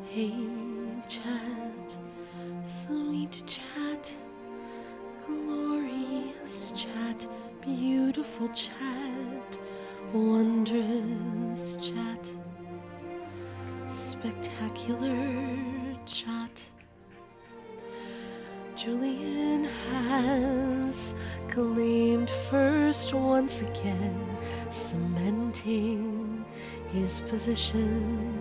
Hey, chat, sweet chat, glorious chat, beautiful chat, wondrous chat, spectacular chat. Julian has claimed first once again, cementing his position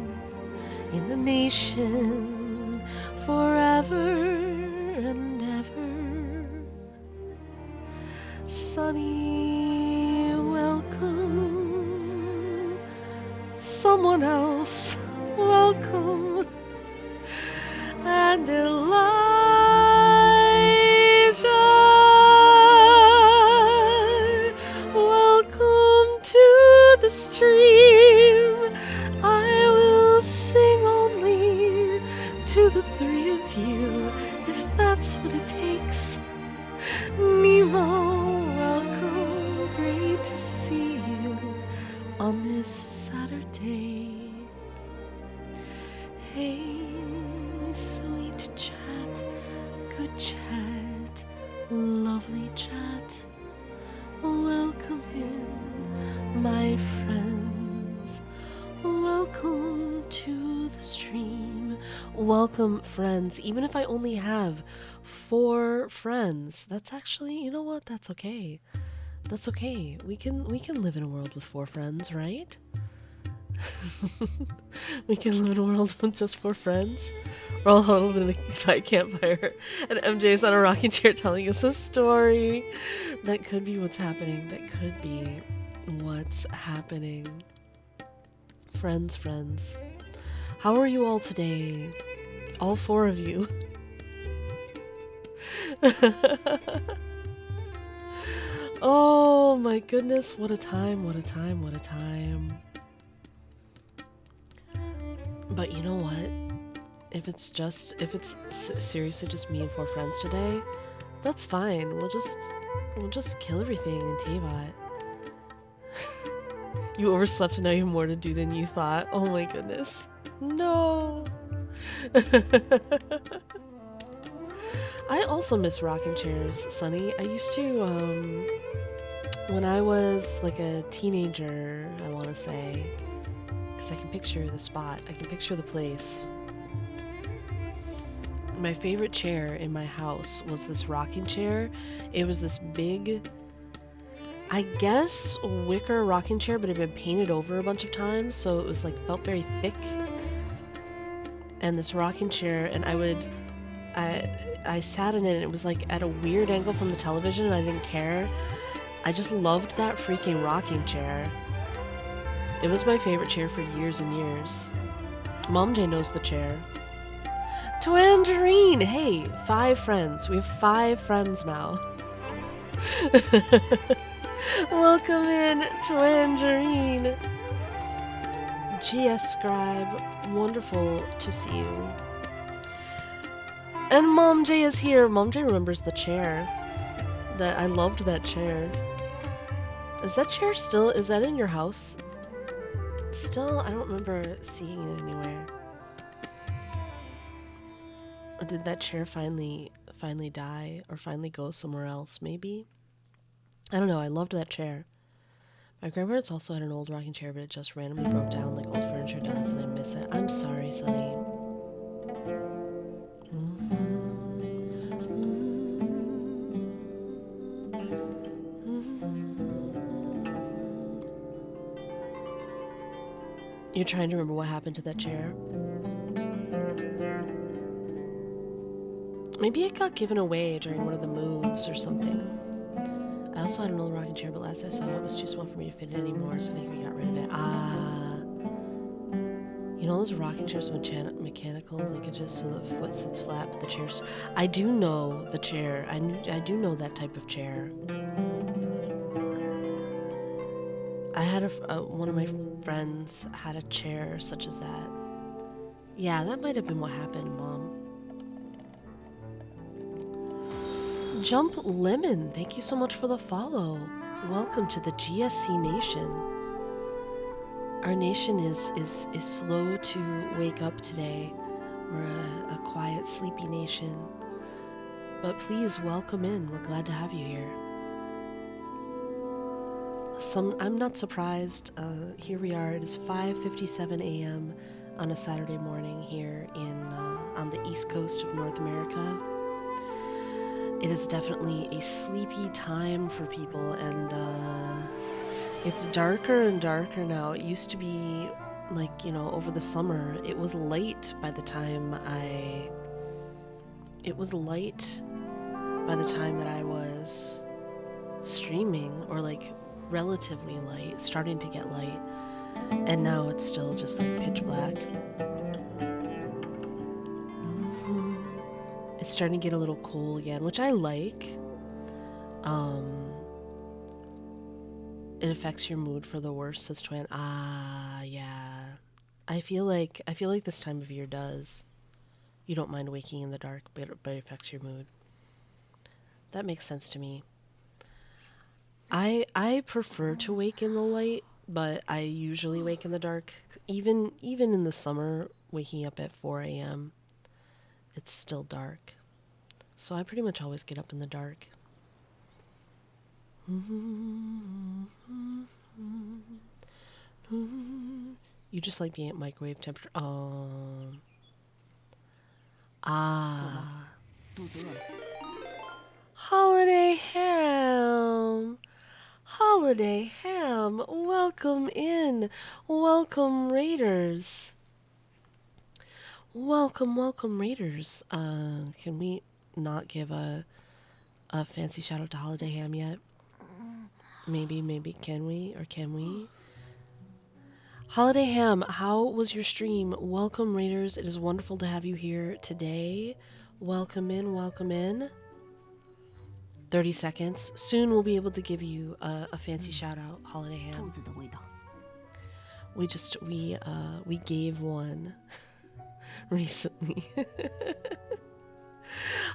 in the nation forever and ever. Sunny, welcome. Someone else, welcome. And Elijah, welcome to the stream. I will sing only to the three of you, if that's what it takes. Nemo, welcome. Great to see you on this Saturday. Hey, sweet chat, good chat, lovely chat. Welcome in, my friends. Welcome to the stream. Welcome, friends. Even if I only have 4 friends, that's actually, you know what? That's okay. That's okay. We can live in a world with 4 friends, right? We can live in a world with just 4 friends. We're all huddled in a campfire, and MJ's on a rocking chair telling us a story. That could be what's happening. That could be what's happening. Friends, friends. How are you all today? All 4 of you. Oh my goodness, what a time, what a time, what a time. But you know what? If it's seriously just me and 4 friends today, that's fine. We'll just kill everything in T-Bot. You overslept and now you have more to do than you thought. Oh my goodness. No. I also miss rocking chairs, Sunny. I used to, when I was like a teenager, I want to say, because I can picture the spot, I can picture the place. My favorite chair in my house was this rocking chair. It was this big, I guess, wicker rocking chair, but it had been painted over a bunch of times, so it was like, felt very thick. And this rocking chair, and I sat in it, and it was like at a weird angle from the television, and I didn't care. I just loved that freaking rocking chair. It was my favorite chair for years and years. Mom J knows the chair. Twangerine! Hey, 5 friends. We have 5 friends now. Welcome in, Twangerine. GS Scribe, wonderful to see you. And Mom J is here. Mom J remembers the chair. That I loved that chair. Is that chair still, is that in your house? Still, I don't remember seeing it anywhere. Or did that chair finally die or finally go somewhere else, maybe? I don't know, I loved that chair. My grandparents also had an old rocking chair, but it just randomly broke down like old furniture does, and I miss it. I'm sorry, Sonny. You're trying to remember what happened to that chair? Maybe it got given away during one of the moves or something. I also had an old rocking chair, but last I saw it was too small for me to fit in anymore, so I think we got rid of it. You know those rocking chairs with mechanical linkages so the foot sits flat, but the chair's... I do know the chair. I do know that type of chair. I had one of my friends had a chair such as that. Yeah, that might have been what happened, Mom. Jump Lemon, thank you so much for the follow. Welcome to the GSC Nation. Our nation is slow to wake up today. We're a quiet, sleepy nation. But please welcome in. We're glad to have you here. I'm not surprised. Here we are. It is 5:57 a.m. on a Saturday morning here on the East Coast of North America. It is definitely a sleepy time for people, and it's darker and darker now. It used to be like, you know, over the summer, it was light by the time that I was streaming, or like relatively light, starting to get light, and now it's still just like pitch black. It's starting to get a little cool again, which I like. It affects your mood for the worse, says Twan. Yeah. I feel like this time of year does. You don't mind waking in the dark, but it affects your mood. That makes sense to me. I prefer to wake in the light, but I usually wake in the dark. Even in the summer, waking up at 4 a.m., it's still dark. So I pretty much always get up in the dark. You just like being at microwave temperature. Holiday Ham! Holiday Ham! Welcome in! Welcome, Raiders! Welcome, welcome, Raiders. Can we not give a fancy shout out to Holiday Ham yet? Maybe, can we? Or can we? Holiday Ham, how was your stream? Welcome, Raiders. It is wonderful to have you here today. Welcome in, welcome in. 30 seconds. Soon we'll be able to give you a fancy shout out, Holiday Ham. We gave one recently.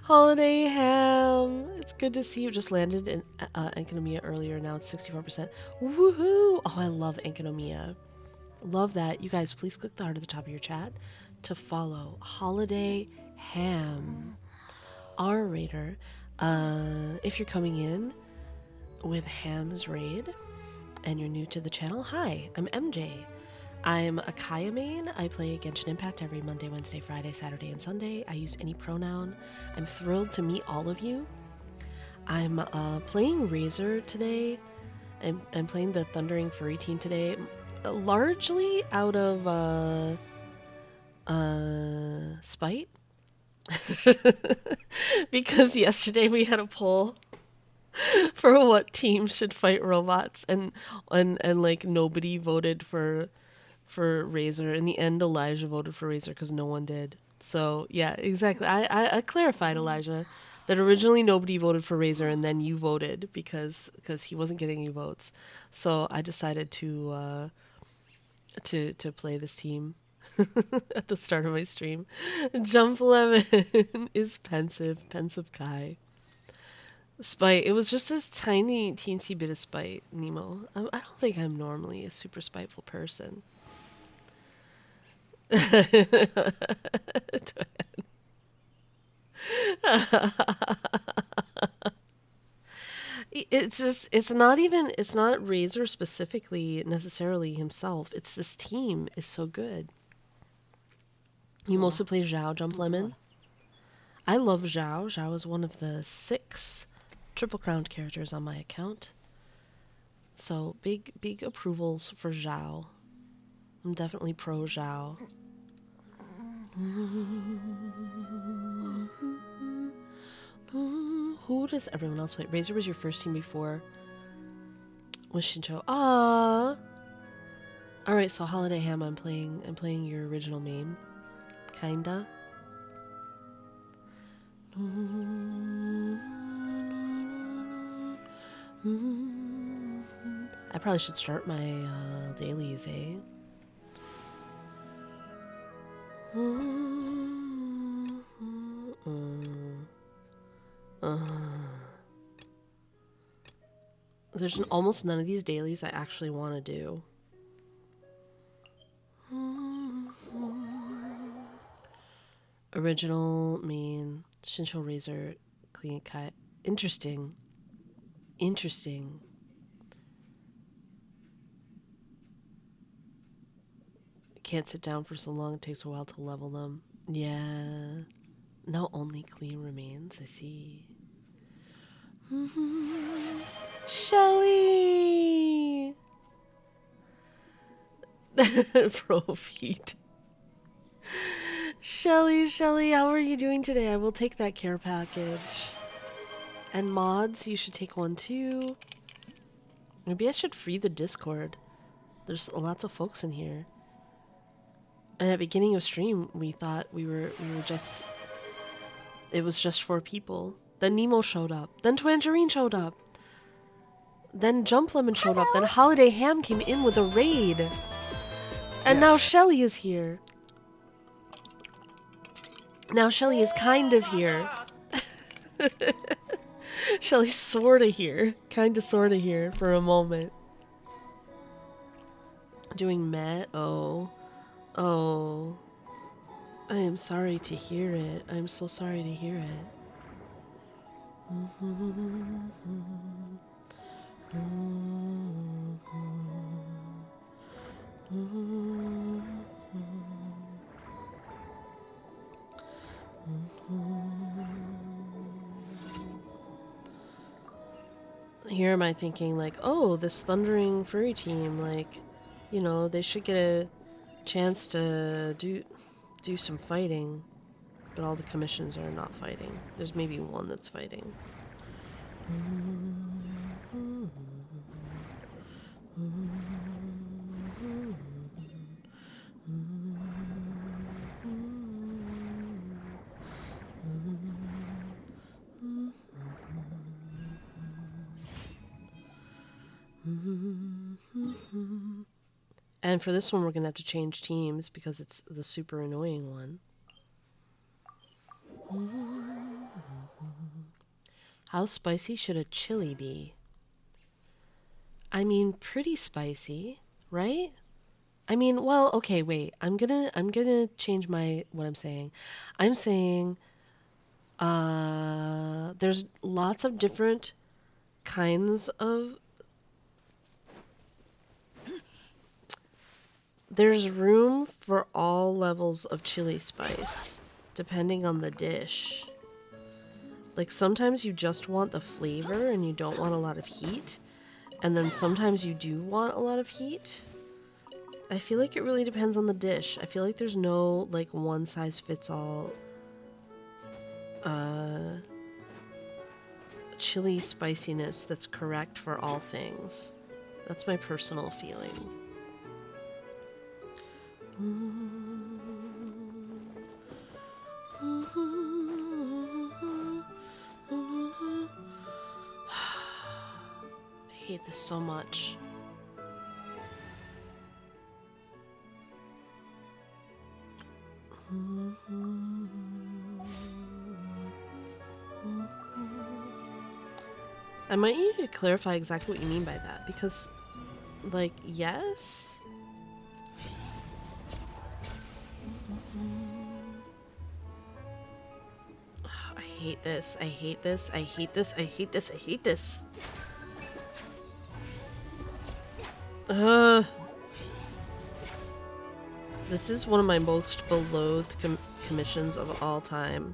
Holiday Ham, it's good to see you. Just landed in Enkonomiya earlier. Now it's 64%. Woohoo! Oh, I love Enkonomiya. Love that. You guys, please click the heart at the top of your chat to follow Holiday Ham, our raider. If you're coming in with Ham's raid and you're new to the channel, hi, I'm MJ. I'm a Kaya main. I play Genshin Impact every Monday, Wednesday, Friday, Saturday, and Sunday. I use any pronoun. I'm thrilled to meet all of you. I'm playing Razor today. I'm playing the Thundering Furry team today, largely out of spite. Because yesterday we had a poll for what team should fight robots, and like nobody voted for Razor. In the end, Elijah voted for Razor because no one did. So yeah, exactly. I clarified, Elijah, that originally nobody voted for Razor, and then you voted because he wasn't getting any votes. So I decided to play this team at the start of my stream. Jump Lemon is pensive Kai. Spite. It was just this tiny, teensy bit of spite, Nemo. I don't think I'm normally a super spiteful person. it's not Razor specifically necessarily himself. It's this team is so good. You mostly play Zhao, Jump Lemon. I love Zhao. Zhao is one of the 6 Triple Crowned characters on my account. So big approvals for Zhao. I'm definitely pro Zhao. Who does everyone else play? Razor was your first team before. Was Shincho? Ah. All right, so Holiday Ham, I'm playing your original main, kinda. I probably should start my dailies, eh? There's almost none of these dailies I actually want to do. Original, main, Shincho Razor, Clean Cut. Interesting. Can't sit down for so long, it takes a while to level them. Yeah. Now only clean remains, I see. Shelly! Pro feet. Shelly, how are you doing today? I will take that care package. And mods, you should take one too. Maybe I should free the Discord. There's lots of folks in here. And at the beginning of stream, we thought we were just... It was just 4 people. Then Nemo showed up. Then Tangerine showed up. Then Jump Lemon showed up. Then Holiday Ham came in with a raid. And now Shelly is here. Now Shelly is kind of here. Shelly's sorta here. Kinda sorta here for a moment. Doing meh? Oh. I am sorry to hear it. I'm so sorry to hear it. Here am I thinking like, oh, this Thundering Furry team, like, you know, they should get a chance to do... do some fighting, but all the commissions are not fighting. There's maybe one that's fighting. And for this one, we're going to have to change teams because it's the super annoying one. How spicy should a chili be? I mean, pretty spicy, right? I mean, well, okay, wait. I'm gonna change what I'm saying. I'm saying there's lots of different kinds of there's room for all levels of chili spice depending on the dish. Like sometimes you just want the flavor and you don't want a lot of heat, and then sometimes you do want a lot of heat. I feel like it really depends on the dish. I feel like there's no like one size fits all chili spiciness that's correct for all things. That's my personal feeling. I hate this so much. I might need to clarify exactly what you mean by that, because, like, yes? I hate this. I hate this. I hate this. I hate this. I hate this. This is one of my most beloathed commissions of all time.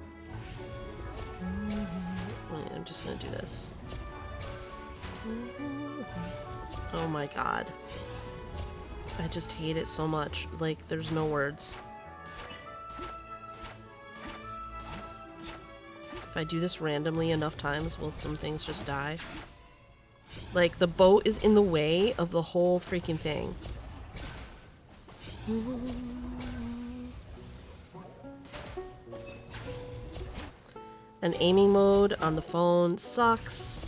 I'm just gonna do this. Oh my god. I just hate it so much. Like, there's no words. If I do this randomly enough times, will some things just die? Like, the boat is in the way of the whole freaking thing. And aiming mode on the phone sucks.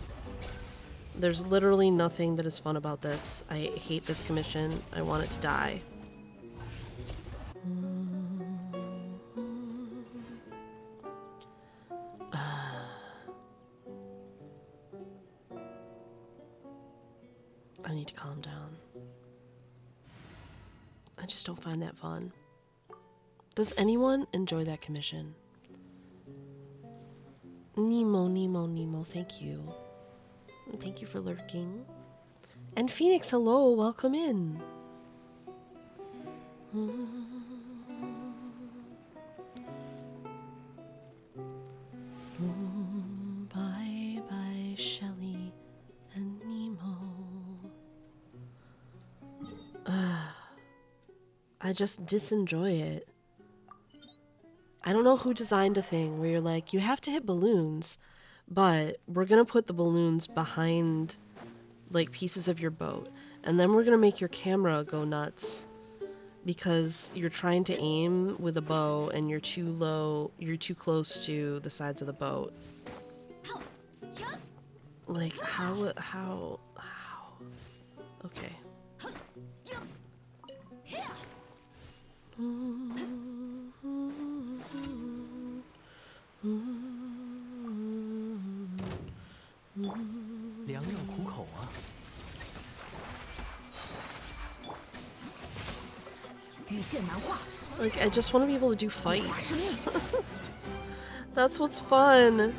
There's literally nothing that is fun about this. I hate this commission. I want it to die. I need to calm down. I just don't find that fun. Does anyone enjoy that commission? Nemo, thank you. Thank you for lurking. And Phoenix, hello, welcome in. Bye bye, Shelly and Nemo. I just disenjoy it. I don't know who designed a thing where you're like, you have to hit balloons, but we're gonna put the balloons behind like pieces of your boat, and then we're gonna make your camera go nuts because you're trying to aim with a bow and you're too low, you're too close to the sides of the boat. Like, how? Okay. Like, I just want to be able to do fights. That's what's fun.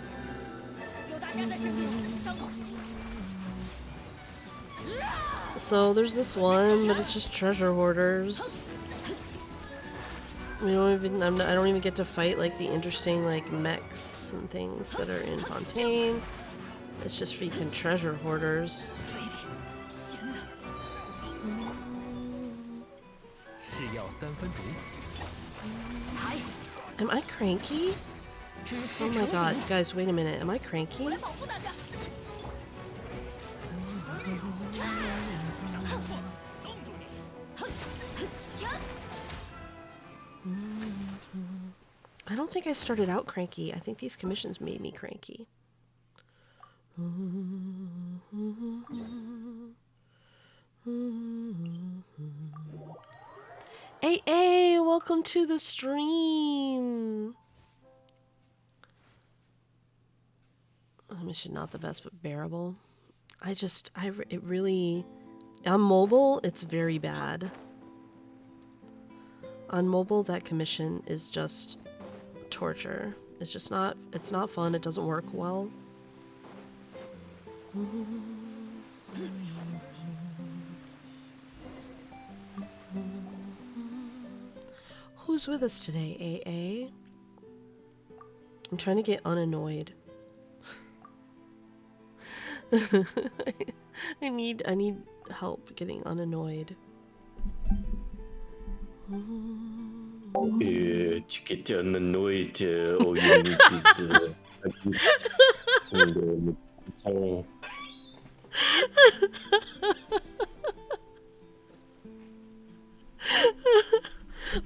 So there's this one, but it's just treasure hoarders. I don't even get to fight like the interesting like mechs and things that are in Fontaine. It's just freaking treasure hoarders. Am I cranky? Oh my god, guys, wait a minute. Am I cranky? I don't think I started out cranky. I think these commissions made me cranky. Hey, welcome to the stream. Mission not the best, but bearable. It really, on mobile, it's very bad. On mobile, that commission is just torture. It's just not, it's not fun. It doesn't work well. Who's with us today, AA? I'm trying to get unannoyed. I need help getting unannoyed. To get unannoyed, all you need is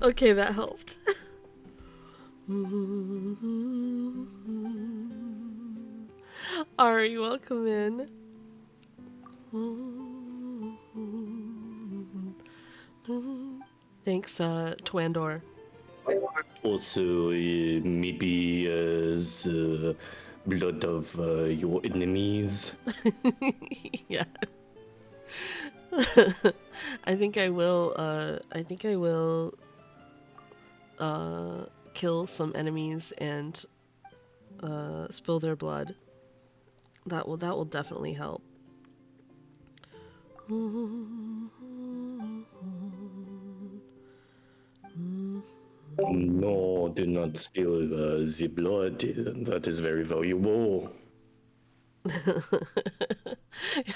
Okay, that helped. Ari, welcome in. Thanks, Twandor. also maybe the blood of your enemies. Yeah. I think I will kill some enemies and spill their blood. That will definitely help. No, do not spill the blood. That is very valuable.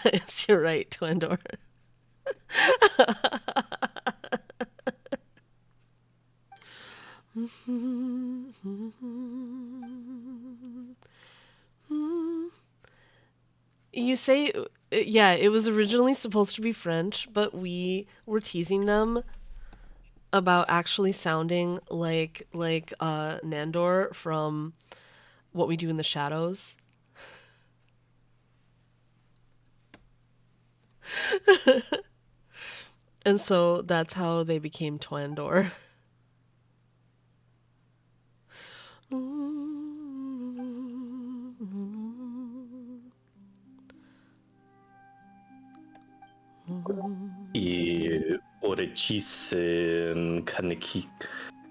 Yes, you're right, Twandor. You say, yeah, it was originally supposed to be French, but we were teasing them about actually sounding like Nandor from What We Do in the Shadows. And so that's how they became Twandor. Orecis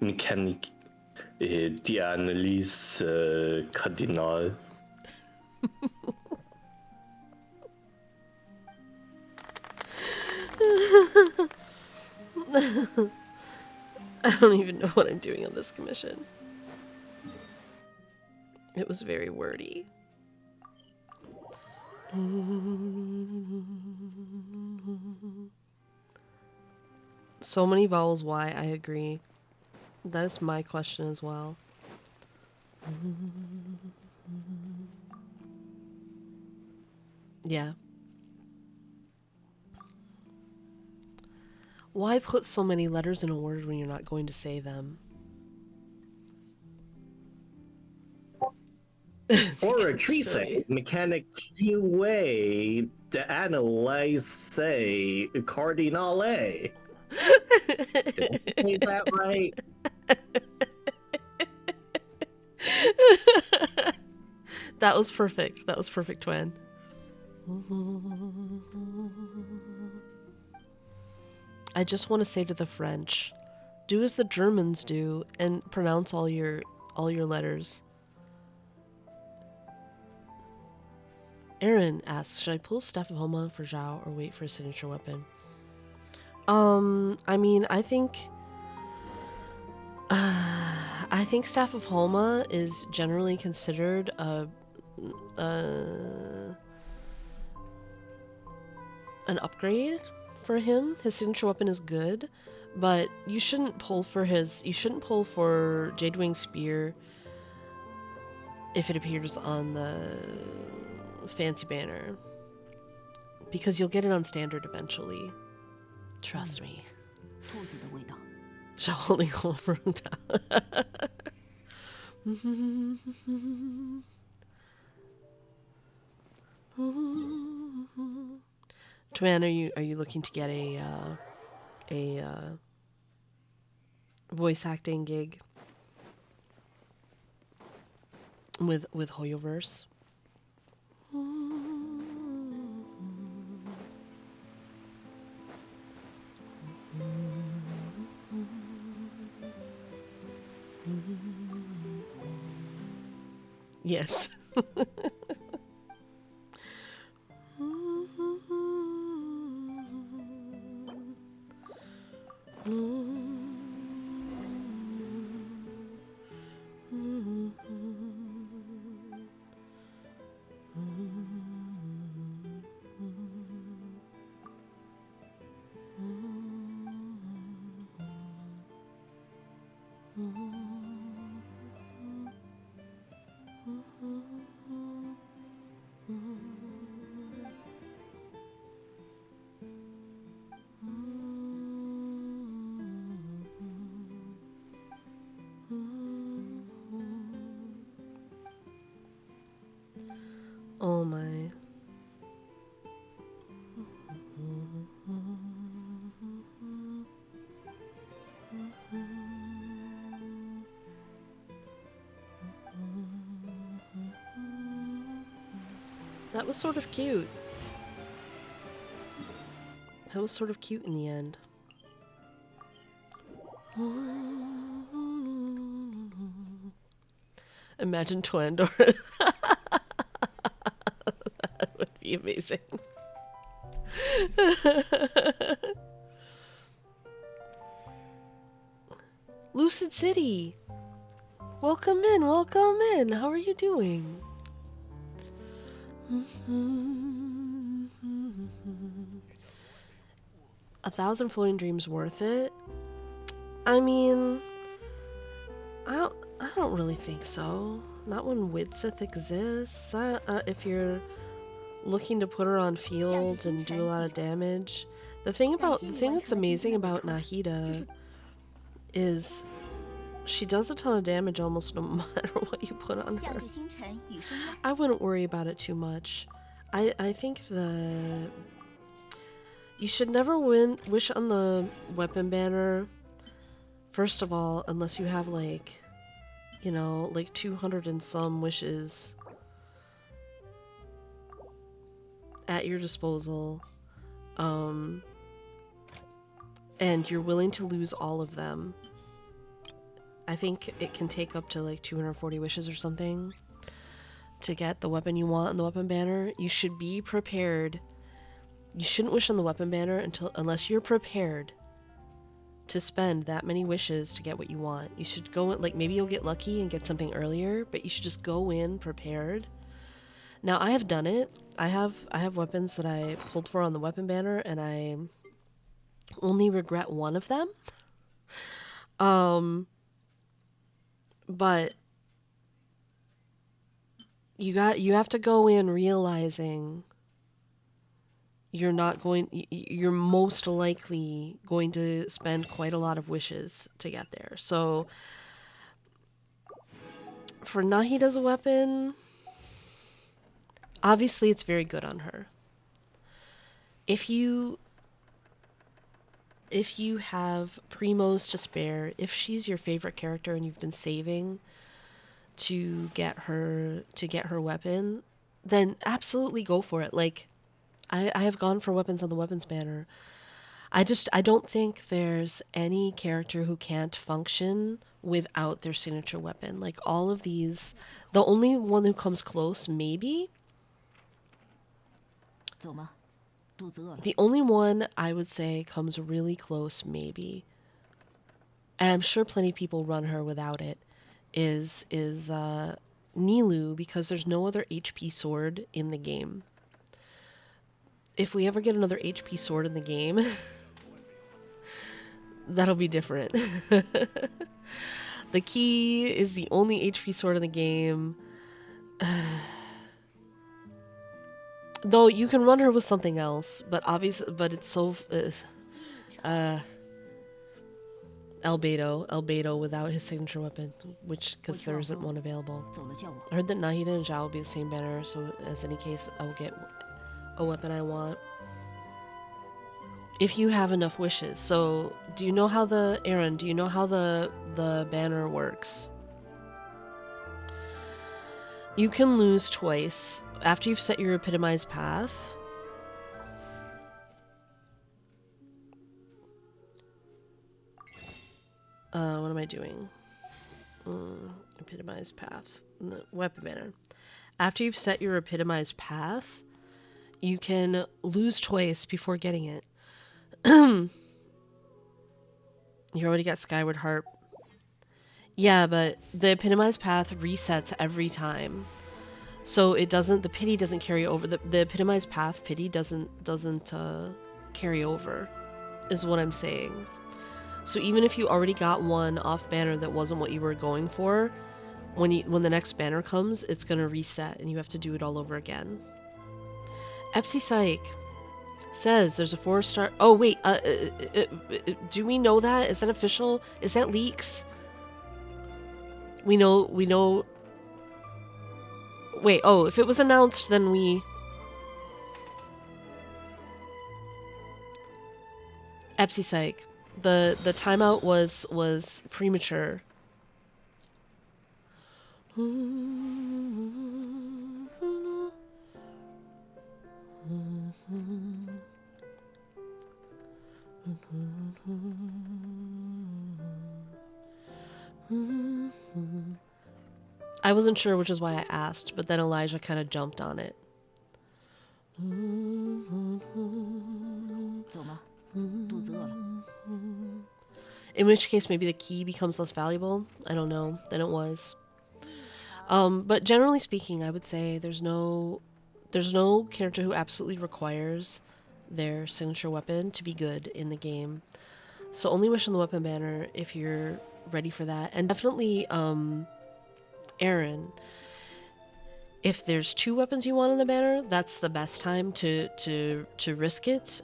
Mechanik die Annelies Kardinal. I don't even know what I'm doing on this commission. It was very wordy. So many vowels, why? I agree. That is my question as well. Yeah. Why put so many letters in a word when you're not going to say them? Orecis Mechanic QA to analyze say Cardinale. Did I say that right? That was perfect. That was perfect, Twin. I just want to say to the French, do as the Germans do and pronounce all your letters. Aaron asks, should I pull Staff of Homa for Zhao or wait for a signature weapon? I mean, I think Staff of Homa is generally considered an upgrade for him. His signature weapon is good, But you shouldn't pull for Jadewing's spear if it appears on the fancy banner. Because you'll get it on standard eventually. Trust me. 兔子的味道。 Holding over Tuan, are you looking to get a voice acting gig with Hoyoverse? Yes. Oh my. That was sort of cute. That was sort of cute in the end. Imagine Twandor. That would be amazing. Lucid City! Welcome in, welcome in! How are you doing? A 1,000 Floating Dreams worth it? I mean, I don't really think so. Not when Widsith exists. If you're looking to put her on fields and do a lot of damage. The thing that's amazing about Nahida is she does a ton of damage almost no matter what you put on her. I wouldn't worry about it too much. I think you should never wish on the weapon banner, first of all, unless you have like, you know, like 200 and some wishes at your disposal, and you're willing to lose all of them. I think it can take up to like 240 wishes or something to get the weapon you want on the weapon banner. You should be prepared. You shouldn't wish on the weapon banner unless you're prepared to spend that many wishes to get what you want. You should go in, like, maybe you'll get lucky and get something earlier, but you should just go in prepared. Now, I have done it. I have weapons that I pulled for on the weapon banner, and I only regret one of them. But you have to go in realizing you're most likely going to spend quite a lot of wishes to get there. So for Nahida's weapon, obviously it's very good on her. If you have primos to spare, if she's your favorite character and you've been saving to get her weapon, then absolutely go for it. Like, I have gone for weapons on the weapons banner. I don't think there's any character who can't function without their signature weapon. Like, all of these, the only one who comes close, maybe. The only one I would say comes really close, maybe, and I'm sure plenty of people run her without it, is Nilou, because there's no other HP sword in the game. If we ever get another HP sword in the game, That'll be different. The key is the only HP sword in the game. Though you can run her with something else, but it's so Albedo without his signature weapon, because there isn't one available. I heard that Nahida and Zhao will be the same banner, so as any case, I will get a weapon I want. If you have enough wishes. So, do you know how the banner works? You can lose twice after you've set your epitomized path. What am I doing? Epitomized path. No, weapon banner. After you've set your epitomized path, you can lose twice before getting it. You already got Skyward Harp. Yeah, but the epitomized path resets every time. So it doesn't, the pity doesn't carry over. The epitomized path pity doesn't carry over, is what I'm saying. So even if you already got one off banner that wasn't what you were going for, when the next banner comes, it's gonna reset and you have to do it all over again. Epsi Psych says there's a 4-star. Oh wait, do we know that? Is that official? Is that leaks? We know. Wait, oh, if it was announced, then we. Epsi Psych. The timeout was premature. I wasn't sure, which is why I asked, but then Elijah kind of jumped on it. In which case, maybe the key becomes less valuable. I don't know than it was. But generally speaking, I would say there's no character who absolutely requires their signature weapon to be good in the game. So only wish on the weapon banner if you're ready for that. And definitely, Aaron, if there's 2 weapons you want on the banner, that's the best time to risk it.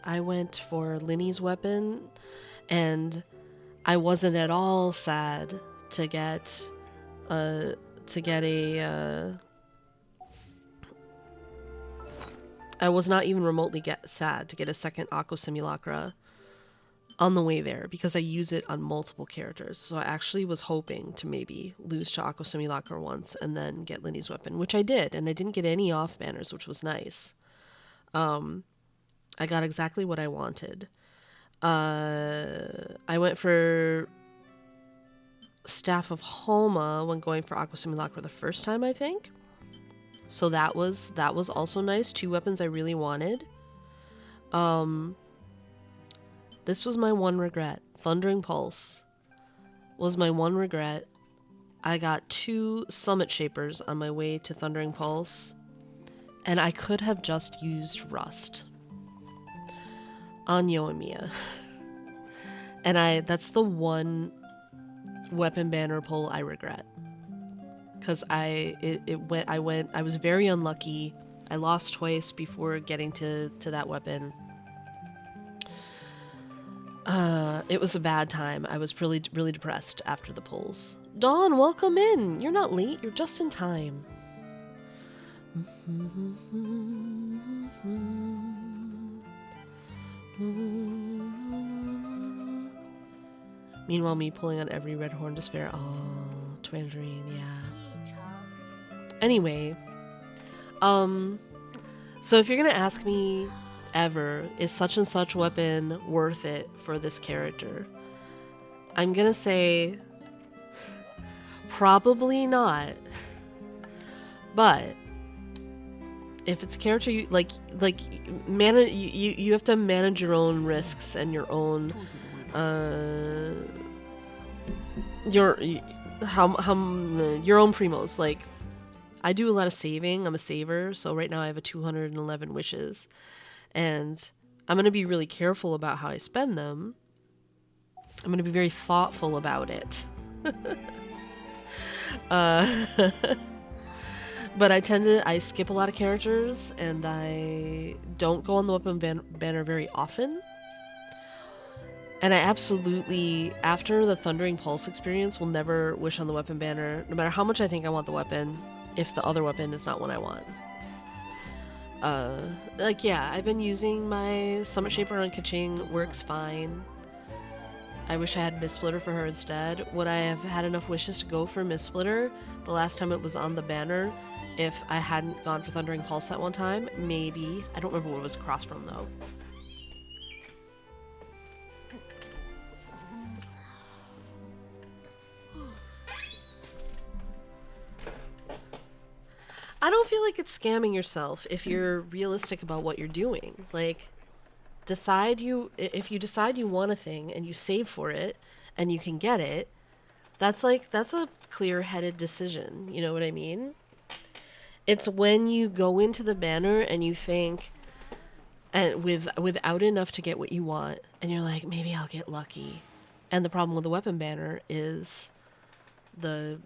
I went for Linny's weapon, and I wasn't at all sad to get a I was not even remotely sad to get a second Aqua Simulacra on the way there, because I use it on multiple characters. So I actually was hoping to maybe lose to Aqua Simulacra once and then get Linny's weapon, which I did, and I didn't get any off banners, which was nice. I got exactly what I wanted. I went for Staff of Homa when going for Aqua Simulacra the first time, I think. So that was also nice. 2 weapons I really wanted. This was my one regret. Thundering Pulse was my one regret. I got 2 Summit Shapers on my way to Thundering Pulse, and I could have just used Rust on Yoimiya. And that's the one weapon banner pull I regret. Because I was very unlucky. I lost twice before getting to that weapon. It was a bad time. I was really, really depressed after the pulls. Dawn, welcome in. You're not late. You're just in time. Meanwhile, me pulling on every red horn to spare. Oh, Tangerine, yeah. Anyway, so if you're gonna ask me ever, is such and such weapon worth it for this character? I'm gonna say probably not. But if it's a character you like manage, you have to manage your own risks and your own your own primos. Like, I do a lot of saving. I'm a saver, so right now I have a 211 wishes, and I'm gonna be really careful about how I spend them. I'm going to be very thoughtful about it. uh, but I skip a lot of characters, and I don't go on the weapon banner very often. And I absolutely, after the Thundering Pulse experience, will never wish on the weapon banner, no matter how much I think I want the weapon, if the other weapon is not one I want. Like, yeah, I've been using my Summit Shaper on Kaching, works fine. I wish I had Mist Splitter for her instead. Would I have had enough wishes to go for Mist Splitter the last time it was on the banner if I hadn't gone for Thundering Pulse that one time? Maybe. I don't remember what it was across from, though. I don't feel like it's scamming yourself if you're realistic about what you're doing. Like, if you decide you want a thing and you save for it and you can get it, that's a clear-headed decision. You know what I mean? It's when you go into the banner and you think, and without enough to get what you want, and you're like, maybe I'll get lucky. And the problem with the weapon banner is the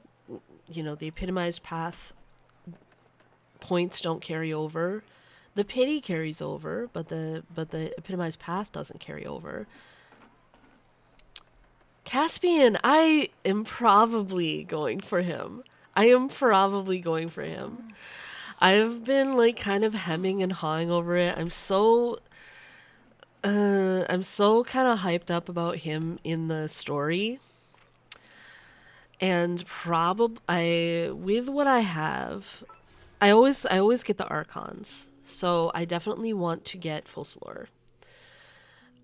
epitomized path points don't carry over. The pity carries over, but the epitomized path doesn't carry over. Caspian, I am probably going for him. I've been like kind of hemming and hawing over it. I'm so kind of hyped up about him in the story. And with what I have, I always get the Archons. So I definitely want to get Focalor.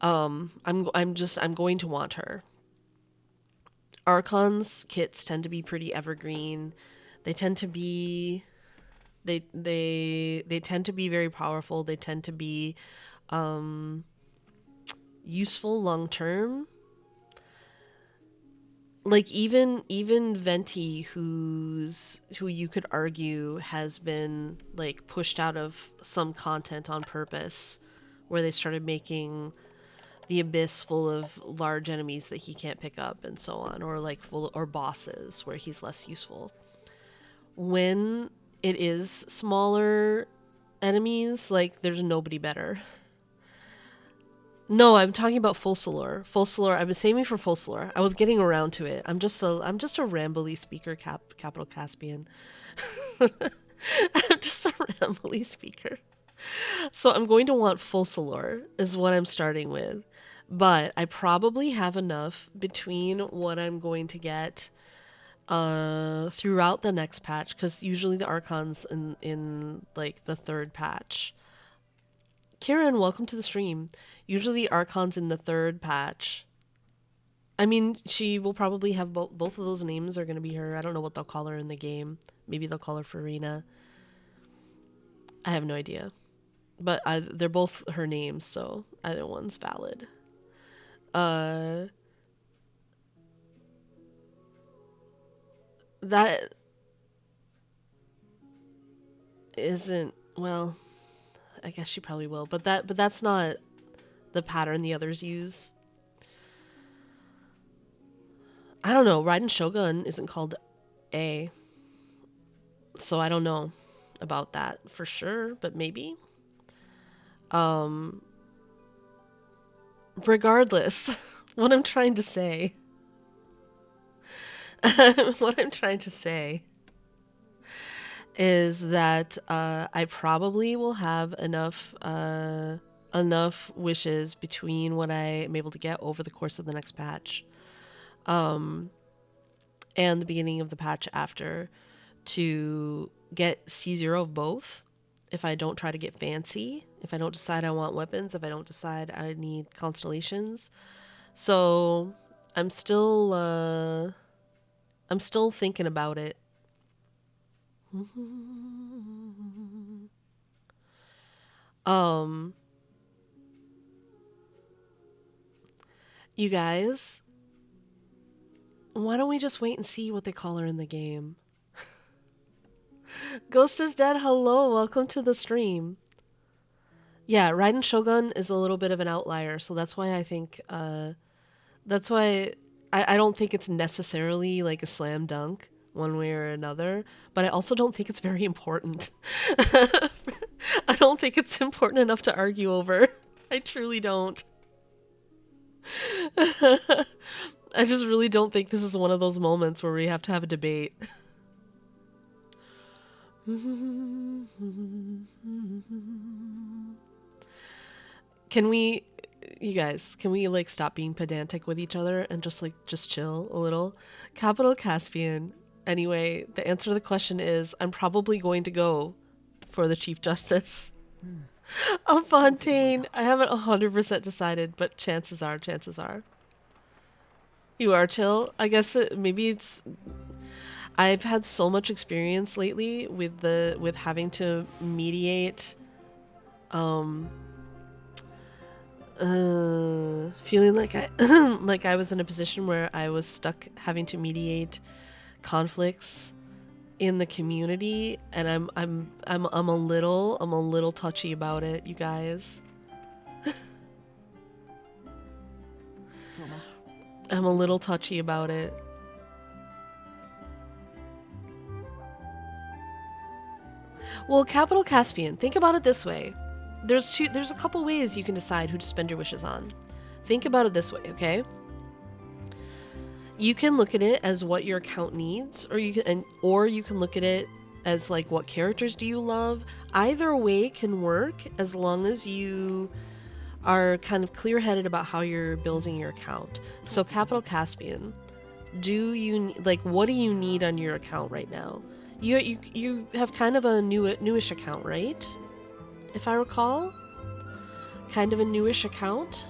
I'm going to want her. Archons kits tend to be pretty evergreen. They tend to be they tend to be very powerful. They tend to be useful long term. Like even Venti, who you could argue has been like pushed out of some content on purpose, where they started making the abyss full of large enemies that he can't pick up and so on, or bosses where he's less useful. When it is smaller enemies, like there's nobody better. No, I'm talking about Focalor. I've been saving for Focalor. I was getting around to it. I'm just a rambly speaker, capital Caspian. I'm just a rambly speaker. So I'm going to want Focalor is what I'm starting with. But I probably have enough between what I'm going to get throughout the next patch, because usually the Archons in like the third patch. Kieran, welcome to the stream. Usually the Archons in the third patch. I mean, she will probably have both of those names are going to be her. I don't know what they'll call her in the game. Maybe they'll call her Farina. I have no idea. But they're both her names, so either one's valid. That isn't, well, I guess she probably will, but that's not the pattern the others use. I don't know. Raiden Shogun isn't called A, so I don't know about that for sure, but maybe. Regardless, what I'm trying to say is that I probably will have enough wishes between what I am able to get over the course of the next patch and the beginning of the patch after to get C0 of both. If I don't try to get fancy, if I don't decide I want weapons, if I don't decide I need constellations. So I'm still thinking about it. You guys, why don't we just wait and see what they call her in the game? Ghost is dead. Hello, welcome to the stream. Yeah, Raiden Shogun is a little bit of an outlier, so that's why I think That's why I don't think it's necessarily like a slam dunk one way or another, but I also don't think it's very important. I don't think it's important enough to argue over. I truly don't. I just really don't think this is one of those moments where we have to have a debate. Can we, you guys, can we like stop being pedantic with each other and just chill a little? Capital Caspian. Anyway, the answer to the question is I'm probably going to go for the Chief Justice. A Fontaine. I haven't 100% decided, but chances are. You are chill. I guess maybe it's. I've had so much experience lately with having to mediate, feeling like I like I was in a position where I was stuck having to mediate conflicts in the community, and I'm a little touchy about it, you guys. I'm a little touchy about it. Well, Capital Caspian, think about it this way. There's a couple ways you can decide who to spend your wishes on. Think about it this way, okay? You can look at it as what your account needs, or you can look at it as like what characters do you love. Either way can work as long as you are kind of clear-headed about how you're building your account. So Capital Caspian, what do you need on your account right now? You have kind of a newish account, right? If I recall, kind of a newish account.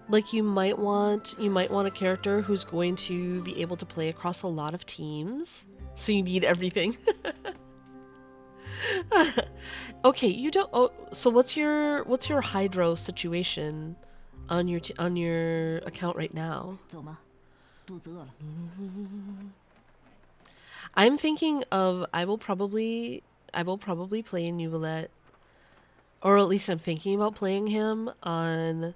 Like you might want a character who's going to be able to play across a lot of teams. So you need everything. Okay, you don't. Oh, so what's your hydro situation on your account right now? I'm thinking of I will probably play Nuvolette, or at least I'm thinking about playing him on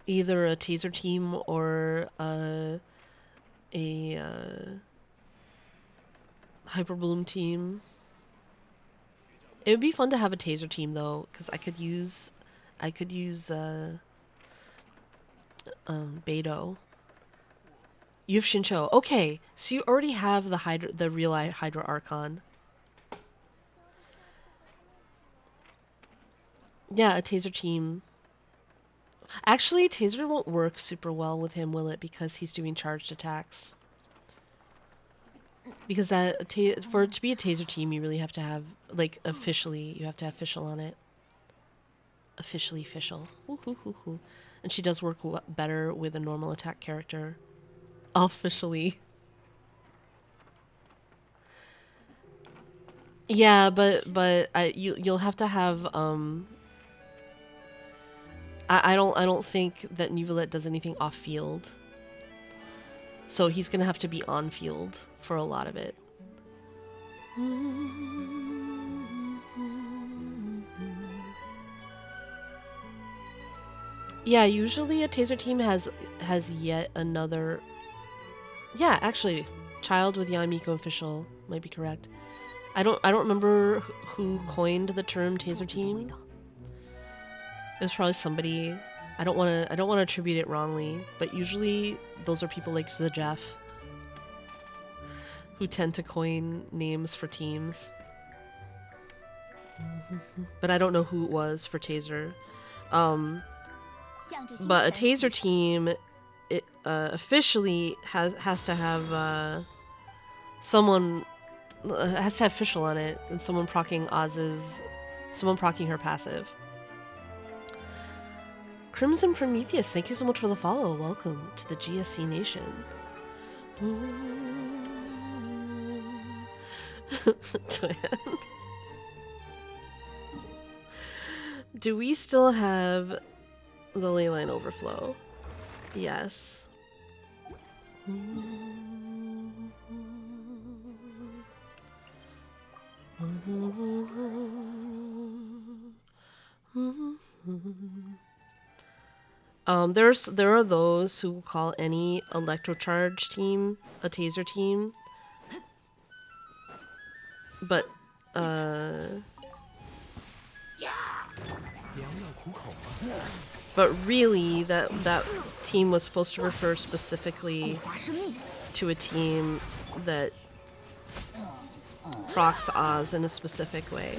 either a taser team or a Hyperbloom team. It would be fun to have a taser team though, because I could use Beidou. You have Shincho. Okay, so you already have the real Hydra Archon. Yeah, a taser team. Actually, taser won't work super well with him, will it? Because he's doing charged attacks. Because for it to be a taser team, you really have to have, like, officially, you have to have official on it. Officially official. And she does work better with a normal attack character. Officially. Yeah, but you'll have to have I don't think that Nuvolette does anything off field. So he's gonna have to be on field for a lot of it. Yeah, usually a taser team has yet another. Yeah, actually, Child with Yamiko official might be correct. I don't remember who coined the term taser team. It was probably somebody. I don't want to attribute it wrongly, but usually those are people like Zajef who tend to coin names for teams. But I don't know who it was for taser. But a taser team, it officially has to have someone has to have official on it, and someone proccing her passive. Crimson Prometheus, thank you so much for the follow. Welcome to the GSC Nation. Twin. Do we still have the Leyline Overflow? Yes. There are those who will call any electrocharge team a taser team, but really that team was supposed to refer specifically to a team that procs Oz in a specific way.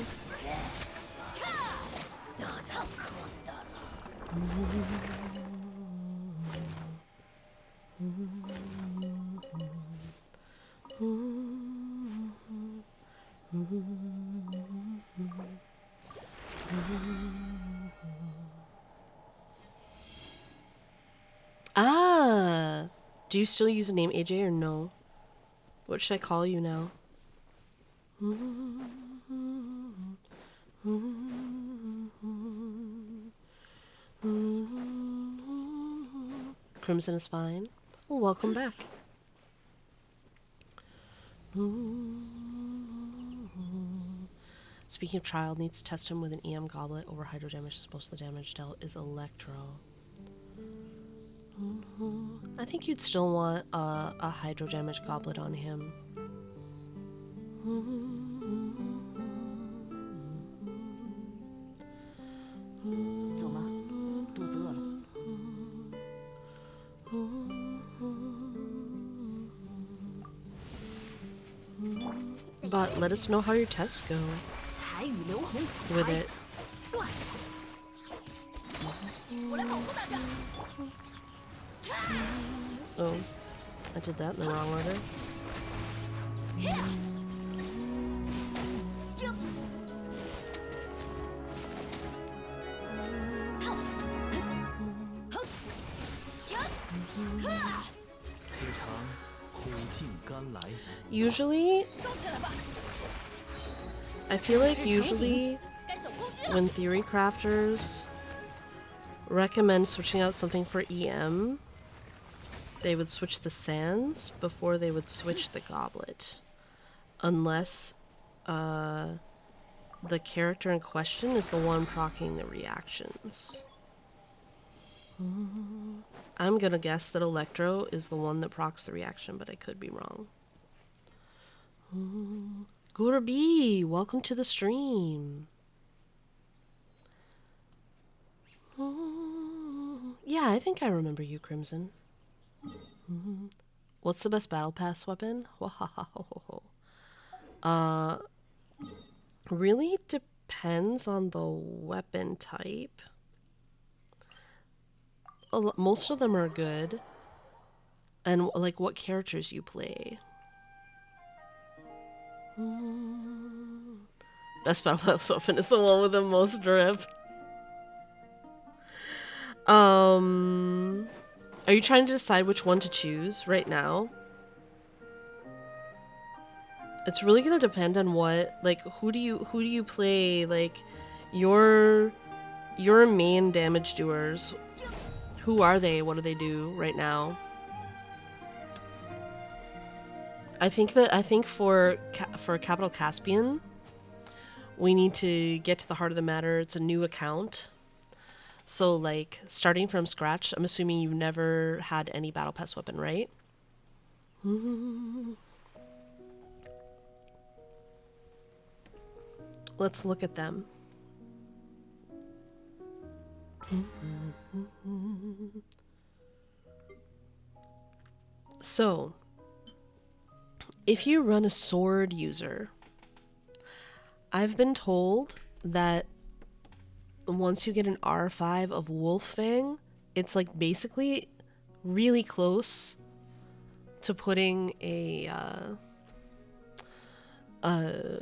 Ah! Do you still use the name AJ or no? What should I call you now? Crimson is fine. Well, welcome back. Speaking of child, needs to test him with an EM goblet over hydro damage. Most of the damage dealt is electro. I think you'd still want a hydro damage goblet on him. But let us know how your tests go with it. Oh, I did that in the wrong order. Usually, I feel like usually when theory crafters recommend switching out something for EM, they would switch the sands before they would switch the goblet. Unless the character in question is the one proccing the reactions. I'm gonna guess that Electro is the one that procs the reaction, but I could be wrong. Gurbi, welcome to the stream. Yeah, I think I remember you, Crimson. What's the best battle pass weapon? Really depends on the weapon type. Most of them are good. And like what characters you play. Best battle pass weapon is the one with the most drip. Are you trying to decide which one to choose right now? It's really gonna depend on what, like, who do you play? Like, your main damage doers. Who are they? What do they do right now? I think for Capital Caspian, we need to get to the heart of the matter. It's a new account. So, like, starting from scratch, I'm assuming you've never had any Battle Pass weapon, right? Let's look at them. So, if you run a sword user, I've been told that once you get an R5 of Wolffang, it's like basically really close to putting a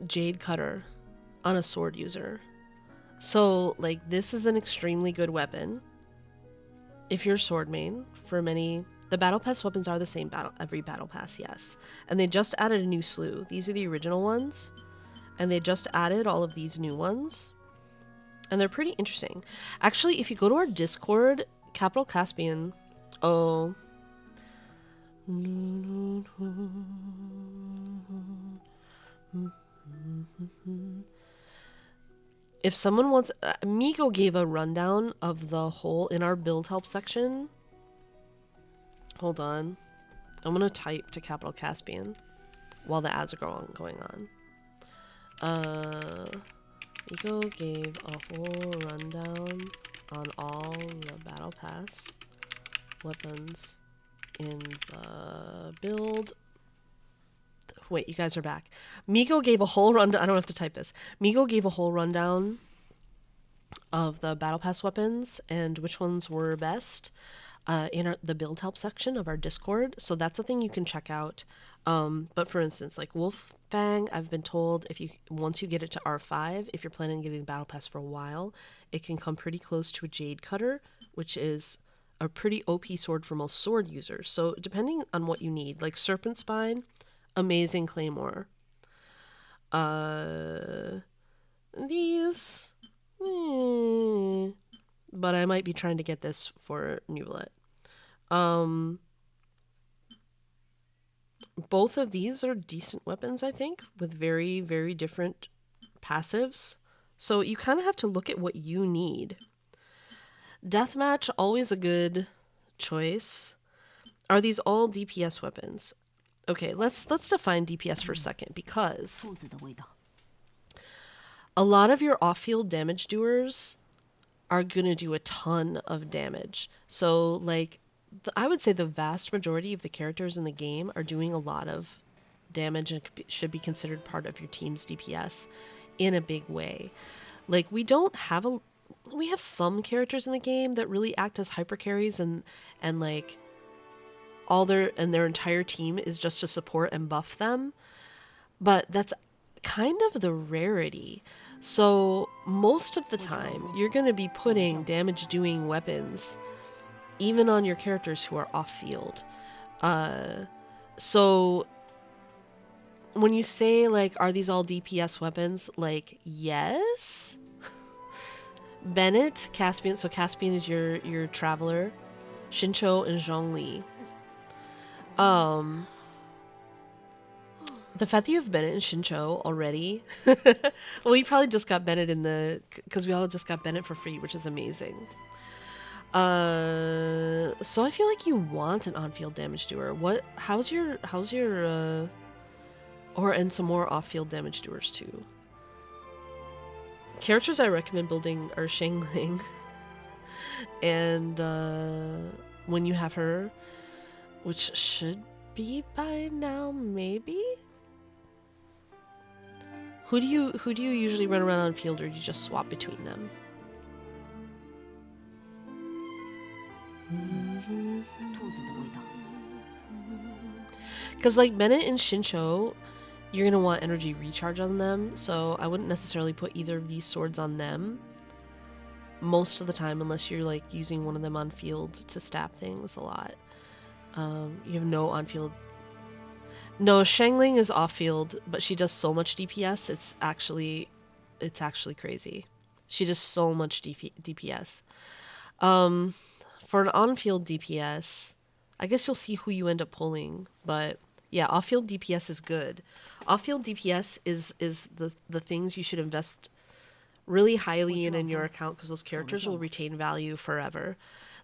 Jade Cutter on a sword user. So, like, this is an extremely good weapon if you're sword main. For many, the battle pass weapons are the same every battle pass, yes. And they just added a new slew. These are the original ones, and they just added all of these new ones. And they're pretty interesting. Actually, if you go to our Discord, Capital Caspian... Oh. If someone wants... Migo gave a rundown of the whole in our build help section. Hold on. I'm going to type to Capital Caspian while the ads are going on. Migo gave a whole rundown on all the Battle Pass weapons in the build. Wait, you guys are back. Migo gave a whole rundown. I don't have to type this. Migo gave a whole rundown of the Battle Pass weapons and which ones were best in the build help section of our Discord. So that's a thing you can check out. But for instance, like Wolffang, I've been told once you get it to R5, if you're planning on getting the Battle Pass for a while, it can come pretty close to a Jade Cutter, which is a pretty OP sword for most sword users. So depending on what you need, like Serpent Spine, amazing claymore. These, but I might be trying to get this for Newlet. Both of these are decent weapons, I think, with very, very different passives. So you kind of have to look at what you need. Deathmatch, always a good choice. Are these all DPS weapons? Okay, let's define DPS for a second, because a lot of your off-field damage doers are going to do a ton of damage. So, like, I would say the vast majority of the characters in the game are doing a lot of damage and should be considered part of your team's DPS in a big way. Like, we have some characters in the game that really act as hyper carries and like their entire team is just to support and buff them. But that's kind of the rarity. So most of the time, you're going to be putting damage-doing weapons even on your characters who are off-field. So when you say, like, are these all DPS weapons? Like, yes. Bennett, Caspian. So Caspian is your traveler. Shincho and Zhongli. The fact that you have Bennett and Shincho already. Well, you probably just got Bennett because we all just got Bennett for free, which is amazing. So I feel like you want an on-field damage doer. How's your and some more off-field damage doers too. Characters I recommend building are Shangling. And when you have her, which should be by now, maybe? Who do you usually run around on field, or do you just swap between them? Because like Bennett and Shincho, you're gonna want energy recharge on them, so I wouldn't necessarily put either of these swords on them most of the time, unless you're like using one of them on field to stab things a lot. You have no on field. No, Shangling is off field, but she does so much DPS. It's actually crazy. She does so much DPS. For an on-field DPS, I guess you'll see who you end up pulling, but yeah, off-field DPS is good. Off-field DPS is the things you should invest really highly in your account, because those characters will retain value forever.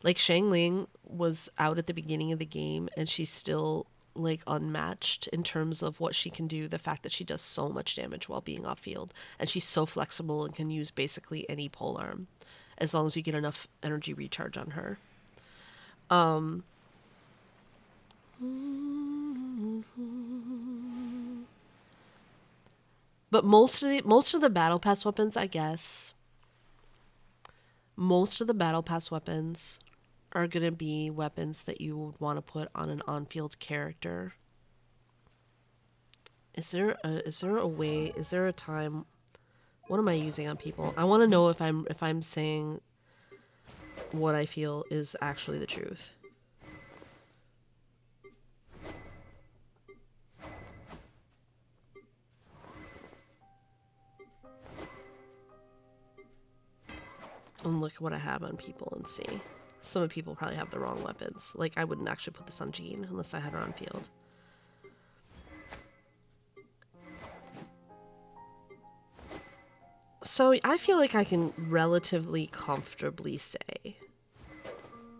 Like Shangling was out at the beginning of the game, and she's still like unmatched in terms of what she can do. The fact that she does so much damage while being off field, and she's so flexible and can use basically any polearm as long as you get enough energy recharge on her. But most of the battle pass weapons, I guess, most of the battle pass weapons are going to be weapons that you would want to put on an on-field character. Is there a way, is there a time, what am I using on people? I want to know if I'm saying what I feel is actually the truth. And look at what I have on people and see. Some of people probably have the wrong weapons. Like, I wouldn't actually put this on Jean unless I had her on field. So I feel like I can relatively comfortably say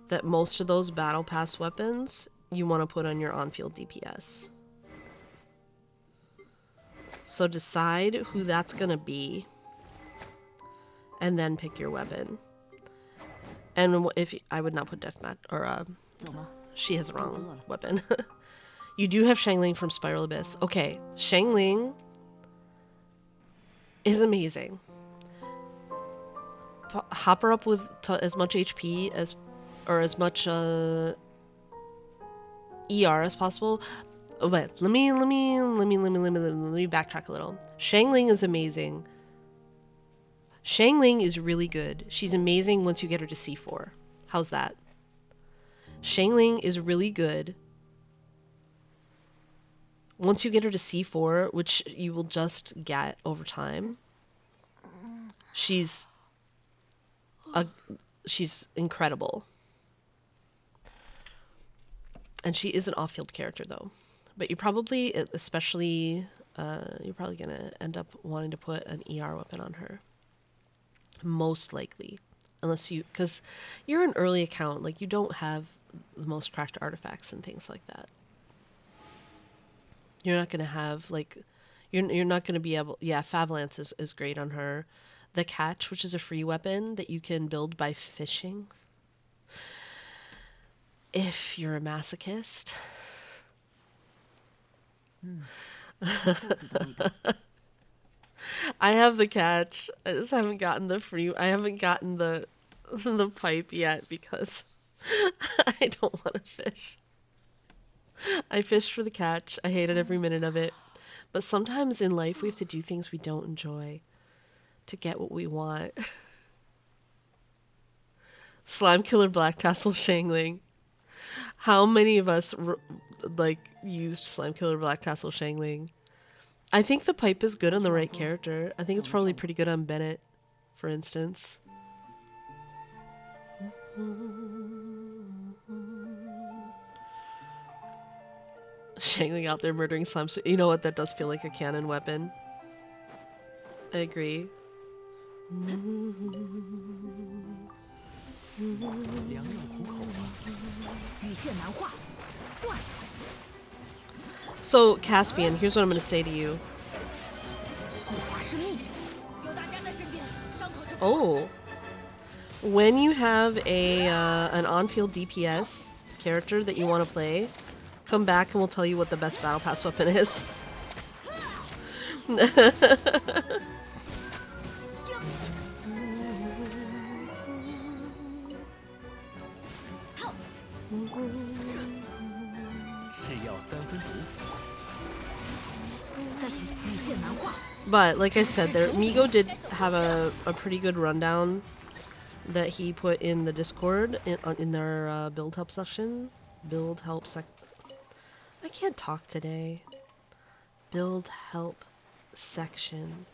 that most of those battle pass weapons you want to put on your on-field DPS. So decide who that's gonna be, and then pick your weapon. And if I would not put deathmatch or she has the wrong weapon. You do have Shangling from Spiral Abyss. Okay, Shangling is amazing. Hop her up with as much HP as, or as much ER as possible. Oh, wait, let me backtrack a little. Shangling is amazing. Shangling is really good. She's amazing once you get her to C4. How's that? Shangling is really good once you get her to C4, which you will just get over time. She's incredible. And she is an off-field character, though. But you probably, especially, you're probably going to end up wanting to put an ER weapon on her. Most likely. Unless you, because you're an early account, like, you don't have the most cracked artifacts and things like that. You're not going to have, like, you're not going to be able, yeah, Favalance is great on her. The Catch, which is a free weapon that you can build by fishing. If you're a masochist. I have the Catch. I just haven't gotten the free. I haven't gotten the pipe yet because I don't want to fish. I fished for the Catch. I hated every minute of it. But sometimes in life we have to do things we don't enjoy to get what we want. Slime Killer Black Tassel Shangling. How many of us used Slime Killer Black Tassel Shangling? I think the pipe is good on the right character. I think it's probably pretty good on Bennett, for instance. Shangling out there murdering slime. You know what? That does feel like a cannon weapon. I agree. So, Caspian, here's what I'm going to say to you. Oh. When you have an on-field DPS character that you want to play, come back and we'll tell you what the best Battle Pass weapon is. But like I said, Migo did have a pretty good rundown that he put in the Discord in their build help section. Build help I can't talk today. Build help section.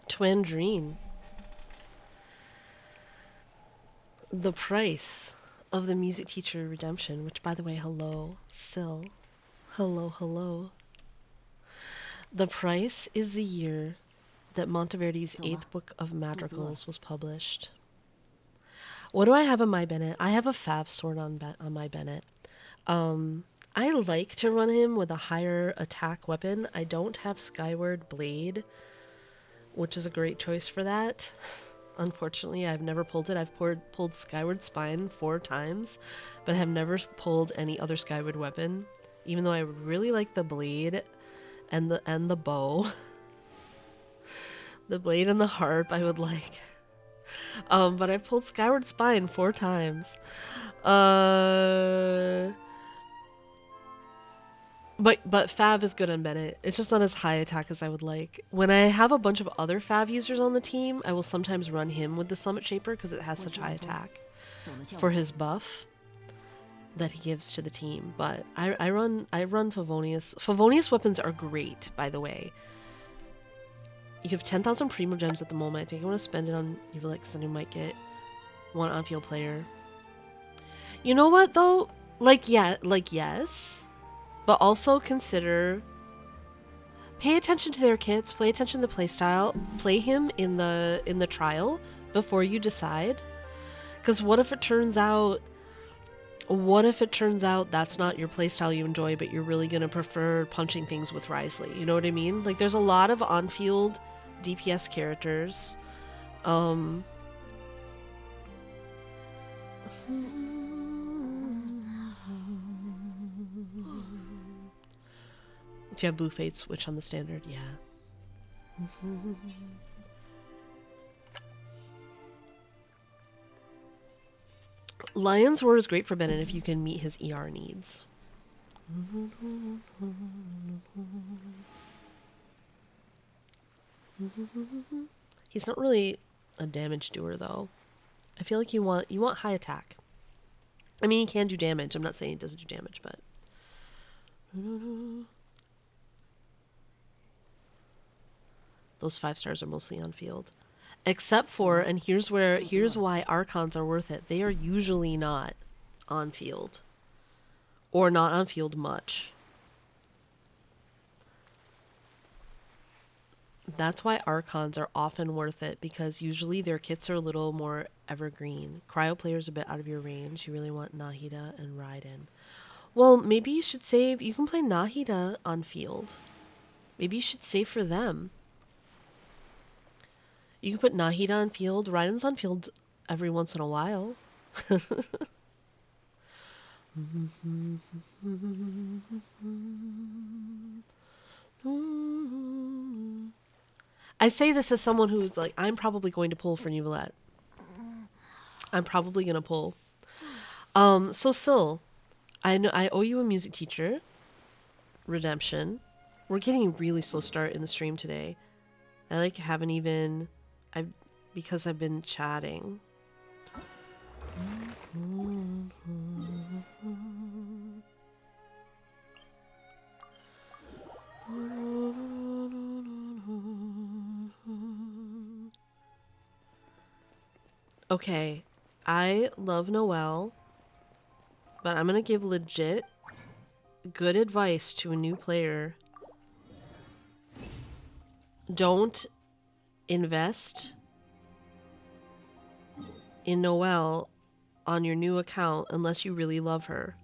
Twandrine. The price of the music teacher redemption, which, by the way, hello, Sil. Hello, hello. The price is the year that Monteverdi's 8th book of madrigals was published. What do I have on my Bennett? I have a Fav sword on my Bennett. I like to run him with a higher attack weapon. I don't have Skyward Blade, which is a great choice for that. Unfortunately, I've never pulled it. I've pulled Skyward Spine 4 times, but have never pulled any other Skyward weapon, even though I really like the blade and the bow. The blade and the harp I would like. But I've pulled Skyward Spine 4 times. But Fav is good on Bennett. It's just not as high attack as I would like. When I have a bunch of other Fav users on the team, I will sometimes run him with the Summit Shaper because it has such high attack for his buff that he gives to the team. But I run Favonius. Favonius weapons are great, by the way. You have 10,000 Primo Gems at the moment. I think I want to spend it on Evelix, and you might get one on-field player. You know what though? Like yes, but also consider pay attention to their kits, pay attention to the playstyle, play him in the trial before you decide. Because what if it turns out that's not your playstyle you enjoy, but you're really gonna prefer punching things with Risley? You know what I mean? Like there's a lot of on-field DPS characters. If you have Blue Fate switch on the standard, yeah. Lion's Roar is great for Bennett if you can meet his ER needs. He's not really a damage doer though. I feel like you want high attack. I mean, he can do damage. I'm not saying he doesn't do damage, but those 5 stars are mostly on field. Except for, and here's why Archons are worth it. They are usually not on field. Or not on field much. That's why Archons are often worth it, because usually their kits are a little more evergreen. Cryo player's a bit out of your range. You really want Nahida and Raiden. Well, maybe you should save. You can play Nahida on field. Maybe you should save for them. You can put Nahida on field. Raiden's on field every once in a while. I say this as someone who's like, I'm probably going to pull for Neuvillette. I'm probably going to pull. So Syl, I know I owe you a music teacher. Redemption. We're getting a really slow start in the stream today. I like haven't even... because I've been chatting. Okay, I love Noelle, but I'm gonna give legit good advice to a new player. Don't invest in Noelle on your new account unless you really love her.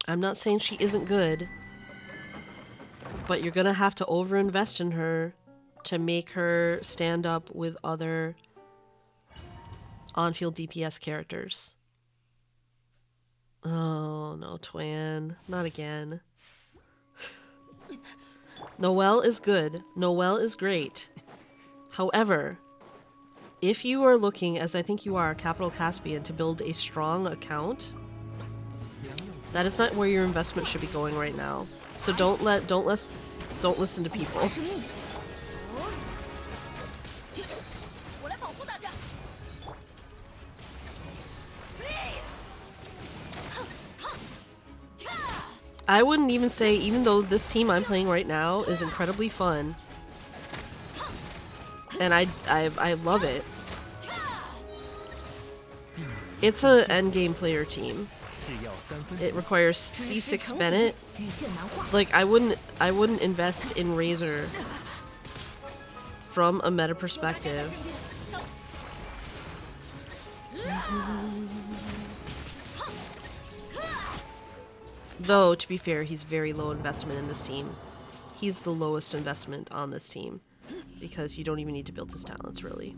I'm not saying she isn't good, but you're gonna have to overinvest in her to make her stand up with other on-field DPS characters. Oh no, Twan. Not again. Noelle is good. Noelle is great. However, if you are looking, as I think you are, Capital Caspian, to build a strong account, that is not where your investment should be going right now. So don't listen to people. I wouldn't even say, even though this team I'm playing right now is incredibly fun, and I love it. It's a endgame player team. It requires C6 Bennett. Like I wouldn't invest in Razor from a meta perspective. Though, to be fair, he's very low investment in this team. He's the lowest investment on this team because you don't even need to build his talents, really.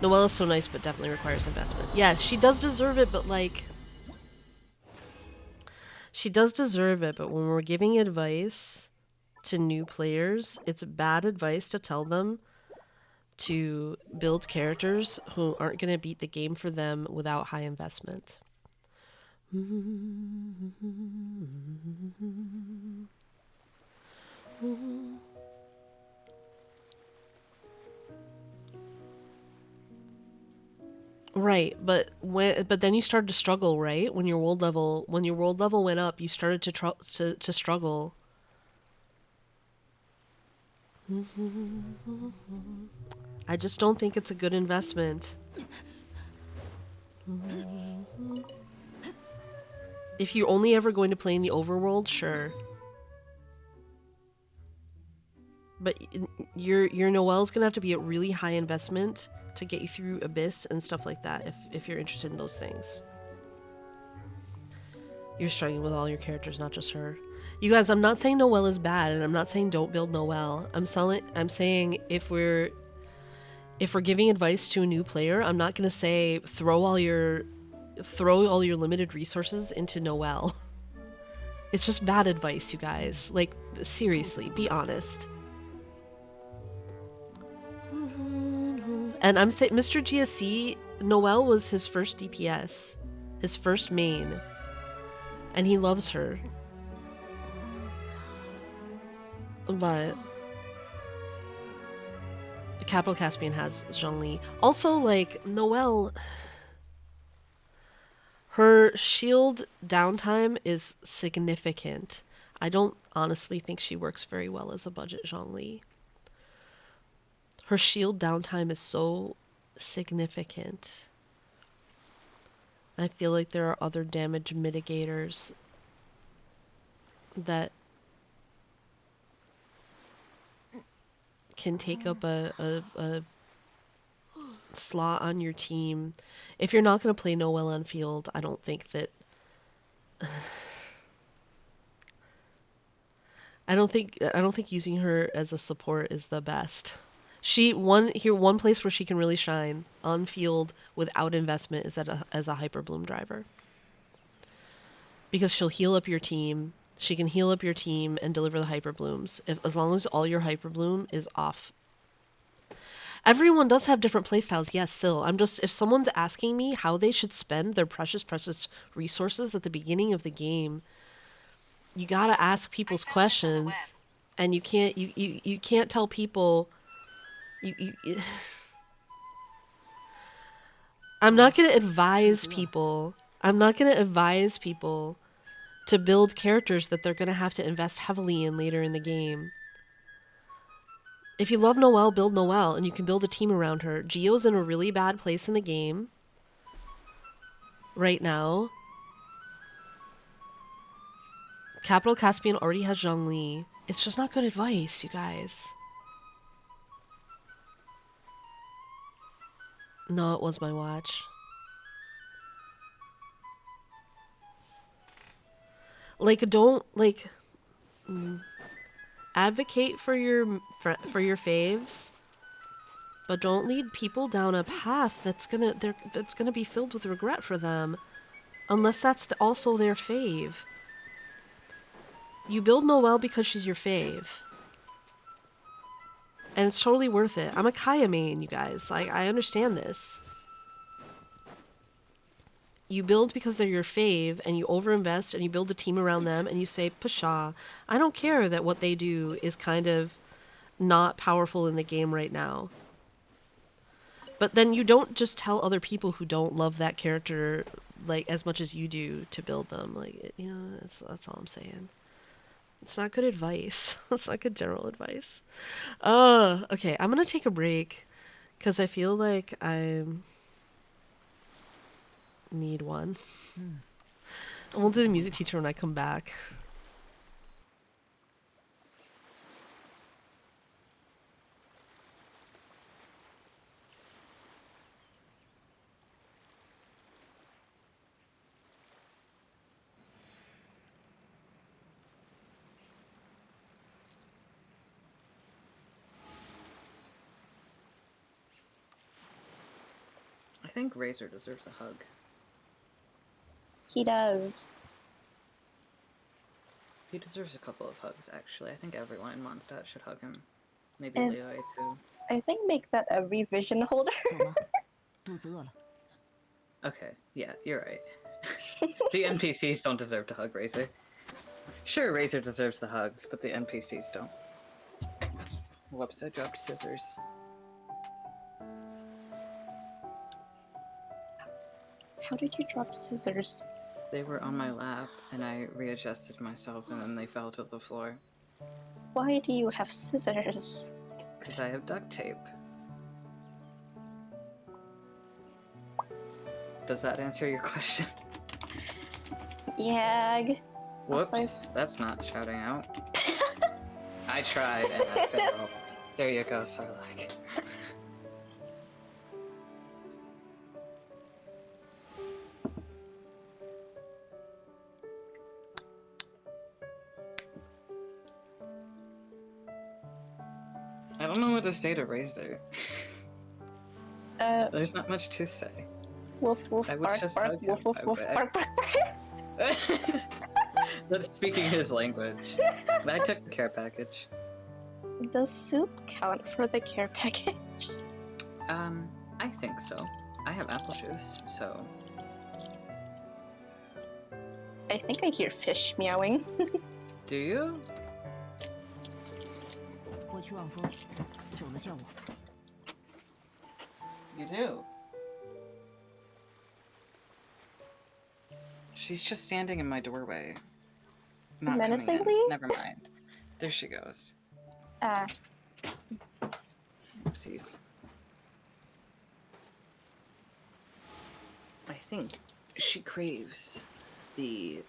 Noella's so nice, but definitely requires investment. Yes, she does deserve it, but like... She does deserve it, but when we're giving advice to new players, it's bad advice to tell them to build characters who aren't going to beat the game for them without high investment. Right, but then you started to struggle, right? When your world level went up, you started to struggle. I just don't think it's a good investment. If you're only ever going to play in the overworld, sure. But your Noelle's gonna have to be a really high investment to get you through Abyss and stuff like that if you're interested in those things. You're struggling with all your characters, not just her. You guys, I'm not saying Noelle is bad, and I'm not saying don't build Noelle. I'm saying if we're giving advice to a new player, I'm not gonna say throw all your limited resources into Noelle. It's just bad advice, you guys. Like, seriously, be honest. And I'm saying Mr. GSC, Noelle was his first DPS, his first main, and he loves her. But Capital Caspian has Zhongli. Also, like, Noelle, her shield downtime is significant. I don't honestly think she works very well as a budget Zhongli. Her shield downtime is so significant. I feel like there are other damage mitigators that can take up a slot on your team. If you're not going to play Noelle on field, I don't think that I don't think using her as a support is the best. One place where she can really shine on field without investment is as a hyper bloom driver. Because she'll heal up your team. She can heal up your team and deliver the hyper blooms as long as all your hyper bloom is off. Everyone does have different playstyles, yes, still. If someone's asking me how they should spend their precious resources at the beginning of the game, you gotta ask people's questions, and you can't tell people. I'm not gonna advise people. I'm not gonna advise people to build characters that they're gonna have to invest heavily in later in the game. If you love Noelle, build Noelle, and you can build a team around her. Gio's in a really bad place in the game right now. Capital Caspian already has Zhongli. It's just not good advice, you guys. No, it was my watch. Like, don't, like, advocate for your faves, but don't lead people down a path that's gonna be filled with regret for them, unless that's also their fave. You build Noelle because she's your fave. And it's totally worth it. I'm a Kaya main, you guys. I understand this. You build because they're your fave, and you overinvest, and you build a team around them, and you say, Pshaw, I don't care that what they do is kind of not powerful in the game right now. But then you don't just tell other people who don't love that character like as much as you do to build them. Like, you know, that's all I'm saying. It's not good advice. It's not good general advice. Okay, I'm gonna take a break because I feel like I need one. And we'll do the music teacher when I come back. I think Razor deserves a hug. He does. He deserves a couple of hugs, actually. I think everyone in Mondstadt should hug him. Maybe And Leoi, too. I think make that a revision holder. Okay, yeah, you're right. The NPCs don't deserve to hug Razor. Sure, Razor deserves the hugs, but the NPCs don't. Whoops, I dropped scissors. How did you drop scissors? They were on my lap, and I readjusted myself, and then they fell to the floor. Why do you have scissors? because I have duct tape. Does that answer your question? Yag. Whoops, Also- that's not shouting out. I tried and I failed. There you go, Sarlacc. I don't know what to say to Razor. There's not much to say. Woof woof I would bark just bark hug woof him. woof woof bark bark bark. That's speaking his language. I took the care package. Does soup count for the care package? I think so. I have apple juice, so I think I hear fish meowing. do you? 我去望风，走了叫我。 You do. She's just standing in my doorway. Not coming in. Menacingly? Never mind. There she goes. Ah, Oopsies. I think she craves the...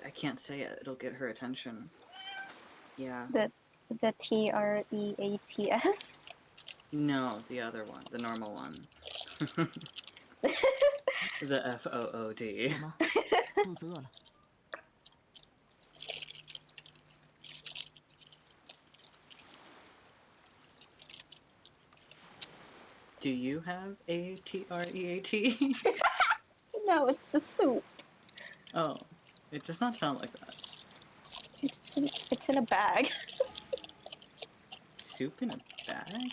I can't say it. It'll get her attention. Yeah. the TREATS. No, the other one. The normal one. The FOOD. 怎么？肚子饿了。 Do you have a TREAT? No, it's the soup. Oh, it does not sound like that. It's in a bag. Soup in a bag?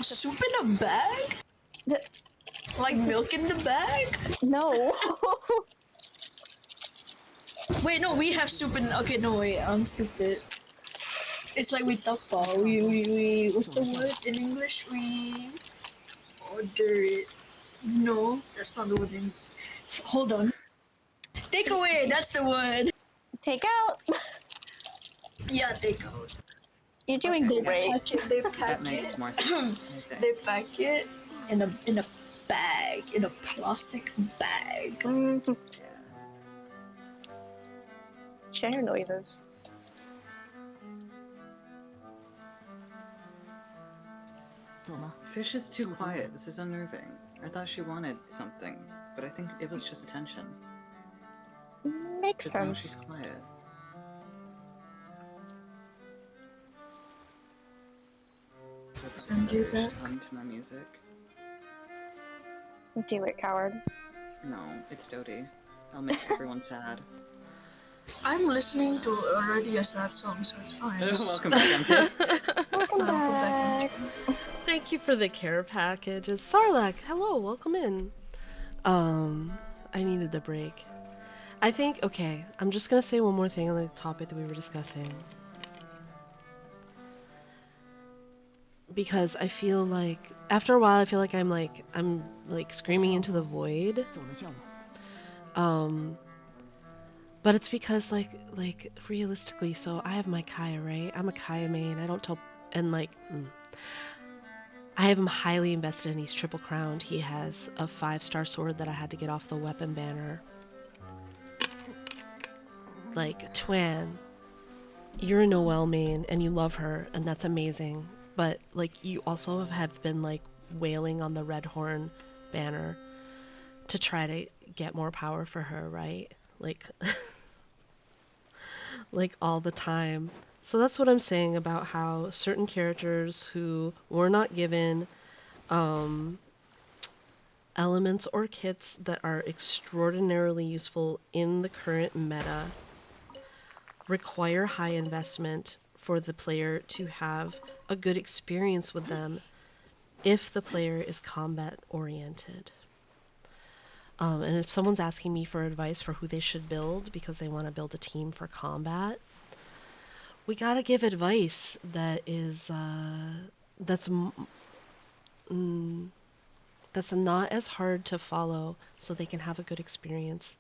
Soup in a bag? The- Like milk in the bag? No. Wait, no, we have soup in. Okay, no, wait, I'm stupid. It's like we tapa. We what's the word in English? We order it. No, that's not the word in. Hold on. Take away. That's the word. Take out. Yeah, take out. You're doing Okay. great. They That pack makes it. more sense. Okay. They pack it in a bag, in a plastic bag. Mhm. Yeah. Chair noises. Fish is too quiet. This is unnerving. I thought she wanted something, but I think it was just attention. Makes Because now she's sense. quiet. Send you back. Hum to my music. Do it, coward. No, it's Dodie. I'll make everyone sad. I'm listening to already a sad song, so it's fine. Welcome back, MJ. Welcome I'll go back. back on Thank you for the care packages. Sarlacc, hello, welcome in. I needed the break. I think, okay, I'm just gonna say one more thing on the topic that we were discussing. Because I feel like, after a while, I feel like I'm screaming into the void. 走了叫我。 But it's because like realistically, so I have my Kaya, right? I'm a Kaya main. I don't tell, and I have him highly invested and he's triple crowned. He has a 5-star sword that I had to get off the weapon banner. Like, Twan, you're a Noelle main and you love her and that's amazing. But like you also have been like wailing on the Red Horn banner to try to get more power for her, right? Like like all the time. So that's what I'm saying about how certain characters who were not given elements or kits that are extraordinarily useful in the current meta require high investment for the player to have a good experience with them if the player is combat oriented. And if someone's asking me for advice for who they should build because they want to build a team for combat, we gotta give advice that is that's not as hard to follow, so they can have a good experience.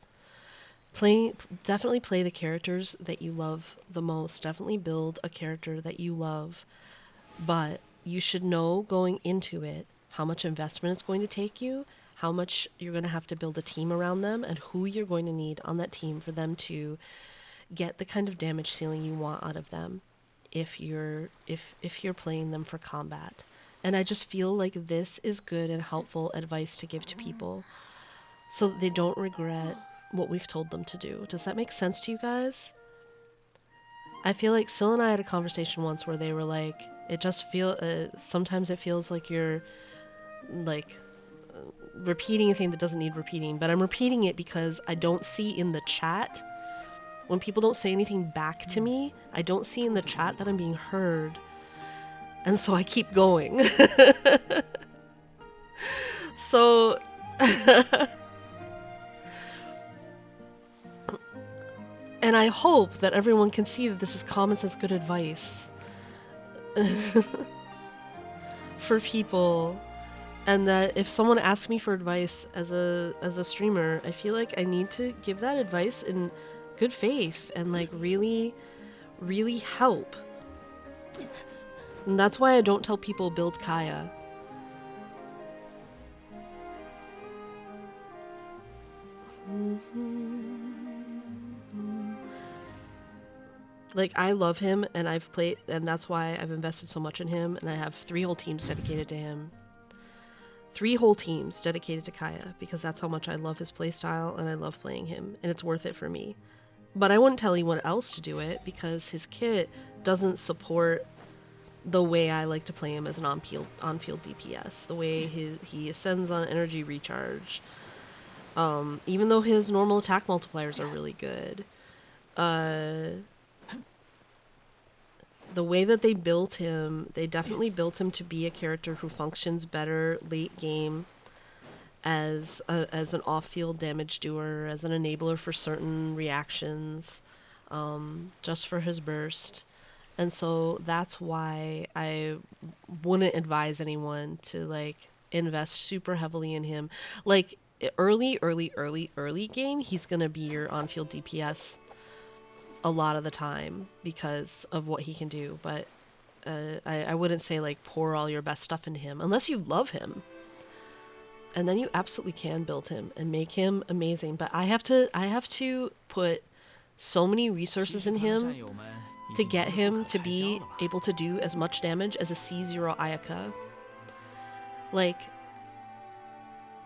definitely play the characters that you love the most. Definitely build a character that you love, but you should know going into it how much investment it's going to take you, how much you're going to have to build a team around them, and who you're going to need on that team for them to get the kind of damage ceiling you want out of them if you're playing them for combat. And I just feel like this is good and helpful advice to give to people so that they don't regret what we've told them to do. Does that make sense to you guys? I feel like Syl and I had a conversation once where they were like, sometimes it feels like you're like repeating a thing that doesn't need repeating, but I'm repeating it because I don't see in the chat, when people don't say anything back to me, I don't see in the chat that I'm being heard. And so I keep going. So and I hope that everyone can see that this is common sense good advice for people, and that if someone asks me for advice as a streamer, I feel like I need to give that advice in good faith and like really, really help. And that's why I don't tell people build Kaya. Like, I love him, and I've played, and that's why I've invested so much in him, and I have 3 whole teams dedicated to him. 3 whole teams dedicated to Kaya, because that's how much I love his playstyle, and I love playing him, and it's worth it for me. But I wouldn't tell anyone else to do it, because his kit doesn't support the way I like to play him as an on-field DPS, the way he ascends on energy recharge. Even though his normal attack multipliers are really good. The way that they built him, they definitely built him to be a character who functions better late game as an off-field damage doer, as an enabler for certain reactions, just for his burst. And so that's why I wouldn't advise anyone to like invest super heavily in him. Like early game, he's gonna be your on-field DPS a lot of the time because of what he can do, but I wouldn't say like pour all your best stuff into him unless you love him, and then you absolutely can build him and make him amazing. But I have to put so many resources in him to get him to be able to do as much damage as a C0 Ayaka. Like,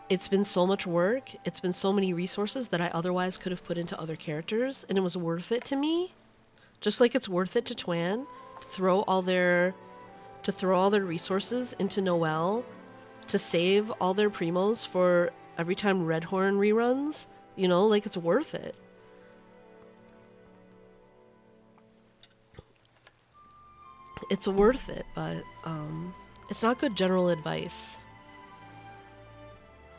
it's been so much work, it's been so many resources that I otherwise could have put into other characters, and it was worth it to me. Just like it's worth it to Twan to throw all their resources into Noelle, to save all their primos for every time Redhorn reruns, you know, like it's worth it. It's worth it, but it's not good general advice.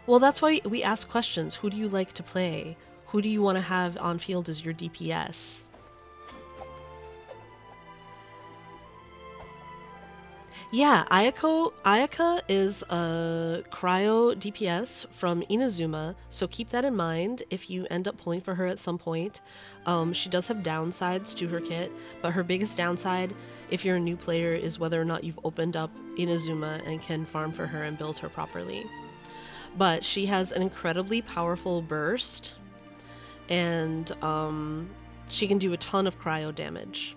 Well, that's why we ask questions. Who do you like to play? Who do you want to have on field as your DPS? Yeah, Ayaka is a cryo DPS from Inazuma, so keep that in mind if you end up pulling for her at some point. She does have downsides to her kit, but her biggest downside, if you're a new player, is whether or not you've opened up Inazuma and can farm for her and build her properly. But she has an incredibly powerful burst, and she can do a ton of cryo damage.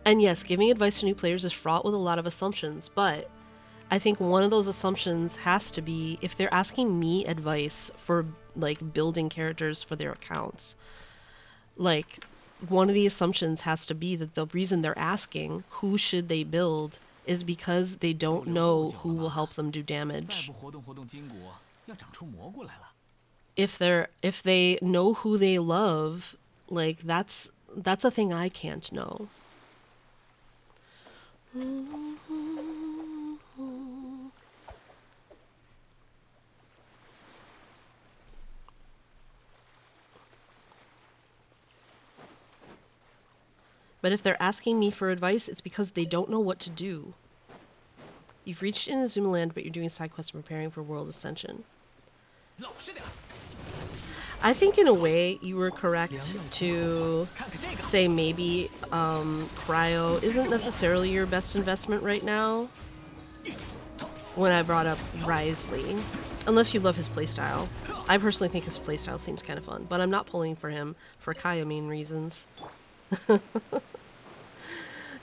And yes, giving advice to new players is fraught with a lot of assumptions, but I think one of those assumptions has to be, if they're asking me advice for like building characters for their accounts, like one of the assumptions has to be that the reason they're asking who should they build is because they don't know who will help them do damage. If they know who they love, like that's a thing I can't know. But if they're asking me for advice, it's because they don't know what to do. You've reached Inazuma Land, but you're doing side quests and preparing for World Ascension. I think in a way you were correct to say maybe Cryo isn't necessarily your best investment right now when I brought up Risley. Unless you love his playstyle. I personally think his playstyle seems kind of fun, but I'm not pulling for him for Kaya main reasons.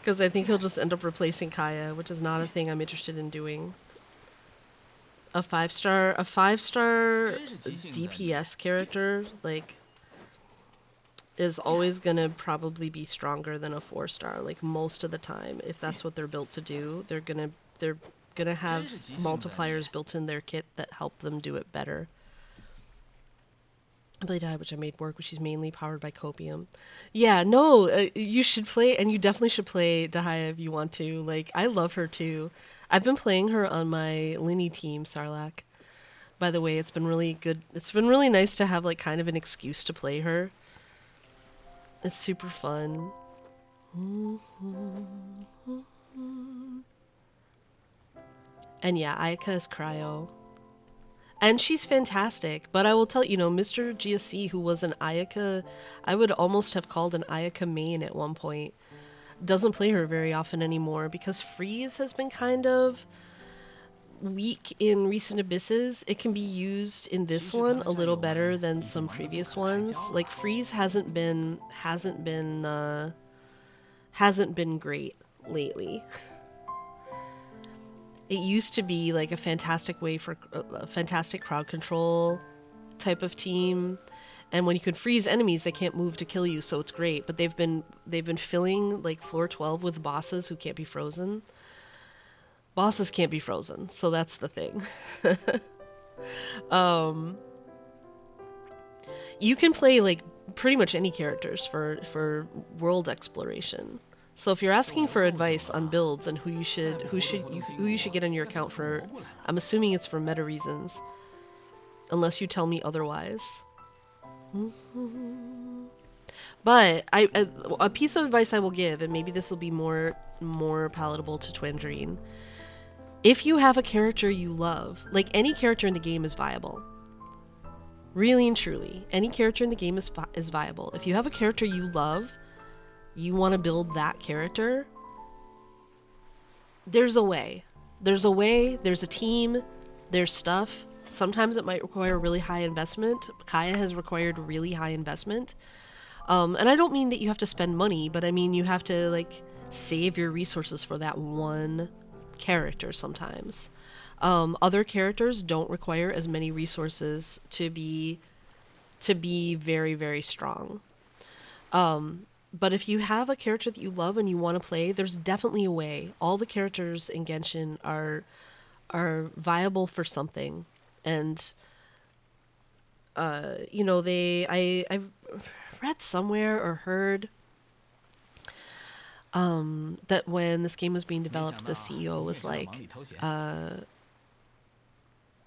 Because I think he'll just end up replacing Kaya, which is not a thing I'm interested in doing. A 5-star DPS character, like, is always gonna probably be stronger than a 4-star, like most of the time. If that's what they're built to do, they're gonna have multipliers built in their kit that help them do it better. I played Dahlia, which I made work, which is mainly powered by Copium. Yeah, no, you should play, and you definitely should play Dahlia if you want to. Like, I love her too. I've been playing her on my Linny team, Sarlacc. By the way, it's been really good. It's been really nice to have, like, kind of an excuse to play her. It's super fun. And yeah, Ayaka is Cryo. And she's fantastic, but I will tell you, Mr. GSC, who was an Ayaka, I would almost have called an Ayaka main at one point, doesn't play her very often anymore because Freeze has been kind of weak in recent Abysses. It can be used in this one a little better than some previous ones. Like, Freeze hasn't been great lately. It used to be like a fantastic way for a fantastic crowd control type of team, and when you can freeze enemies, they can't move to kill you, so it's great. But they've been filling like floor 12 with bosses who can't be frozen. Bosses can't be frozen, so that's the thing. You can play like pretty much any characters for world exploration. So if you're asking for advice on builds and who you should get on your account for, I'm assuming it's for meta reasons, unless you tell me otherwise. But a piece of advice I will give, and maybe this will be more palatable to Twandrine. If you have a character you love, like any character in the game is viable. Really and truly, any character in the game is viable. If you have a character you love, you want to build that character, there's a way. There's a team, there's stuff. Sometimes it might require really high investment. Kaya has required really high investment. And I don't mean that you have to spend money, but I mean you have to, like, save your resources for that one character sometimes. Other characters don't require as many resources to be very, very strong. But if you have a character that you love and you want to play, there's definitely a way. All the characters in Genshin are viable for something, and I've read somewhere or heard that when this game was being developed, the CEO was like,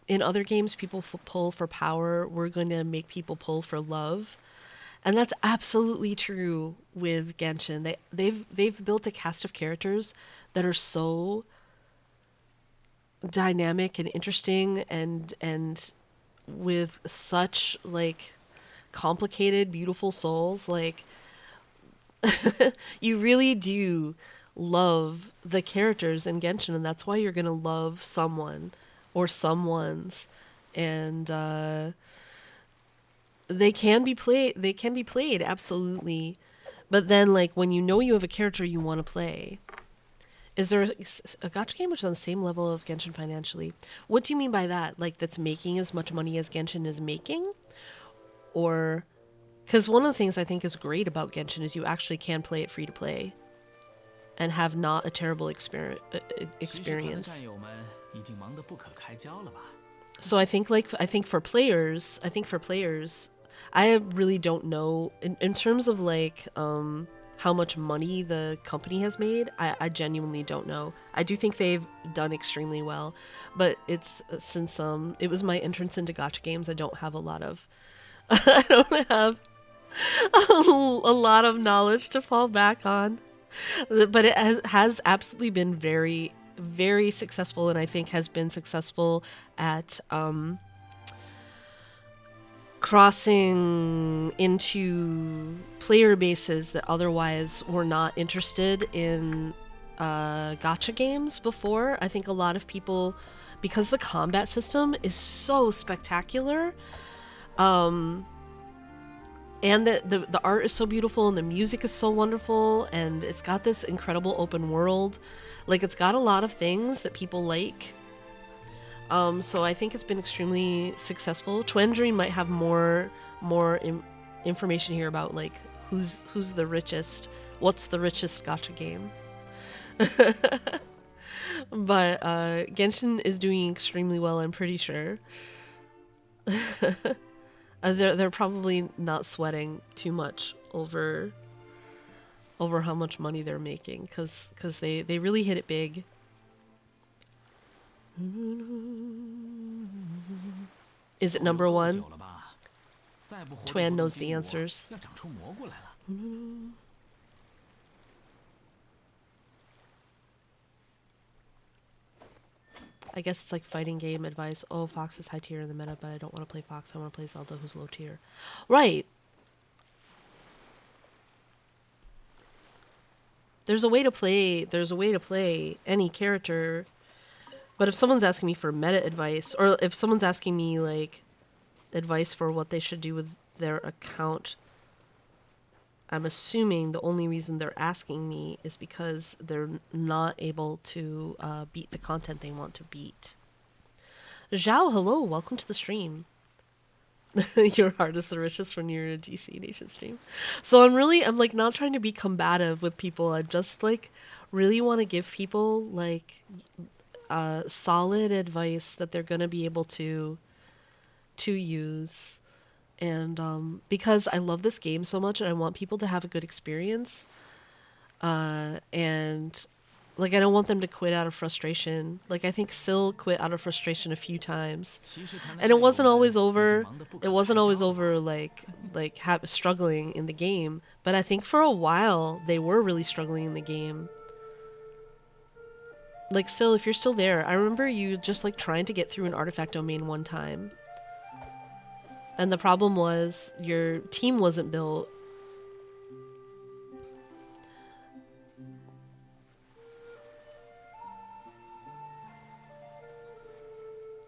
in other games people pull for power, we're going to make people pull for love. And that's absolutely true with Genshin. They've built a cast of characters that are so dynamic and interesting and with such, like, complicated, beautiful souls. Like, you really do love the characters in Genshin, and that's why you're gonna love someone or someones. And they can be played, absolutely. But then, like, when you know you have a character you want to play, is there a gacha game which is on the same level of Genshin financially? What do you mean by that? Like, that's making as much money as Genshin is making? Or, because one of the things I think is great about Genshin is you actually can play it free to play and have not a terrible experience. So I think for players, I really don't know in terms of, like, how much money the company has made. I genuinely don't know. I do think they've done extremely well, but it's since it was my entrance into gacha games, I don't have a lot of knowledge to fall back on. But it has absolutely been very, very successful, and I think has been successful at crossing into player bases that otherwise were not interested in gacha games before. I think a lot of people, because the combat system is so spectacular, and the art is so beautiful and the music is so wonderful and it's got this incredible open world. Like, it's got a lot of things that people like. So I think it's been extremely successful. Twendream might have more information here about like who's the richest, what's the richest gacha game. But Genshin is doing extremely well, I'm pretty sure. They're probably not sweating too much over how much money they're making, because they really hit it big. Is it number one? Twan knows the answers. I guess it's like fighting game advice. Oh, Fox is high tier in the meta, but I don't want to play Fox. I want to play Zelda, who's low tier. Right. There's a way to play any character. But if someone's asking me for meta advice, or if someone's asking me like advice for what they should do with their account, I'm assuming the only reason they're asking me is because they're not able to beat the content they want to beat. Zhao, hello, welcome to the stream. Your heart is the richest when you're in a GC Nation stream. So I'm like not trying to be combative with people. I just like really want to give people like solid advice that they're gonna be able to use. And because I love this game so much and I want people to have a good experience, and like I don't want them to quit out of frustration. Like I think Syl quit out of frustration a few times, and it wasn't always over. It wasn't always over like struggling in the game. But I think for a while they were really struggling in the game. Like Syl, if you're still there, I remember you just like trying to get through an artifact domain one time. And the problem was your team wasn't built.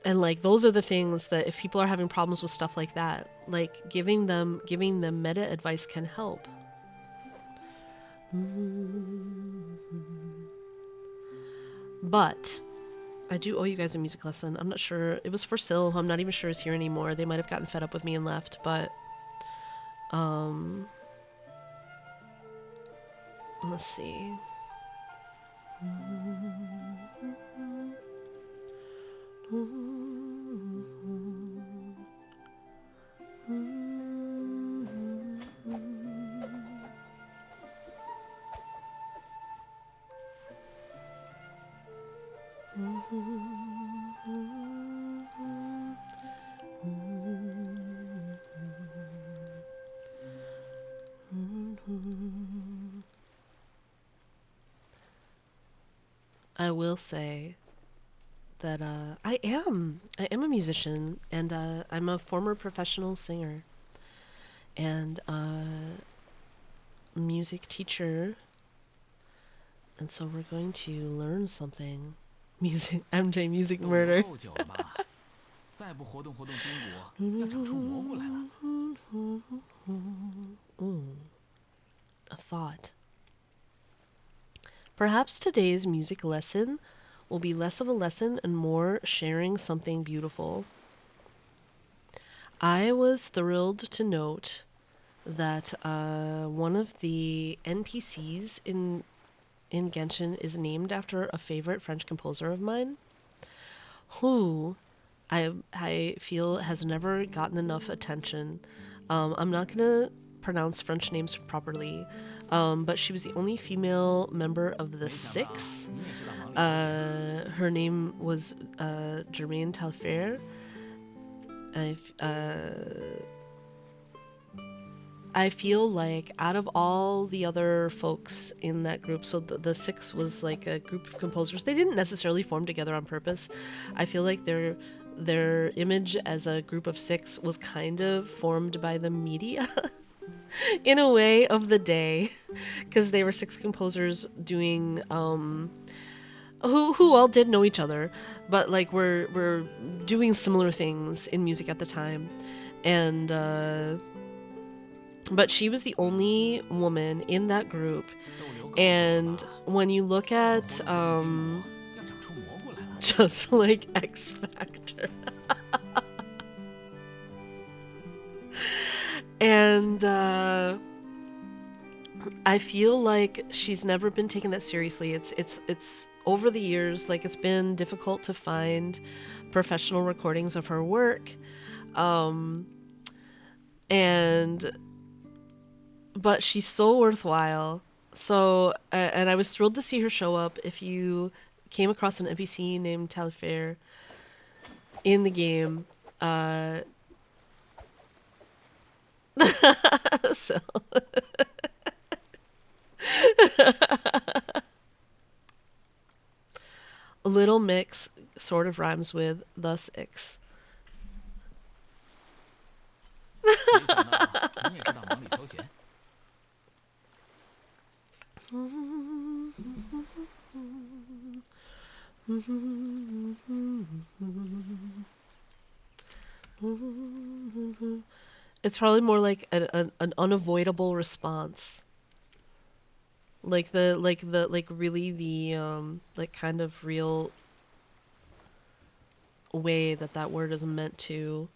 And like those are the things that if people are having problems with stuff like that, like giving them meta advice can help. But I do owe you guys a music lesson. I'm not sure. It was for Syl, who I'm not even sure is here anymore. They might have gotten fed up with me and left, but let's see. I will say that I am a musician, and I'm a former professional singer and music teacher, and so we're going to learn something. Music, MJ, music murder. A thought. Perhaps today's music lesson will be less of a lesson and more sharing something beautiful. I was thrilled to note that one of the NPCs in Genshin is named after a favorite French composer of mine, who I feel has never gotten enough attention. I'm not gonna pronounce French names properly, but she was the only female member of the Six. Her name was Germaine Talfer. I feel like out of all the other folks in that group, so the Six was like a group of composers. They didn't necessarily form together on purpose. I feel like they're their image as a group of 6 was kind of formed by the media in a way of the day, because they were 6 composers doing who all did know each other, but like were doing similar things in music at the time. And but she was the only woman in that group. And when you look at just like X Factor and I feel like she's never been taken that seriously. It's over the years, like, it's been difficult to find professional recordings of her work. But she's so worthwhile. So, and I was thrilled to see her show up. If you came across an NPC named Talifair in the game, so a little mix sort of rhymes with thus ix. 没想到你也知道忙里偷闲。 It's probably more like an unavoidable response. Like really the like kind of real way that word is meant to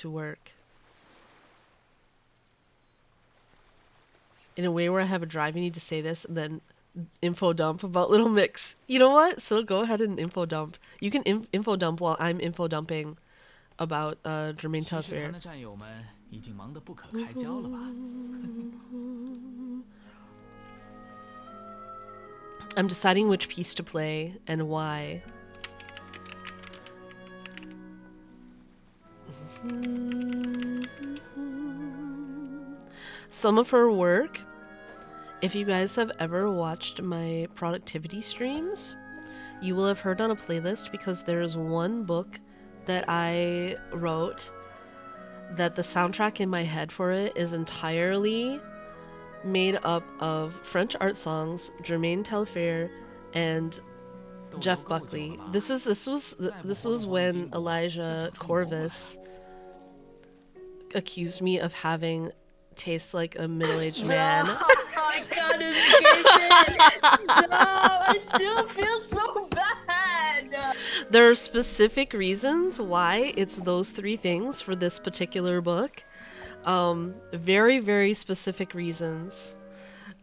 work. In a way where I have a drive, you need to say this, and then info dump about Little Mix. You know what? So go ahead and info dump. You can info dump while I'm info dumping about Jermaine 骑士团 Telfair. 的战友们已经忙得不可开交了吧？ I'm deciding which piece to play and why. Some of her work, if you guys have ever watched my productivity streams, you will have heard on a playlist, because there is one book that I wrote that the soundtrack in my head for it is entirely made up of French art songs, Jermaine Telfair, and Jeff Buckley. This was when Elijah Corvus accused me of having taste like a middle-aged man. I can't escape it. Stop! I still feel so bad. There are specific reasons why it's those 3 things for this particular book. Very, very specific reasons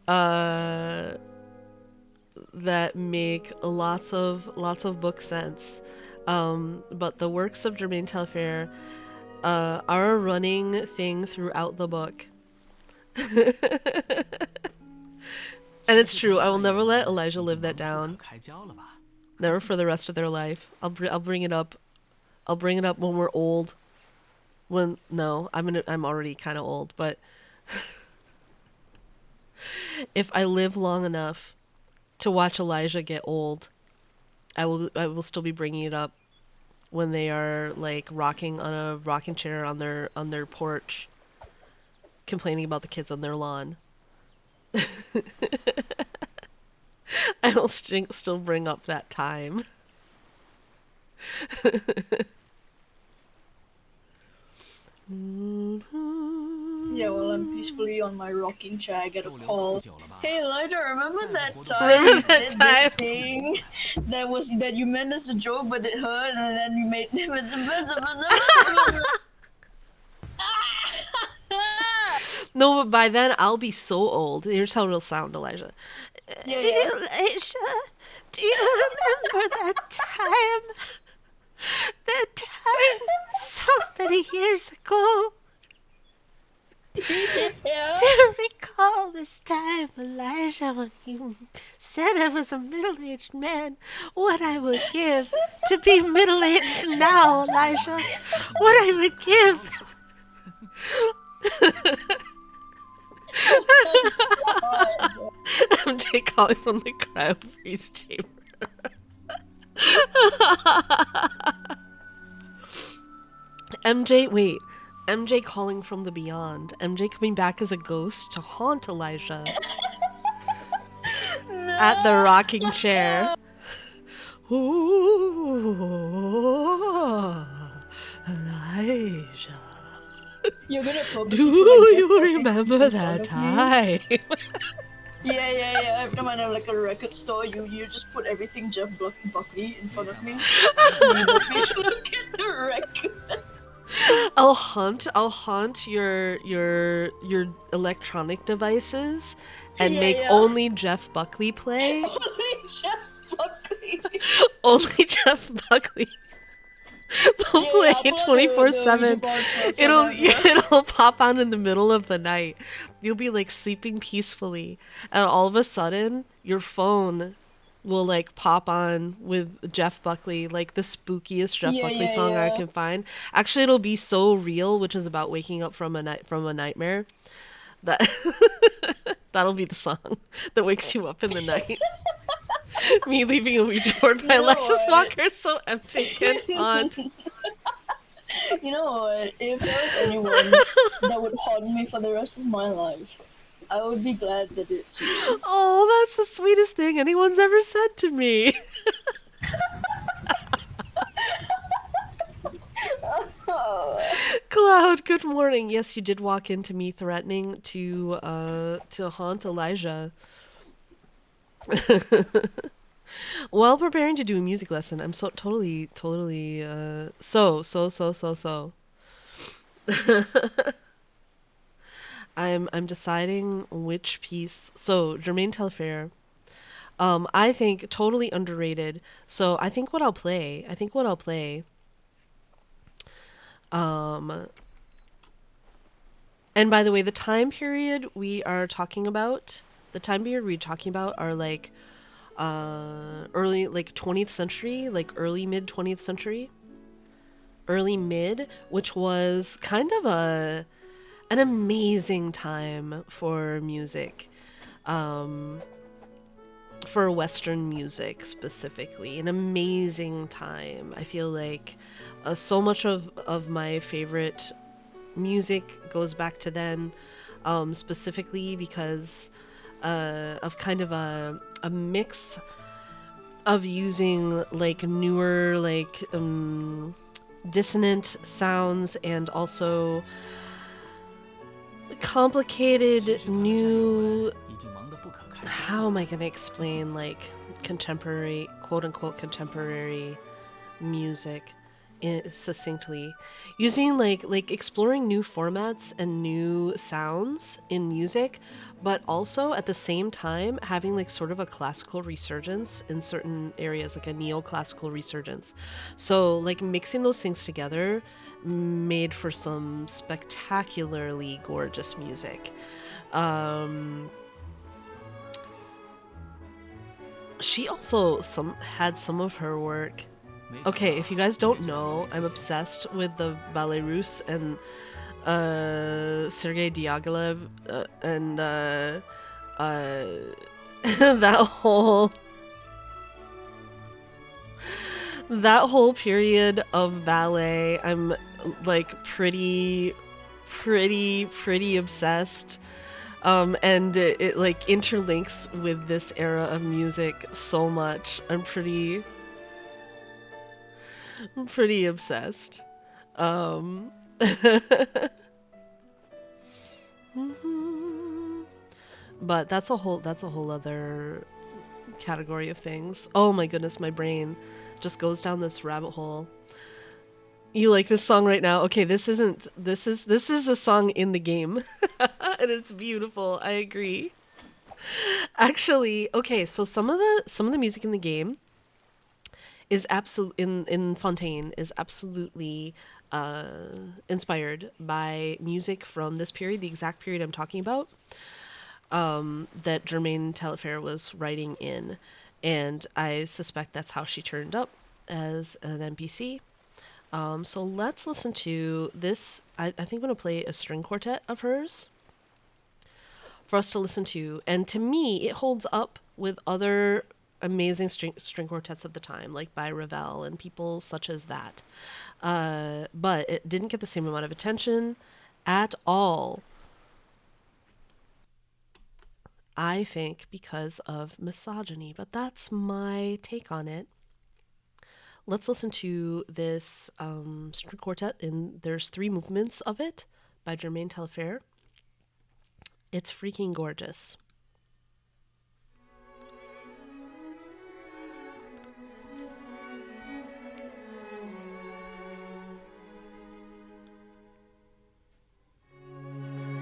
that make lots of book sense. But the works of Jermaine Telfair are a running thing throughout the book. And it's true. I will never let Elijah live that down. 开交了吧？ Never for the rest of their life. I'll bring it up. I'll bring it up when we're old. I'm already kind of old, but if I live long enough to watch Elijah get old, I will still be bringing it up when they are like rocking on a rocking chair on their porch, complaining about the kids on their lawn. I will still bring up that time. Yeah, well, I'm peacefully on my rocking chair. I get a call. Hey, Elijah, remember that time Remember you that said time? this thing that you meant as a joke, but it hurt, and then you made it was No, but by then I'll be so old. Here's how it'll sound, Elijah. Yeah. Elijah, do you remember that time? That time so many years ago. Yeah. Do you recall this time, Elijah, when you said I was a middle-aged man? What I would give to be middle-aged now, Elijah. What I would give. I'm Jake calling from the cryo freeze chamber. MJ calling from the beyond. MJ coming back as a ghost to haunt Elijah at the rocking chair. Ooh, Elijah. You're gonna Do purposely put, like, Jeff you Buckley remember in front that of me. time? Yeah. Every time I'm at like a record store, you just put everything Jeff Buckley in front of me. You make me look at the records. I'll haunt your electronic devices and make Yeah. only Jeff Buckley play. Only Jeff Buckley. Only Jeff Buckley will play I'll put on 24/7. the forever. It'll pop on in the middle of the night. You'll be like sleeping peacefully, and all of a sudden your phone will like pop on with Jeff Buckley, like the spookiest Jeff Buckley song I can find. Actually, it'll be So Real, which is about waking up from a nightmare. That that'll be the song that wakes you up in the night. Me leaving a Ouija board by Luscious Walker so MJ can haunt. You know what? If there was anyone that would haunt me for the rest of my life, I would be glad that it's you. Oh, that's the sweetest thing anyone's ever said to me. Cloud, good morning. Yes, you did walk into me threatening to haunt Elijah. While preparing to do a music lesson, I'm so totally so I'm deciding which piece. So Jermaine Telfair, I think totally underrated. So I think what I'll play. And by the way, the time period we are talking about are like early, like 20th century, like early mid 20th century, which was kind of an amazing time for music, for Western music specifically, an amazing time. I feel like so much of my favorite music goes back to then, specifically because of kind of a mix of using like newer, like dissonant sounds and also complicated new, how am I gonna explain, like contemporary, quote unquote contemporary music succinctly, using like exploring new formats and new sounds in music, but also at the same time having like sort of a classical resurgence in certain areas, like a neoclassical resurgence. So like mixing those things together made for some spectacularly gorgeous music. She also had some of her work. Okay, if you guys don't know, I'm obsessed with the Ballet Russe and Sergei Diaghilev and that whole period of ballet. I'm like pretty obsessed. And it like interlinks with this era of music so much. I'm pretty obsessed. But that's a whole other category of things. Oh my goodness, my brain just goes down this rabbit hole. You like this song right now? Okay, this is a song in the game. And it's beautiful. I agree. Actually, okay, so some of the music in the game is in Fontaine is absolutely inspired by music from this period, the exact period I'm talking about, that Germaine Taillefer was writing in, and I suspect that's how she turned up as an NPC. So let's listen to this. I think I'm going to play a string quartet of hers for us to listen to. And to me, it holds up with other amazing string quartets of the time, like by Ravel and people such as that. But it didn't get the same amount of attention at all. I think because of misogyny, but that's my take on it. Let's listen to this string quartet, and there's 3 movements of it by Germaine Taillefer. It's freaking gorgeous.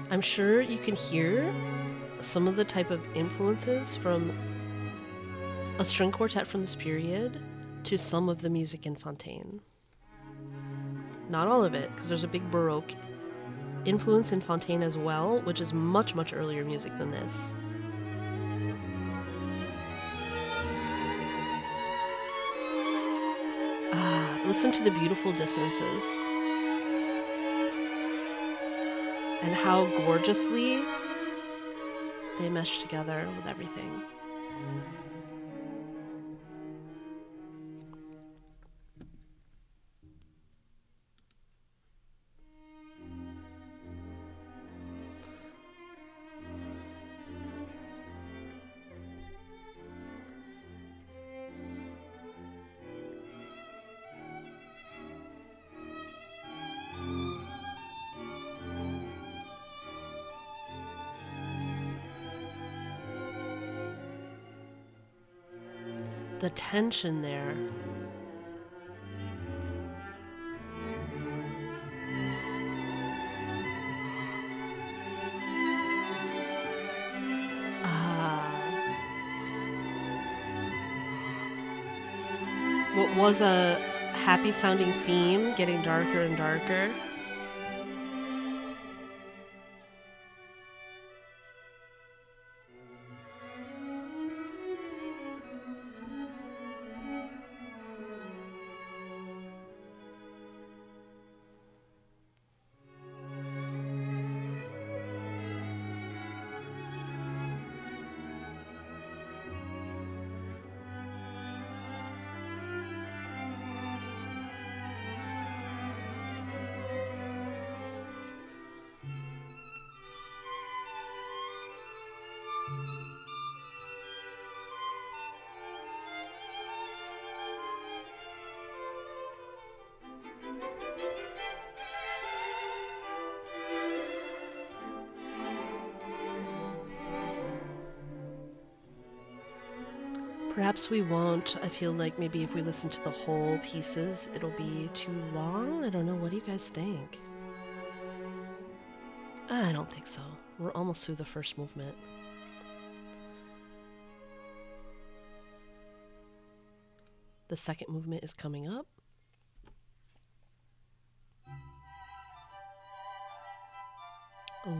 I'm sure you can hear some of the type of influences from a string quartet from this period to some of the music in Fontaine. Not all of it, because there's a big Baroque influence in Fontaine as well, which is much, much earlier music than this. Listen to the beautiful dissonances and how gorgeously they mesh together with everything. The tension there. What was a happy sounding theme getting darker and darker. Perhaps we won't. I feel like maybe if we listen to the whole pieces, it'll be too long. I don't know. What do you guys think? I don't think so. We're almost through the first movement. The second movement is coming up.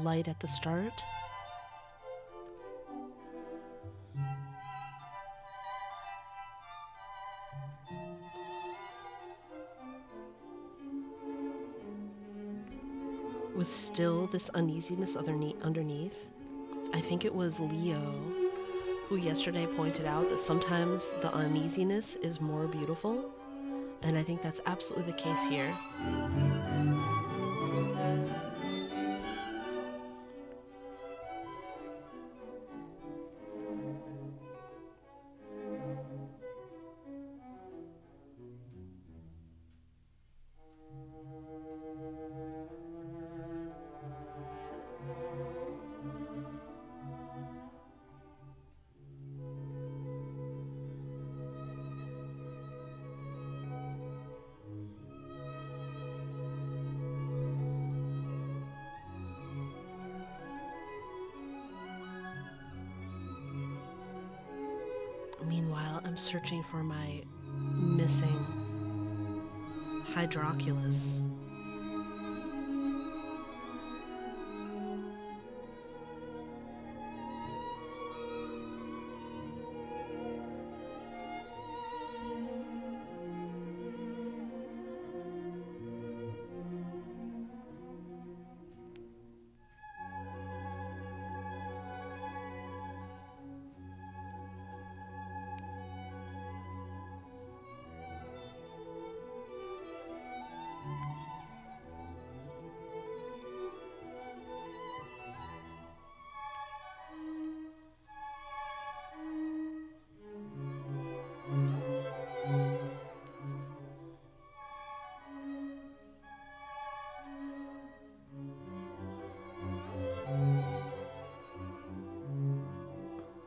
Light at the start. With still this uneasiness underneath. I think it was Leo who yesterday pointed out that sometimes the uneasiness is more beautiful, and I think that's absolutely the case here. Meanwhile, I'm searching for my missing Hydroculus.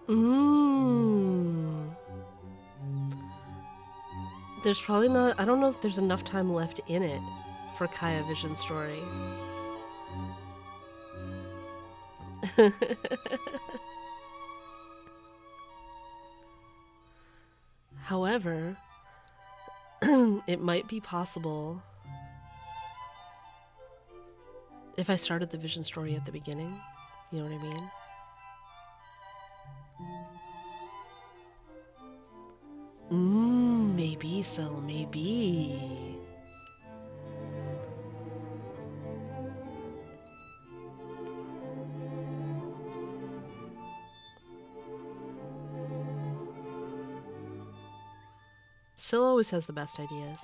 Mmm. There's probably not. I don't know if there's enough time left in it for Kaya Vision story. However, it might be possible if I started the vision story at the beginning. You know what I mean? Maybe so, maybe. Syl always has the best ideas.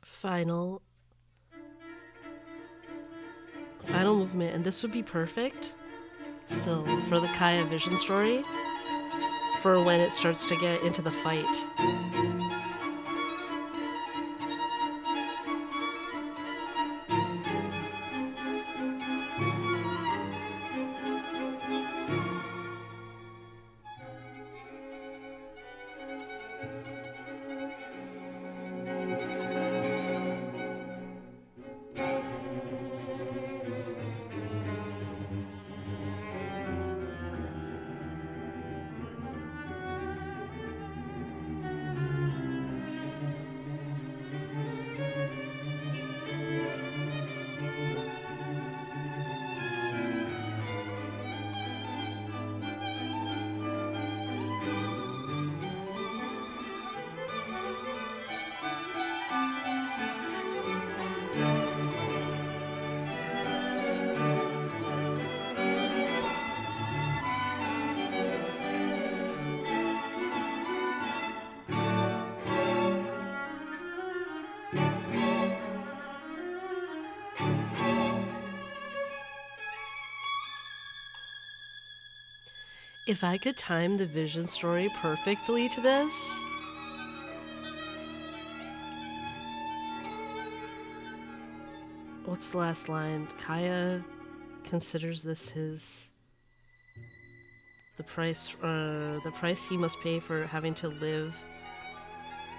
Final movement, and this would be perfect. So for the Kaya Vision story, for when it starts to get into the fight. If I could time the vision story perfectly to this, what's the last line? Kaya considers this the price he must pay for having to live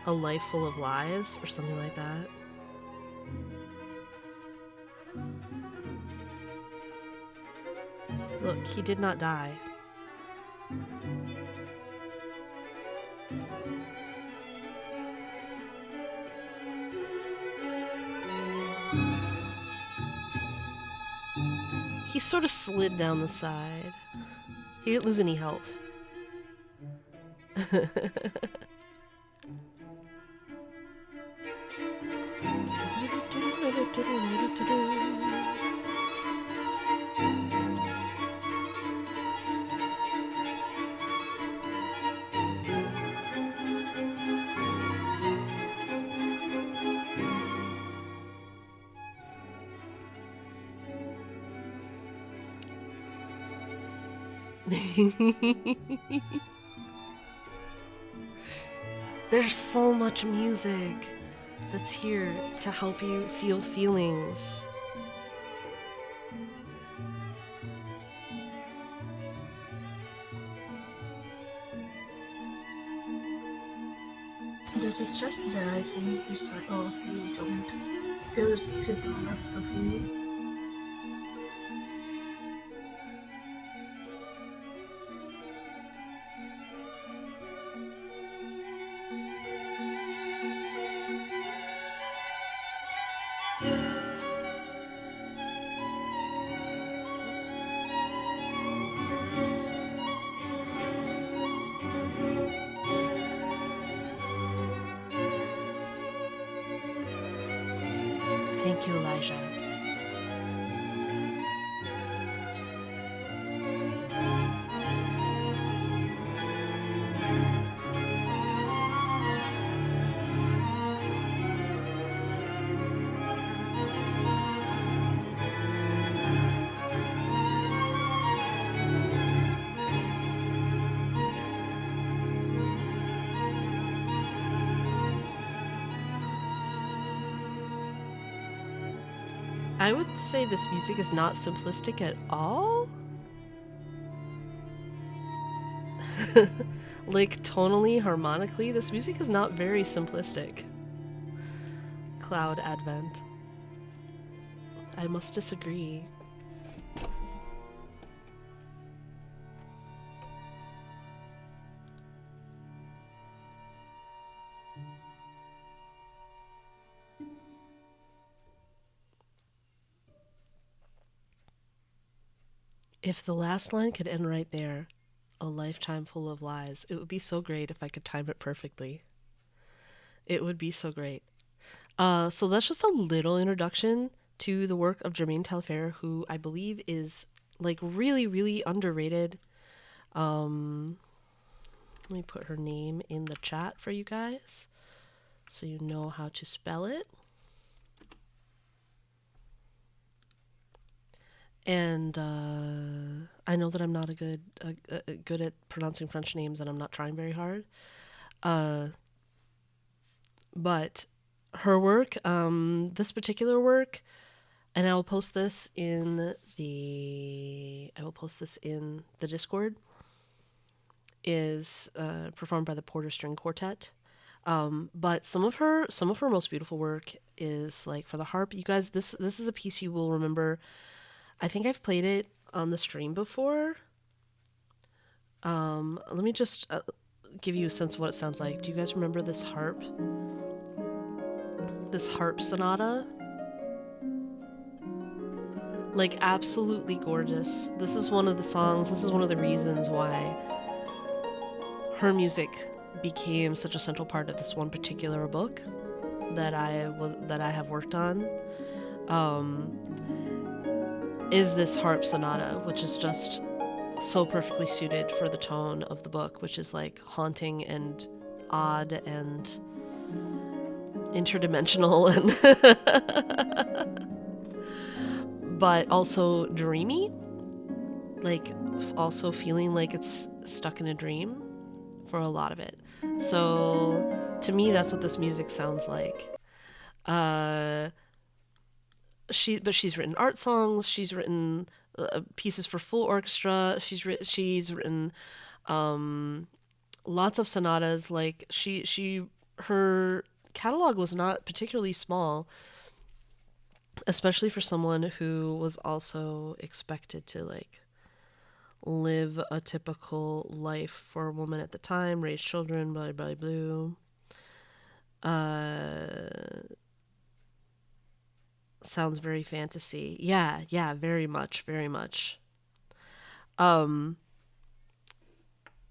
a life full of lies, or something like that. Look, he did not die. He sort of slid down the side. He didn't lose any health. There's so much music that's here to help you feel feelings. There's a chest there, I think. Beside. Oh, you jumped. It was to the left of you. Thank you, Elijah. I would say this music is not simplistic at all. Like, tonally, harmonically, this music is not very simplistic. Cloud Advent. I must disagree. If the last line could end right there, a lifetime full of lies, it would be so great if I could time it perfectly. It would be so great. So that's just a little introduction to the work of Jermaine Telfair, who I believe is like really, really underrated. Let me put her name in the chat for you guys so you know how to spell it. And I know that I'm not good at pronouncing French names, and I'm not trying very hard. But her work, this particular work, and I will post this in the Discord, is performed by the Porter String Quartet. But some of her most beautiful work is like for the harp. You guys, this is a piece you will remember. I think I've played it on the stream before. Let me just give you a sense of what it sounds like. Do you guys remember this harp? This harp sonata? Like, absolutely gorgeous. This is one of the songs, this is one of the reasons why her music became such a central part of this one particular book that I have worked on. Is this harp sonata, which is just so perfectly suited for the tone of the book, which is like haunting and odd and interdimensional and but also dreamy, like also feeling like it's stuck in a dream for a lot of it. So to me, that's what this music sounds like. She's written art songs. She's written pieces for full orchestra. She's written lots of sonatas. Like her catalog was not particularly small, especially for someone who was also expected to like live a typical life for a woman at the time, raise children, blah blah blah. Sounds very fantasy. Yeah, very much, very much.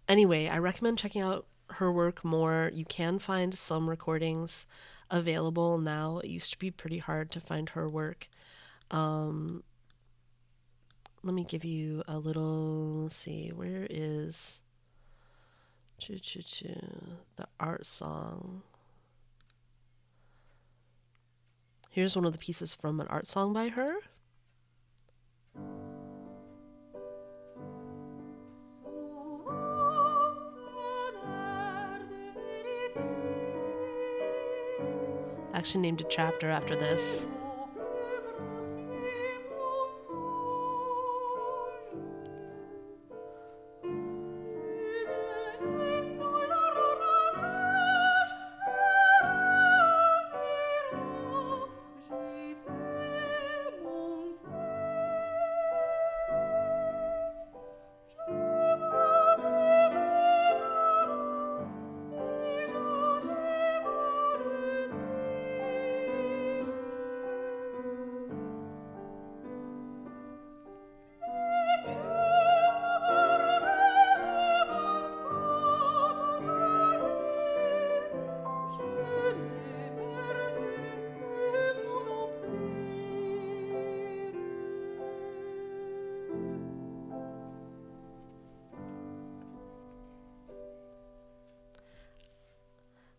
Anyway, I recommend checking out her work more. You can find some recordings available now. It used to be pretty hard to find her work. Let me give you a little, let's see, where is the art song? Here's one of the pieces from an art song by her. I actually named a chapter after this.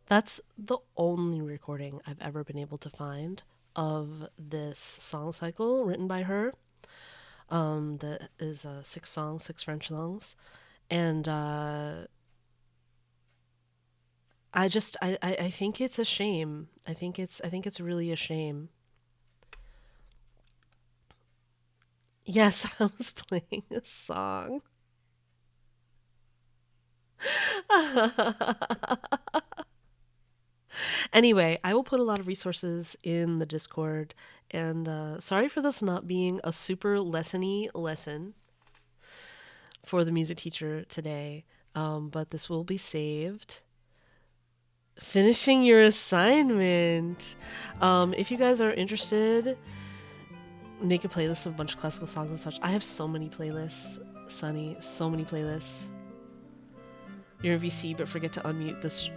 That's the only recording I've ever been able to find of this song cycle written by her. That is 6 songs, 6 French songs, and I think it's a shame. I think it's really a shame. Yes, I was playing a song. Anyway, I will put a lot of resources in the Discord, and sorry for this not being a super lesson-y lesson for the music teacher today, but this will be saved. Finishing your assignment. If you guys are interested, make a playlist of a bunch of classical songs and such. I have so many playlists, Sunny, so many playlists. You're in VC, but forget to unmute the stream.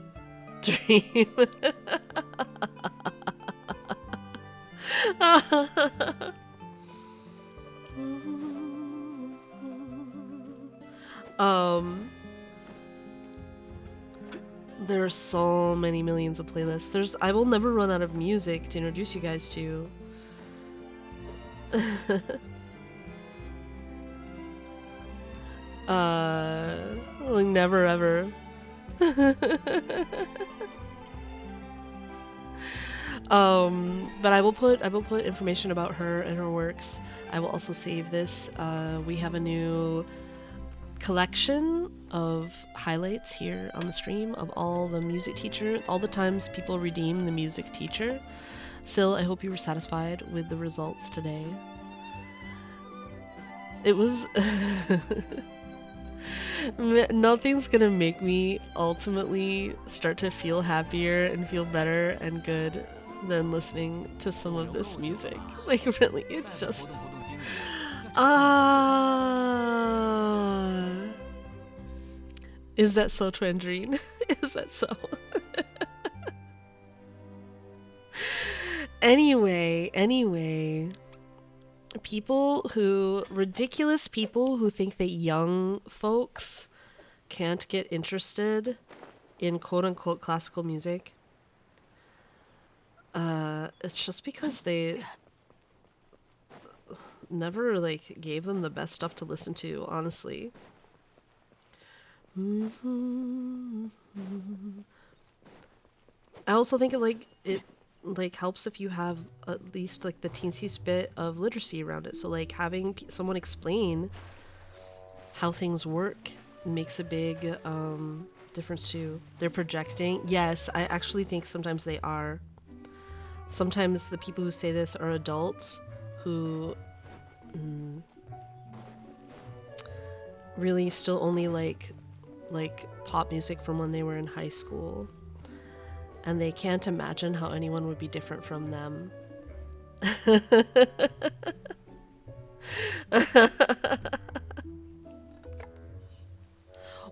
There are so many millions of playlists. I will never run out of music to introduce you guys to. Like never ever. But I will put information about her and her works. I will also save this. We have a new collection of highlights here on the stream of all the music teacher, all the times people redeem the music teacher. Sil, I hope you were satisfied with the results today. It was nothing's gonna make me ultimately start to feel happier and feel better and good than listening to some of this music. Like really, it's just is that so, Twandrine? Is that so? Anyway, ridiculous people who think that young folks can't get interested in quote-unquote classical music, it's just because they never like gave them the best stuff to listen to, honestly. I also think it helps if you have at least like the teensy bit of literacy around it. So like having someone explain how things work makes a big difference too. They're projecting. Yes, I actually think sometimes they are. Sometimes the people who say this are adults who really still only like pop music from when they were in high school. And they can't imagine how anyone would be different from them.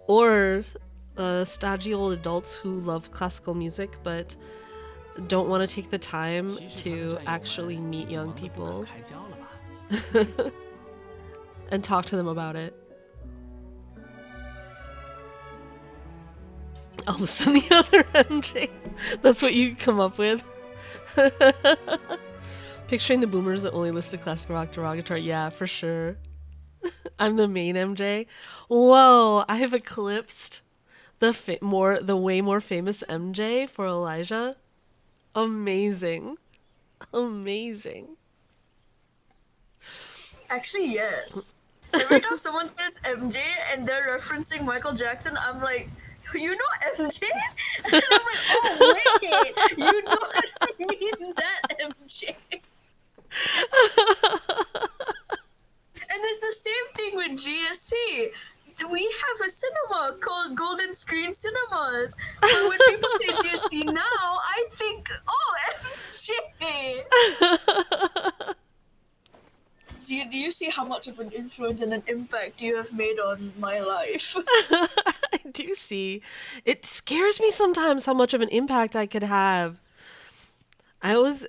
Or stodgy old adults who love classical music but don't want to take the time to actually meet young people and talk to them about it. Elvis and the other MJ. That's what you come up with. Picturing the boomers that only listen to classical rock derogatory. Yeah, for sure. I'm the main MJ. Whoa, I have eclipsed the way more famous MJ for Elijah. Amazing. Amazing. Actually, yes. Every time someone says MJ and they're referencing Michael Jackson, I'm like, you know MJ? And I'm like, oh wait, you don't mean that MJ. And it's the same thing with GSC. We have a cinema called Golden Screen Cinemas. But when people say GSC now, I think, oh, MJ. Do you see how much of an influence and an impact you have made on my life? I do see. It scares me sometimes how much of an impact I could have. I've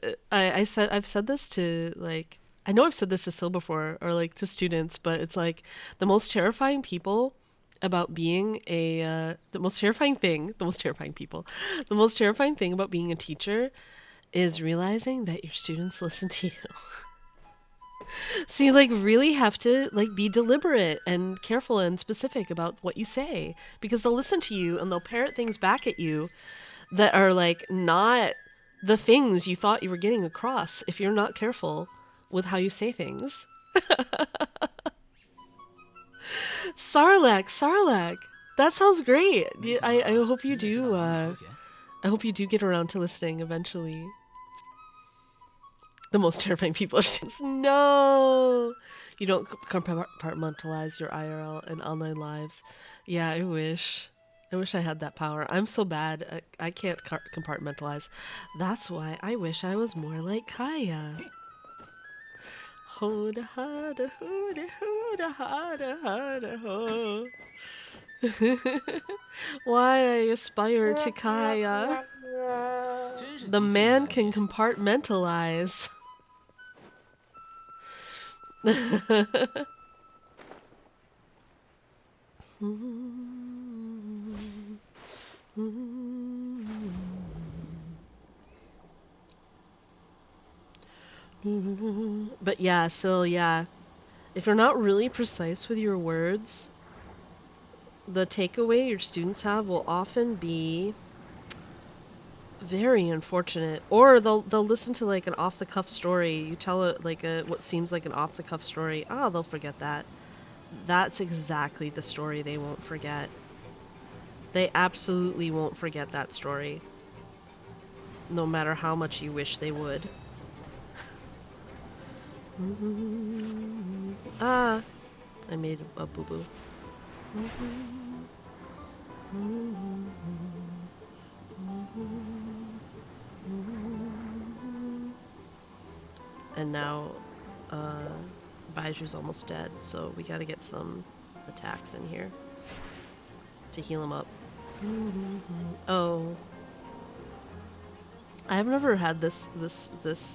said this to like, I know I've said this to Sil before or like to students, but it's like the most terrifying people about being the most terrifying thing about being a teacher is realizing that your students listen to you. So you like really have to like be deliberate and careful and specific about what you say, because they'll listen to you and they'll parrot things back at you that are like not the things you thought you were getting across if you're not careful with how you say things. Sarlacc, that sounds great. I hope you do. I hope you do get around to listening eventually. The most terrifying people are students. No, you don't compartmentalize your IRL and online lives. Yeah, I wish I had that power. I'm so bad. I can't compartmentalize. That's why I wish I was more like Kaya. Hoda hada hoda hoda hada hada ho. Why I aspire to Kaya. The man can compartmentalize. But yeah, still, yeah. If you're not really precise with your words, the takeaway your students have will often be very unfortunate. Or they'll listen to like an off the cuff story. You tell it like what seems like an off the cuff story. They'll forget that. That's exactly the story they won't forget. They absolutely won't forget that story. No matter how much you wish they would. I made a boo-boo. And now, Baiju's almost dead, so we gotta get some attacks in here to heal him up. Oh. I've never had this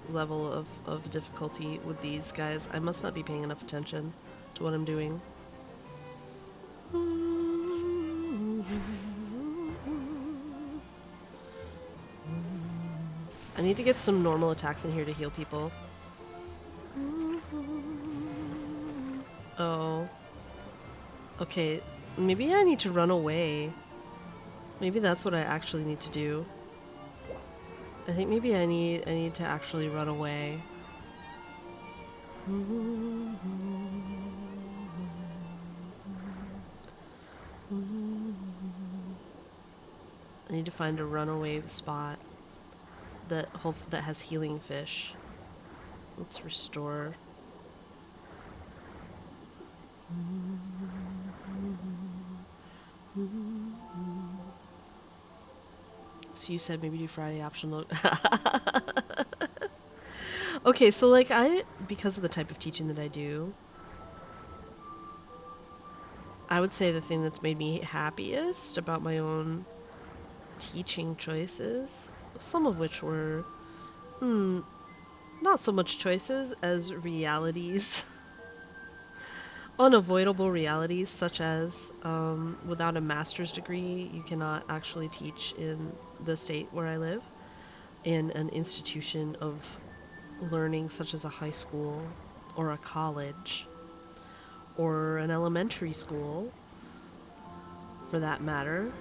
level of difficulty with these guys. I must not be paying enough attention to what I'm doing. I need to get some normal attacks in here to heal people. Oh. Okay, maybe I need to run away. Maybe that's what I actually need to do. I think maybe I need to actually run away. I need to find a runaway spot that has healing fish. Let's restore. So you said maybe do Friday optional. Okay, so like because of the type of teaching that I do, I would say the thing that's made me happiest about my own teaching choices, some of which were not so much choices as realities. Unavoidable realities, such as without a master's degree, you cannot actually teach in the state where I live, in an institution of learning such as a high school or a college or an elementary school, for that matter.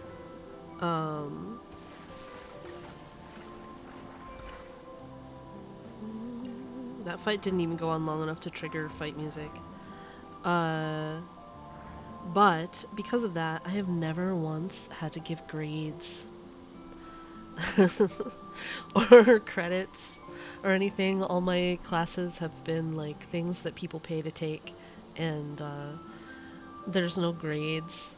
That fight didn't even go on long enough to trigger fight music. But because of that, I have never once had to give grades or credits or anything. All my classes have been like things that people pay to take, and there's no grades.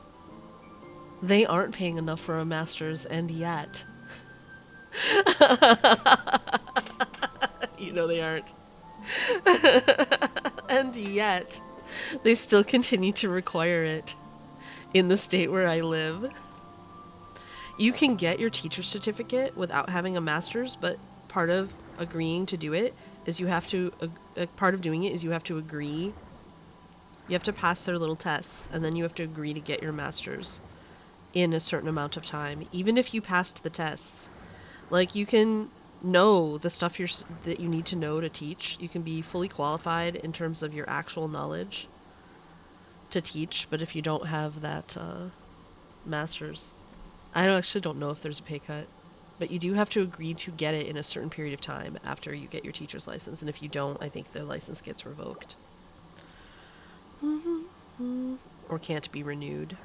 They aren't paying enough for a master's, and yet. You know they aren't. And yet, they still continue to require it in the state where I live. You can get your teacher's certificate without having a master's, but part of agreeing to do it is you have to, part of doing it is you have to agree You have to pass their little tests, and then you have to agree to get your master's in a certain amount of time, even if you passed the tests. Like, you can know the stuff that you need to know to teach. You can be fully qualified in terms of your actual knowledge to teach, but if you don't have that master's, I actually don't know if there's a pay cut, but you do have to agree to get it in a certain period of time after you get your teacher's license, and if you don't, I think their license gets revoked. Or can't be renewed.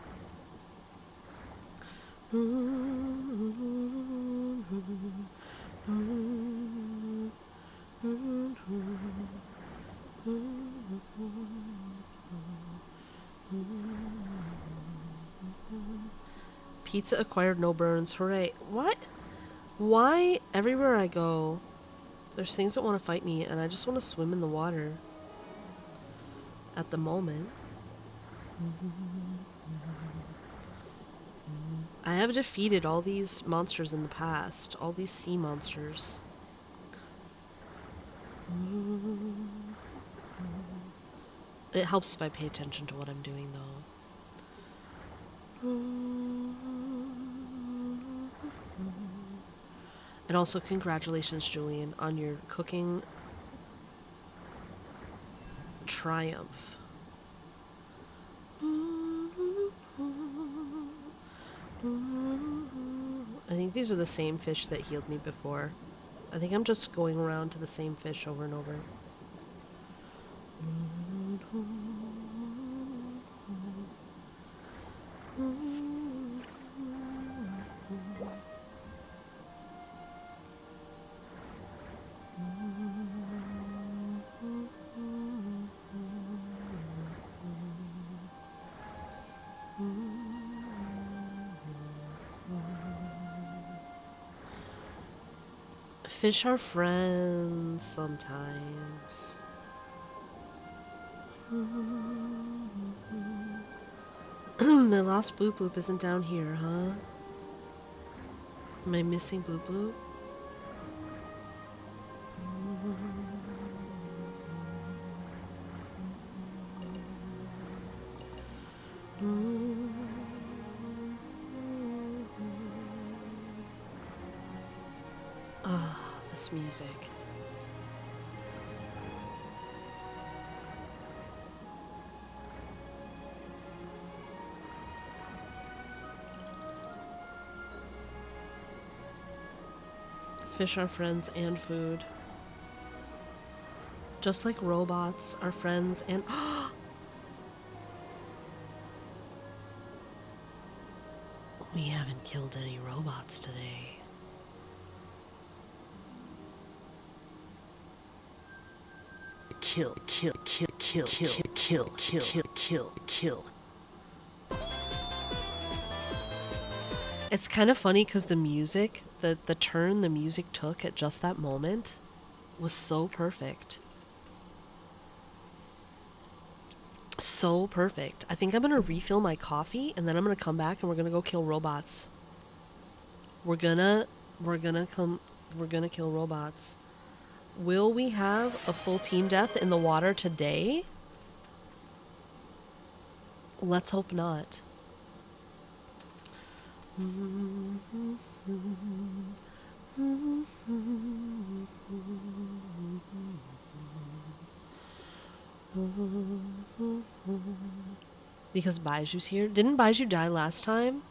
Pizza acquired, no burns. Hooray. What? Why everywhere I go, there's things that want to fight me, and I just want to swim in the water at the moment. I have defeated all these monsters in the past, all these sea monsters. It helps if I pay attention to what I'm doing, though. And also, congratulations, Julian, on your cooking triumph. I think these are the same fish that healed me before. I think I'm just going around to the same fish over and over. Fish are friends sometimes. My lost Bloop Bloop isn't down here, huh? Am I missing Bloop Bloop? Ah, this music. Fish are friends and food. Just like robots are friends and... We haven't killed any robots today. Kill, kill, kill, kill, kill, kill, kill, kill, kill, kill. It's kind of funny because the music, the turn the music took at just that moment was so perfect. So perfect. I think I'm gonna refill my coffee and then I'm gonna come back and we're gonna go kill robots. We're gonna kill robots. Will we have a full team death in the water today? Let's hope not. Because Baiju's here. Didn't Baiju die last time?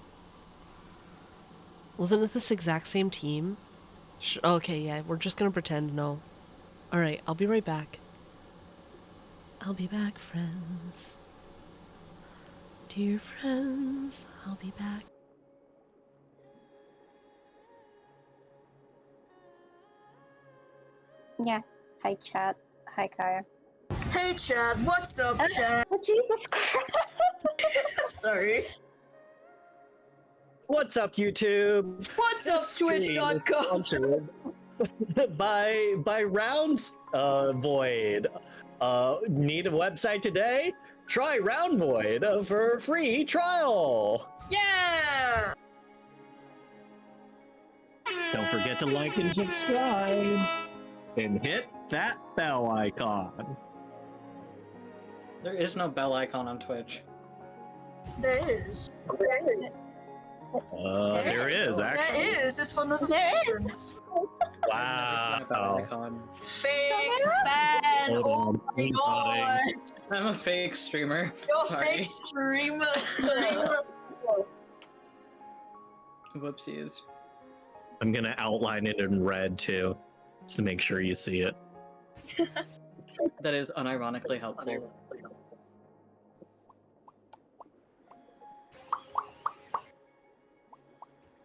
Wasn't it this exact same team? Okay, yeah, we're just gonna pretend no. Alright, I'll be right back. I'll be back, friends. Dear friends, I'll be back. Yeah. Hi, chat. Hi, Kaya. Hey Chad, what's up, Chad? Oh, Jesus Christ. Sorry. What's up, YouTube? What's up, Twitch.com? by Rounds Void. Need a website today? Try Round Void for a free trial. Yeah! Don't forget to like and subscribe. And hit that bell icon. There is no bell icon on Twitch. There is. There is There actually. is. It's for There notifications. I've never seen a bell Wow. icon. Fake fan. Hold Oh on, my I'm god. I'm a fake streamer. You're a Sorry. fake streamer. Whoopsies. I'm gonna outline it in red too, just to make sure you see it. That is unironically helpful.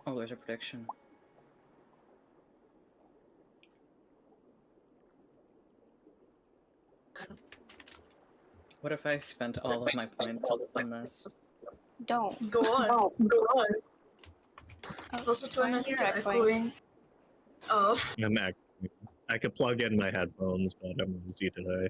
Oh, there's a prediction. What if I spent all of my points on this? Don't. Go on. Go on. Also, to Why another you're echoing. Oh. I could plug in my headphones, but I'm busy today.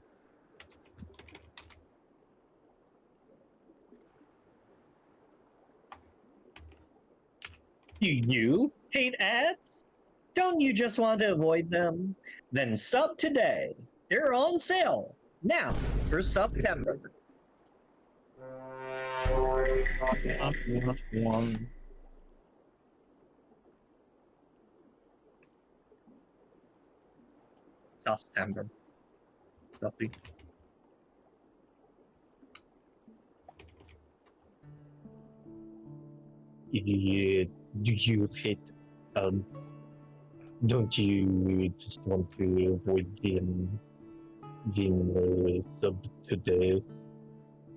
Do you hate ads? Don't you just want to avoid them? Then sub today. They're on sale now for September. September. Sussy. Yeah, do you hate ads? Don't you just want to avoid them? Then sub today.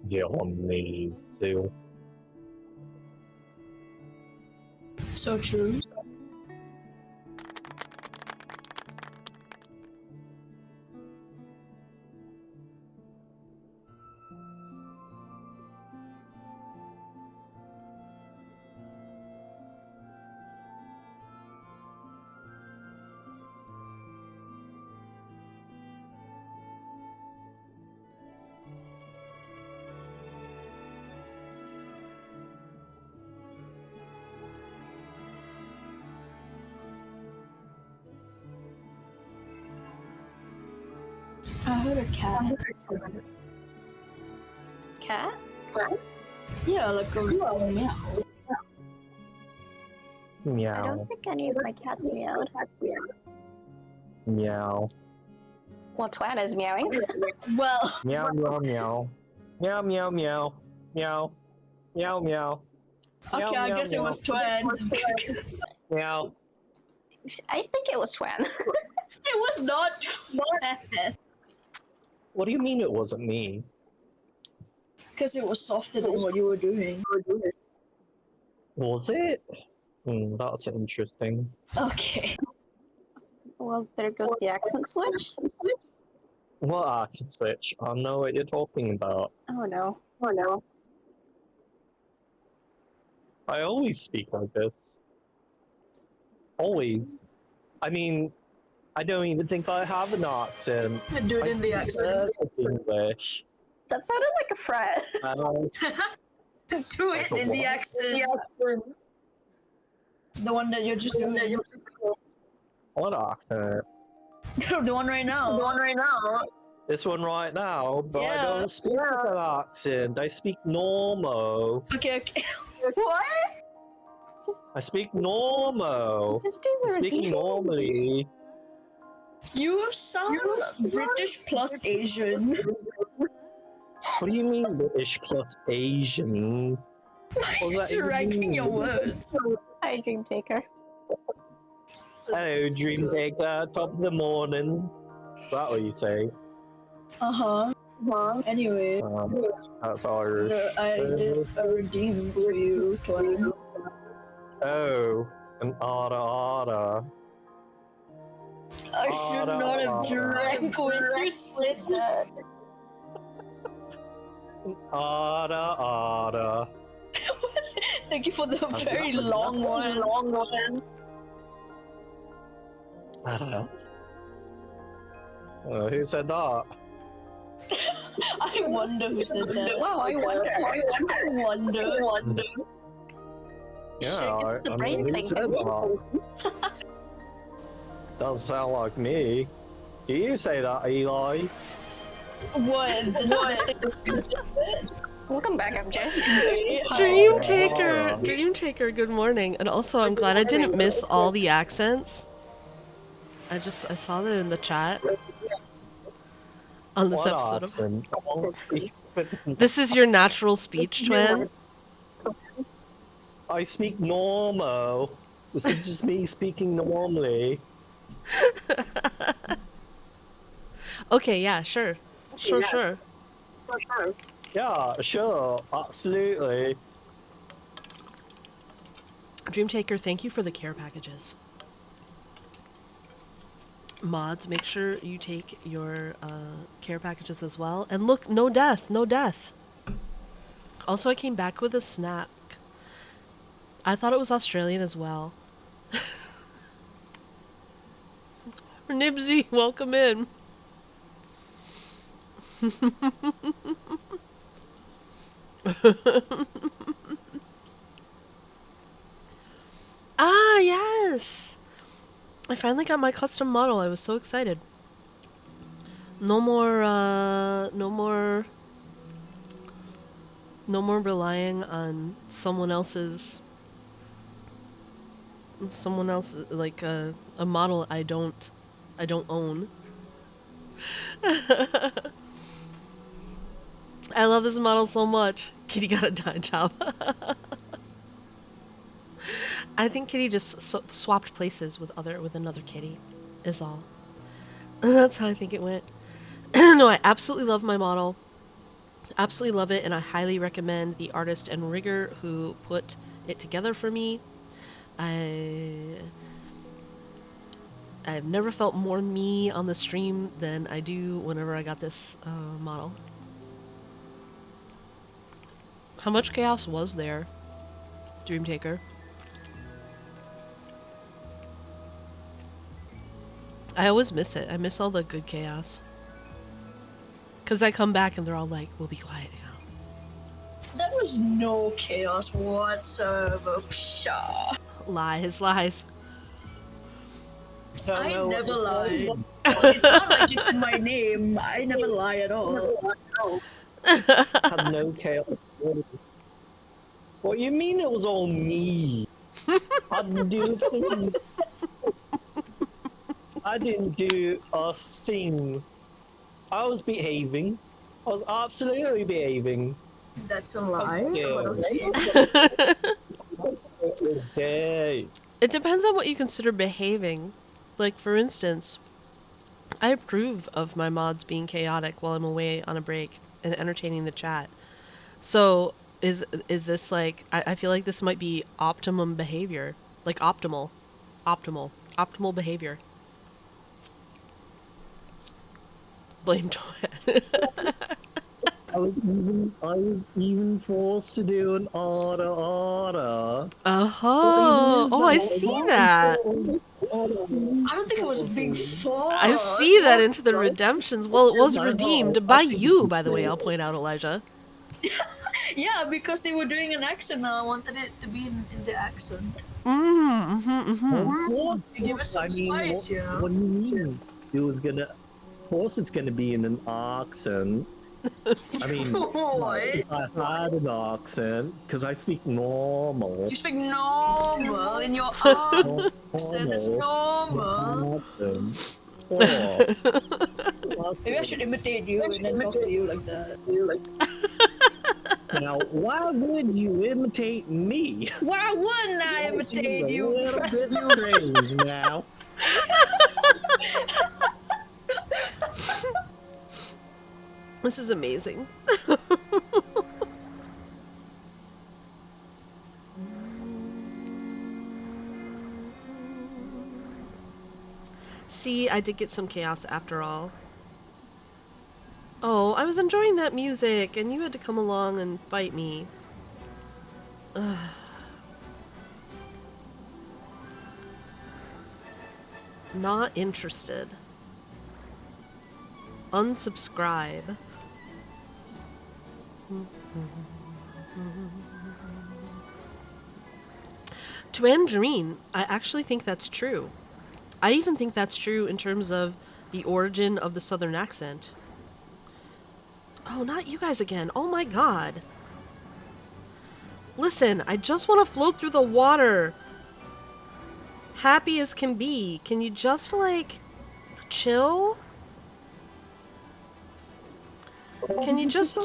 They're on the sale. So true. I heard a cat. Cat? Yeah, like a meow. I Meow. don't think any of my cats meowed. Meow. Well, Twan is meowing. Well, Meow meow meow. Meow meow meow. Meow. Meow meow. okay, I guess it was twins. Meow. I think it was Twan. It was not twins. What do you mean it wasn't me? Because it was softer than what you were doing. Was it? That's interesting. Okay. Well, there goes the accent switch. What accent switch? I know what you're talking about. Oh no. Oh no. I always speak like this. Always. I mean, I don't even think I have an accent. Do I it in the speak accent. perfect English. That sounded like a fret. Do it in the accent. The one that you're just doing. What accent? The one right now. This one right now, but I Yeah. don't speak with an accent. I speak normal. Okay. What? I speak normal. Just do I the speak repeat. normally. You sound British plus Asian. What do you mean British plus Asian? What does that You're even writing mean? your words. Hi, Dream Taker. Hello, dream taker. Top of the morning. Is that what you say? Uh-huh. Anyway, That's Irish. I did a redeem for you, Twan. Oh, an order. I should not have drank when you said that. Order. Thank you for the very long one. Who said that? I wonder who said that. Wow, I wonder. I wonder. Yeah, It's the I brain mean, who thing. said that? Doesn't sound like me. Do you say that, Eli? What? Welcome back, MJ. Dream Taker, good morning. And also, I'm glad I didn't miss all the accents. I saw that in the chat on this What episode accent? I won't speak with- This is your natural speech, Twin. I speak normal. This is just me speaking normally. Okay, yeah, sure. Sure. Yeah, sure, absolutely. Dream Taker, thank you for the care packages. Mods, make sure you take your care packages as well. And look, no death. Also, I came back with a snack. I thought it was Australian as well. Nibsy, welcome in. Ah, yes! I finally got my custom model. I was so excited. No more relying on someone else, like a model I don't own. I love this model so much. Kitty got a dye job. I think Kitty just swapped places with another kitty, is all. That's how I think it went. No, I absolutely love my model. Absolutely love it, and I highly recommend the artist and rigger who put it together for me. I've never felt more me on the stream than I do whenever I got this model. How much chaos was there, Dream Taker? I always miss it. I miss all the good chaos. Because I come back and they're all like, we'll be quiet now. There was no chaos whatsoever. Pshaw. Lies. I never lie. It's not like it's in my name. I never lie at all. Had no chaos. What you mean it was all me? I didn't do a thing. I didn't do a thing. I was behaving. I was absolutely behaving. That's a lie. Yeah. Okay. It depends on what you consider behaving. Like, for instance, I approve of my mods being chaotic while I'm away on a break and entertaining the chat. So, is this like... I feel like this might be optimum behavior. Like, optimal behavior. Blame Twin. I was even forced to do an order. Oh, I see that. I don't think it was being forced. I see that into the redemptions. Well, it was redeemed by you, by the way, I'll point out, Elijah. Yeah, because they were doing an accent and I wanted it to be in the accent. Give us some spice, you know? What do you mean? It was gonna... Of course it's gonna be in an accent. I mean, if I had an accent, because I speak normal. You speak normal in your accent. It's normal. Of course. Maybe I should imitate you and then talk to you like that. Now, why would you imitate me? Why wouldn't I imitate you? A little bit strange now. This is amazing. See, I did get some chaos after all. Oh, I was enjoying that music, and you had to come along and fight me. Ugh. Not interested. Unsubscribe. Tangerine, I actually think that's true. I even think that's true in terms of the origin of the southern accent. Oh, not you guys again. Oh my god. Listen, I just want to float through the water. Happy as can be. Can you just, like, chill? Can you just...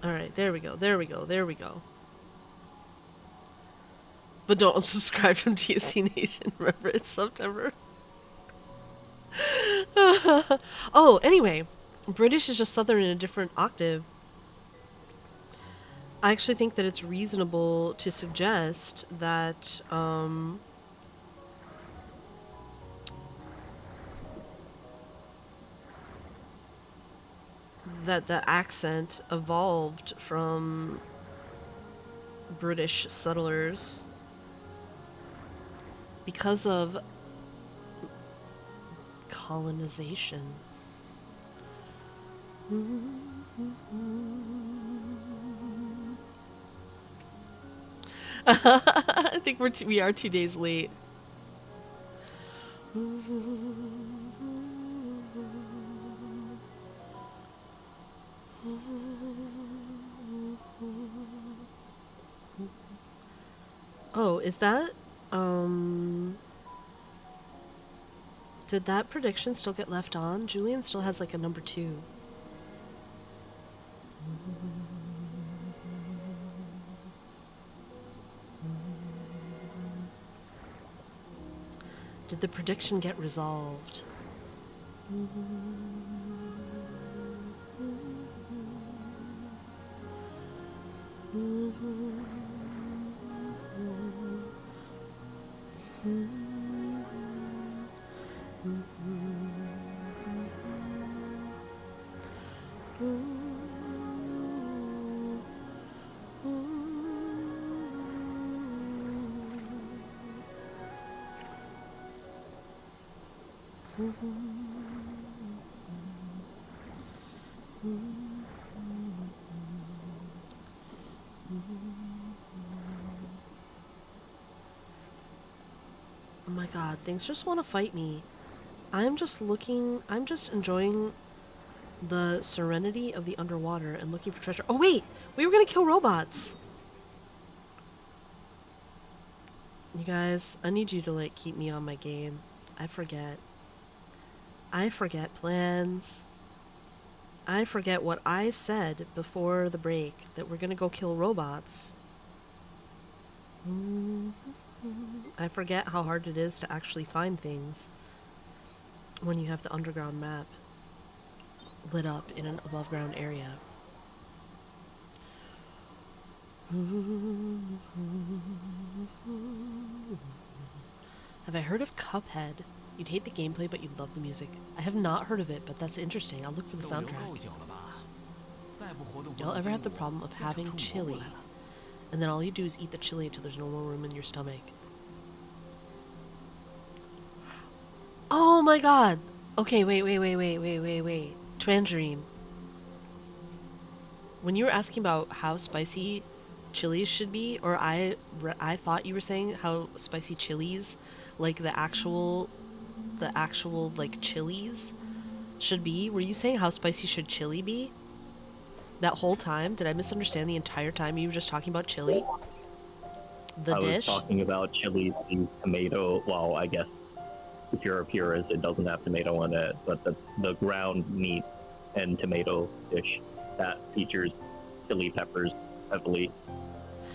Alright, there we go, there we go, there we go. But don't unsubscribe from TSC Nation. Remember, it's September. Oh, anyway. British is just Southern in a different octave. I actually think that it's reasonable to suggest that, that the accent evolved from British settlers because of colonization. I think we are 2 days late. Oh, is that did that prediction still get left on? Julian still has like a number 2. Did the prediction get resolved? Oh my god, things just want to fight me. I'm just enjoying the serenity of the underwater and looking for treasure. Oh wait, we were gonna kill robots. You guys, I need you to like keep me on my game. I forget plans. I forget what I said before the break, that we're gonna go kill robots. I forget how hard it is to actually find things when you have the underground map lit up in an above ground area. Have I heard of Cuphead? You'd hate the gameplay, but you'd love the music. I have not heard of it, but that's interesting. I'll look for the soundtrack. Y'all ever have the problem of having chili, and then all you do is eat the chili until there's no more room in your stomach? Oh my god! Okay, wait. Tangerine. When you were asking about how spicy chilies should be, or I thought you were saying how spicy chilies, like the actual like chilies should be. Were you saying how spicy should chili be? That whole time? Did I misunderstand the entire time you were just talking about chili? The dish? I was talking about chili and tomato. Well, I guess if you're a purist, it doesn't have tomato in it, but the ground meat and tomato dish that features chili peppers heavily.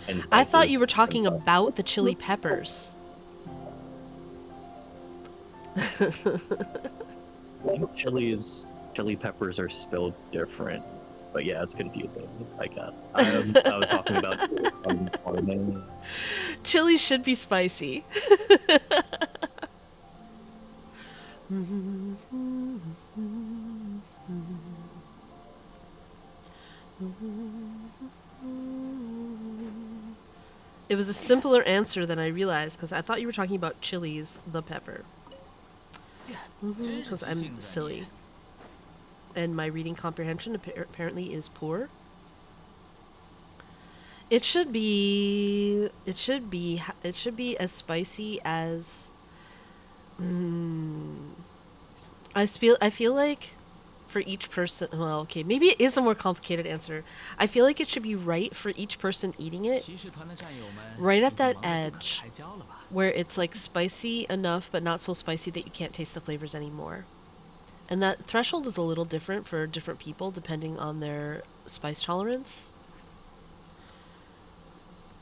And I thought you were talking about the chili peppers. Chili peppers are spelled different, but yeah, it's confusing, I guess. I was talking about farming. Chili should be spicy. It was a simpler answer than I realized, because I thought you were talking about chilies, the pepper. Because I'm silly. And my reading comprehension apparently is poor. It should be. It should be. It should be as spicy as. I feel like for each person. Well, okay, maybe it is a more complicated answer. I feel like it should be right for each person eating it, 骑士团的战友们 right 已 at 经 that 忙得不可 edge, 开交了吧？ where it's like spicy enough but not so spicy that you can't taste the flavors anymore. And that threshold is a little different for different people depending on their spice tolerance.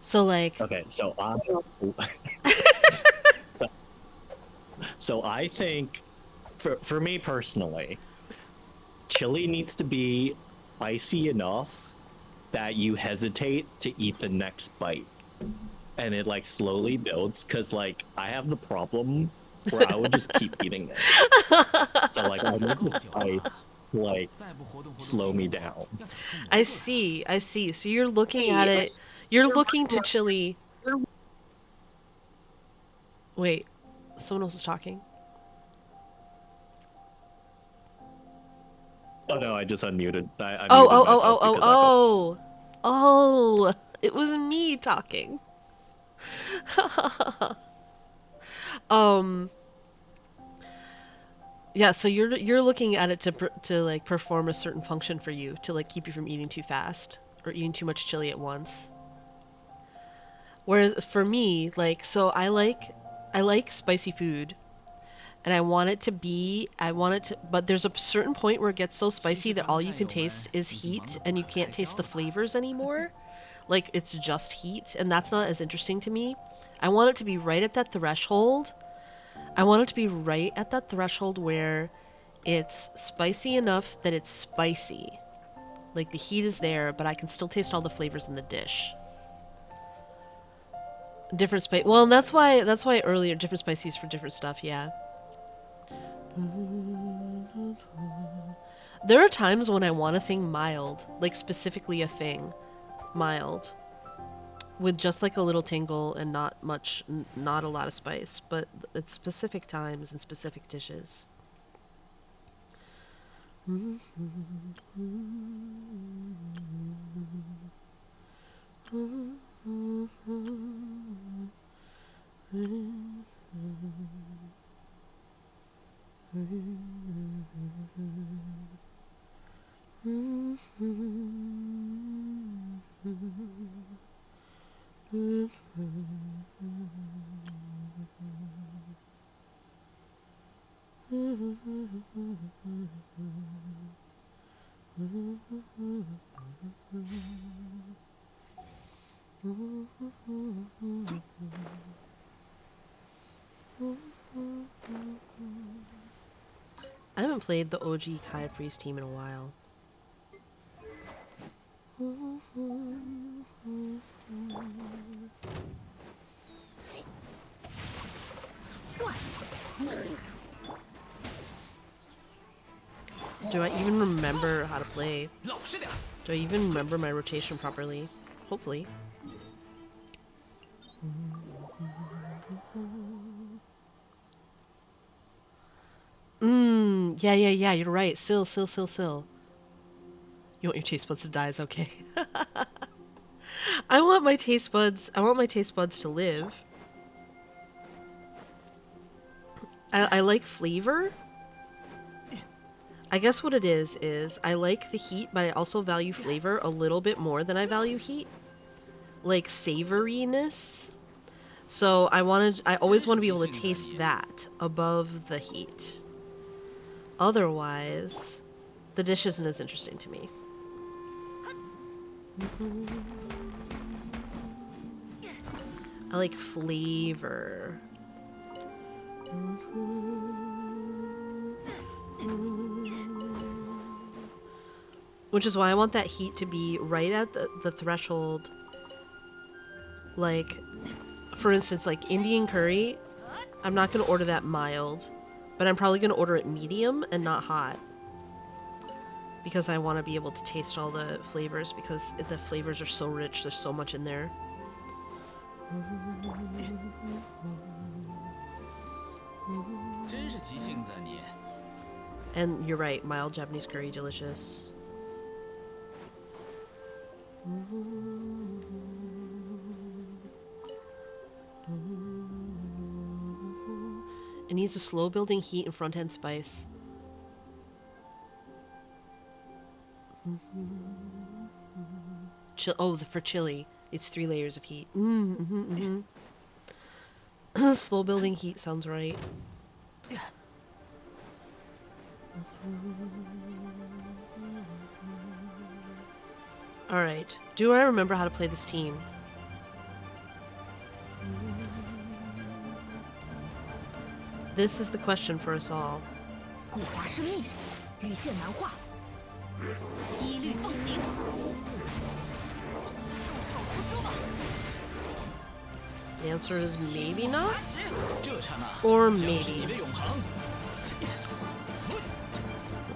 So like Okay, so I think for me personally, chili needs to be spicy enough that you hesitate to eat the next bite, and it like slowly builds. Because like I have the problem where I would just keep eating it. So like I need the spice like 再不活动活动 slow 筋 me 骨啊 down. 要长出 I 蘑菇来 see, I see. So you're looking at it, you're looking to chili. Wait, someone else is talking. Oh no, I just unmuted. I Oh, muted oh, oh, myself oh, oh, because I oh. Oh, it was me talking. Yeah, so you're looking at it to like perform a certain function for you, to like keep you from eating too fast or eating too much chili at once. Whereas for me, like, so I like spicy food, and I want it to, but there's a certain point where it gets so spicy that all you can taste is heat and you can't taste the flavors anymore. Like, it's just heat, and that's not as interesting to me. I want it to be right at that threshold. I want it to be right at that threshold where it's spicy enough that it's spicy. Like, the heat is there, but I can still taste all the flavors in the dish. Different spice. Well, and that's why earlier different spices for different stuff. Yeah. There are times when I want a thing mild, like specifically a thing mild, with just like a little tingle and not much, not a lot of spice. But it's specific times and specific dishes. I haven't played the OG Kai Freeze team in a while. Do I even remember how to play? 老实点儿。 Do I even remember my rotation properly? Hopefully. Yeah, you're right. Sill. You want your taste buds to die is okay. I want my taste buds to live. I like flavor. I guess what it is I like the heat, but I also value flavor a little bit more than I value heat. Like savoriness. So I always want to be able to taste that above the heat. Otherwise, the dish isn't as interesting to me. I like flavor. Which is why I want that heat to be right at the threshold. Like, for instance, like Indian curry, I'm not going to order that mild, but I'm probably going to order it medium and not hot. Because I want to be able to taste all the flavors, because the flavors are so rich, there's so much in there. And you're right, mild Japanese curry, delicious. It needs a slow building heat and front end spice. For chili, it's 3 layers of heat. Slow building heat sounds right. Alright, do I remember how to play this team? This is the question for us all. 古华生密，鱼线难画，一律奉行。束手无策吧。 The answer is maybe not? 这刹那 Or 将是 maybe. 你的永恒。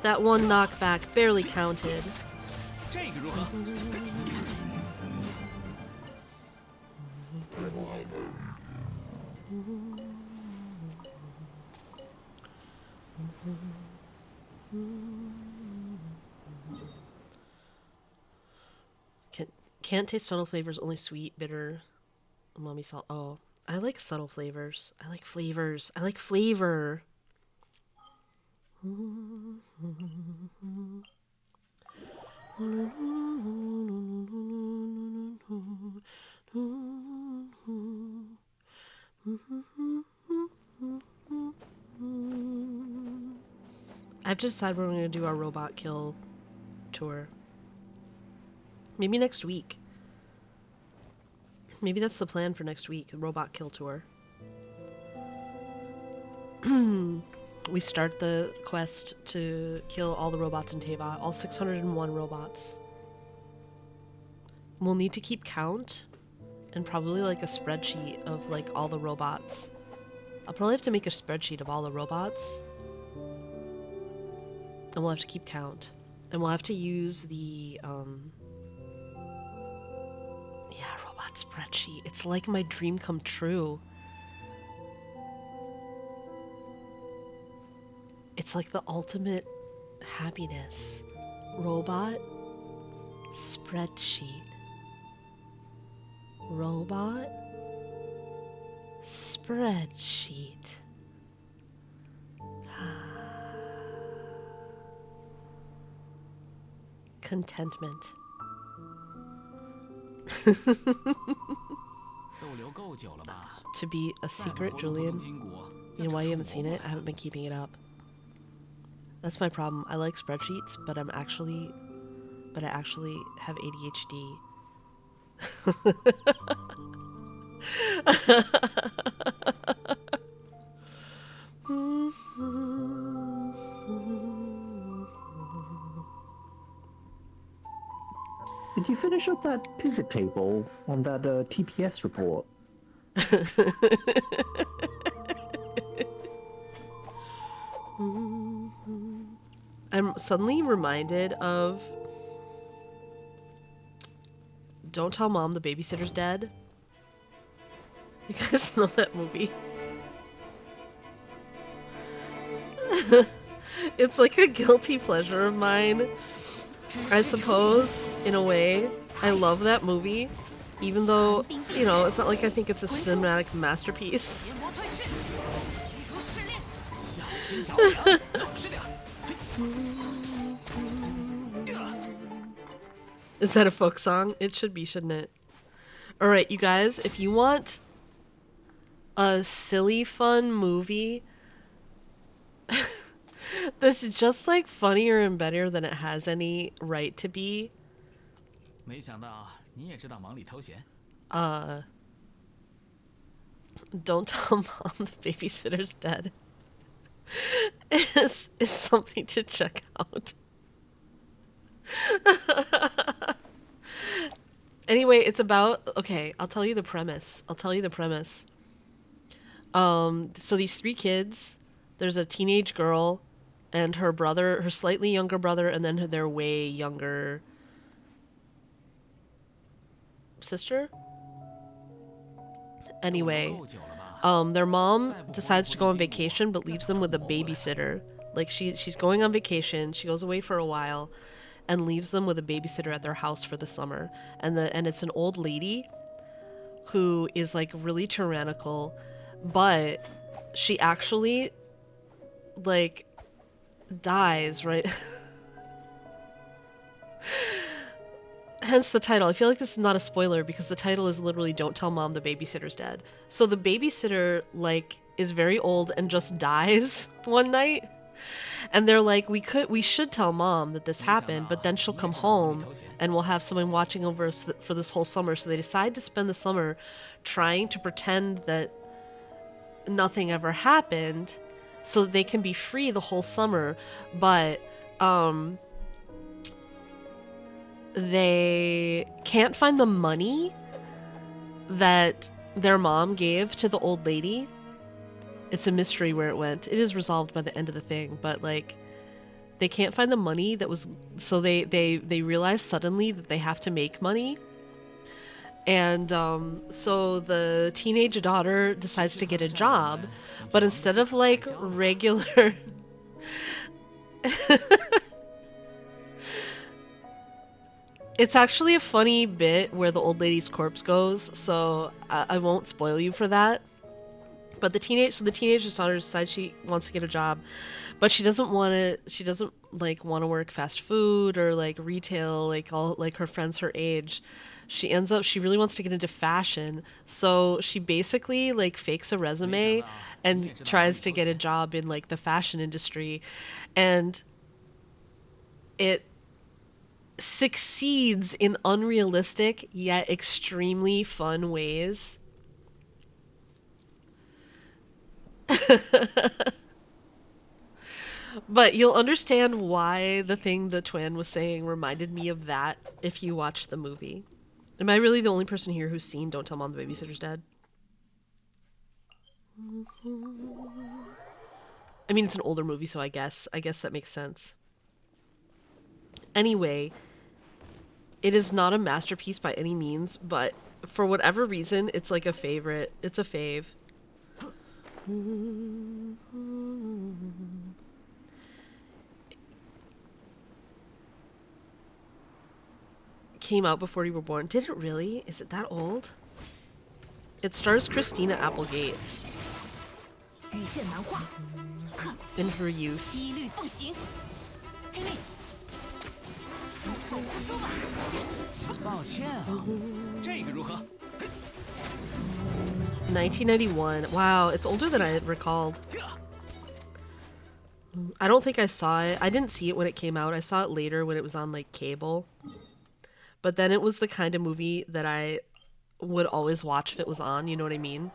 That one knockback barely counted. 这个如何？ Can't taste subtle flavors, only sweet, bitter, umami, salt. Oh, I like subtle flavors. I like flavors. I like flavor. I have to decide when we're going to do our robot kill tour. Maybe next week. Maybe that's the plan for next week, robot kill tour. We start the quest to kill all the robots in Teva, all 601 robots. We'll need to keep count and probably like a spreadsheet of like all the robots. I'll probably have to make a spreadsheet of all the robots. And we'll have to keep count. And we'll have to use the robot spreadsheet. It's like my dream come true. It's like the ultimate happiness. Robot spreadsheet. Robot spreadsheet. Contentment. 逗留够久了吧？ To be a 再不 secret, 活动活动 Julian. 筋骨， You know why you haven't seen it? I haven't been keeping it up. That's my problem. I like spreadsheets, but I actually have ADHD. Did you finish up that pivot table on that TPS report? I'm suddenly reminded of Don't Tell Mom the Babysitter's Dead. You guys know that movie? It's like a guilty pleasure of mine, I suppose, in a way. I love that movie, even though, you know, it's not like I think it's a cinematic masterpiece. 别魔退去，提出试炼。小心着凉，老实点。 Is that a folk song? It should be, shouldn't it? Alright, you guys, if you want a silly, fun movie that's just like funnier and better than it has any right to be, 没想到你也知道忙里偷闲。 Don't Tell Mom the Babysitter's Dead is something to check out. Anyway, it's about, okay, I'll tell you the premise. So these 3 kids, there's a teenage girl and her brother, her slightly younger brother, and then their way younger sister. Anyway, 够久了吧？ their mom decides to go on vacation but leaves them with a babysitter. Like she's going on vacation, she goes away for a while and leaves them with a babysitter at their house for the summer. And it's an old lady who is like really tyrannical, but she actually like dies, right? Hence the title. I feel like this is not a spoiler because the title is literally "Don't Tell Mom the Babysitter's Dead." So the babysitter like is very old and just dies one night. And they're like, we should tell Mom that this happened, but then she'll come home and we'll have someone watching over us for this whole summer. So they decide to spend the summer trying to pretend that nothing ever happened so that they can be free the whole summer. But they can't find the money that their mom gave to the old lady. It's a mystery where it went. It is resolved by the end of the thing, but like they can't find the money that was, so they realize suddenly that they have to make money. And so the teenage daughter decides to get a job, but instead of like regular it's actually a funny bit where the old lady's corpse goes, so I won't spoil you for that. But the teenager's daughter decides she wants to get a job, but she doesn't want to work fast food or like retail like all like her friends her age. She really wants to get into fashion, so she basically like fakes a resume and tries to get a job in like the fashion industry, and it succeeds in unrealistic yet extremely fun ways. But you'll understand why the thing the twin was saying reminded me of that if you watch the movie. Am I really the only person here who's seen Don't Tell Mom the Babysitter's Dead? I mean, it's an older movie, so I guess that makes sense. Anyway, it is not a masterpiece by any means, but for whatever reason, it's like a favorite. It's a fave. Came out before you were born. Did it really? Is it that old? It stars Christina Applegate in her youth. 1991. Wow, it's older than I recalled. I don't think I saw it. I didn't see it when it came out. I saw it later when it was on like cable. But then it was the kind of movie that I would always watch if it was on, you know what I mean?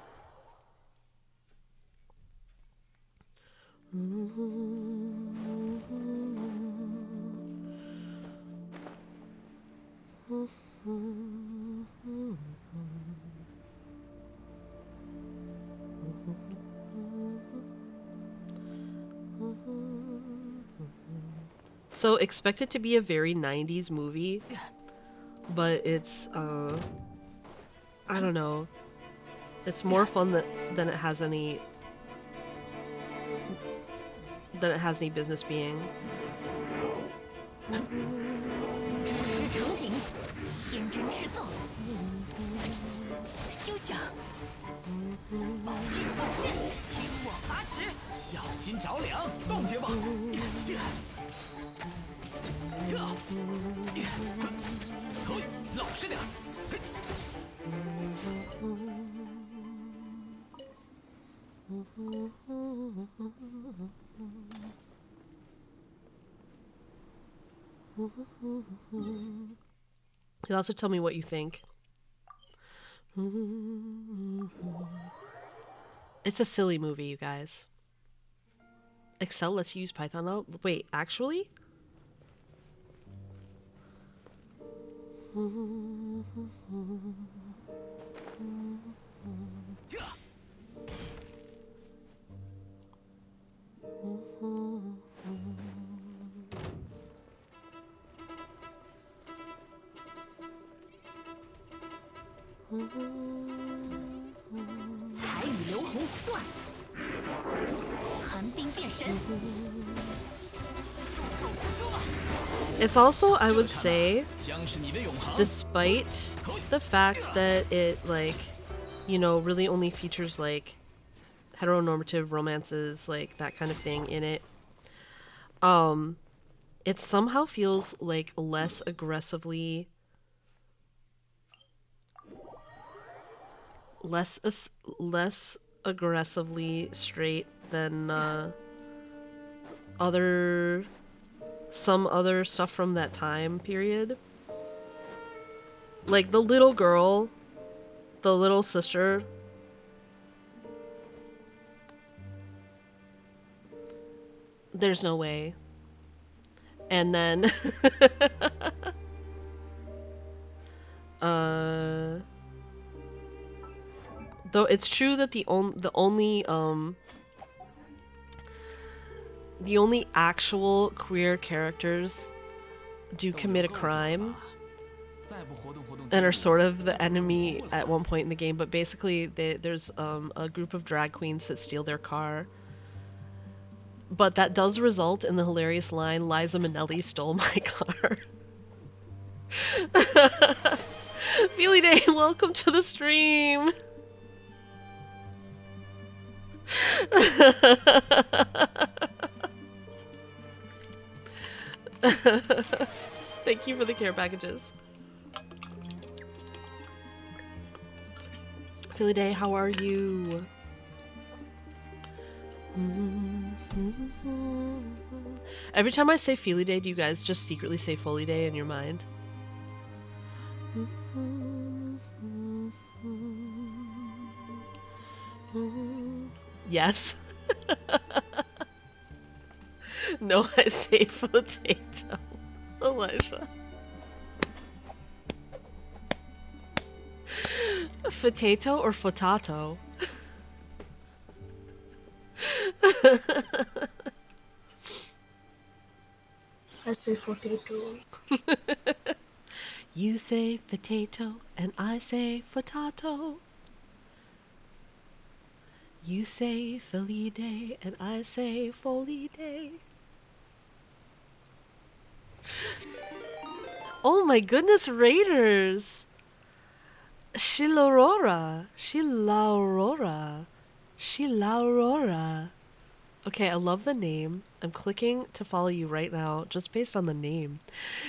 So expect it to be a very 90s movie, but it's I don't know. It's more fun than it has any business being. You'll have to tell me what you think. It's a silly movie, you guys. Excel lets you use Python now? Wait, actually? It's also, I would say, despite the fact that it, like, you know, really only features like heteronormative romances, like that kind of thing in it. It somehow feels like less aggressively less aggressively straight than some other stuff from that time period. Like the little girl, the little sister, there's no way. And then though it's true that the only actual queer characters do commit a crime and are sort of the enemy at one point in the game, but basically there's a group of drag queens that steal their car. But that does result in the hilarious line, Liza Minnelli stole my car. Feely Day, welcome to the stream! Thank you for the care packages. Feely Day, how are you? Every time I say Feely Day, do you guys just secretly say Foley Day in your mind? Yes. No, I say potato. Elijah. Potato or fotato? I say potato. You say potato and I say fotato. You say Philly Day and I say Foley Day. Oh my goodness, Raiders! Shilaurora. Shilaurora. Shilaurora. Okay, I love the name. I'm clicking to follow you right now, just based on the name.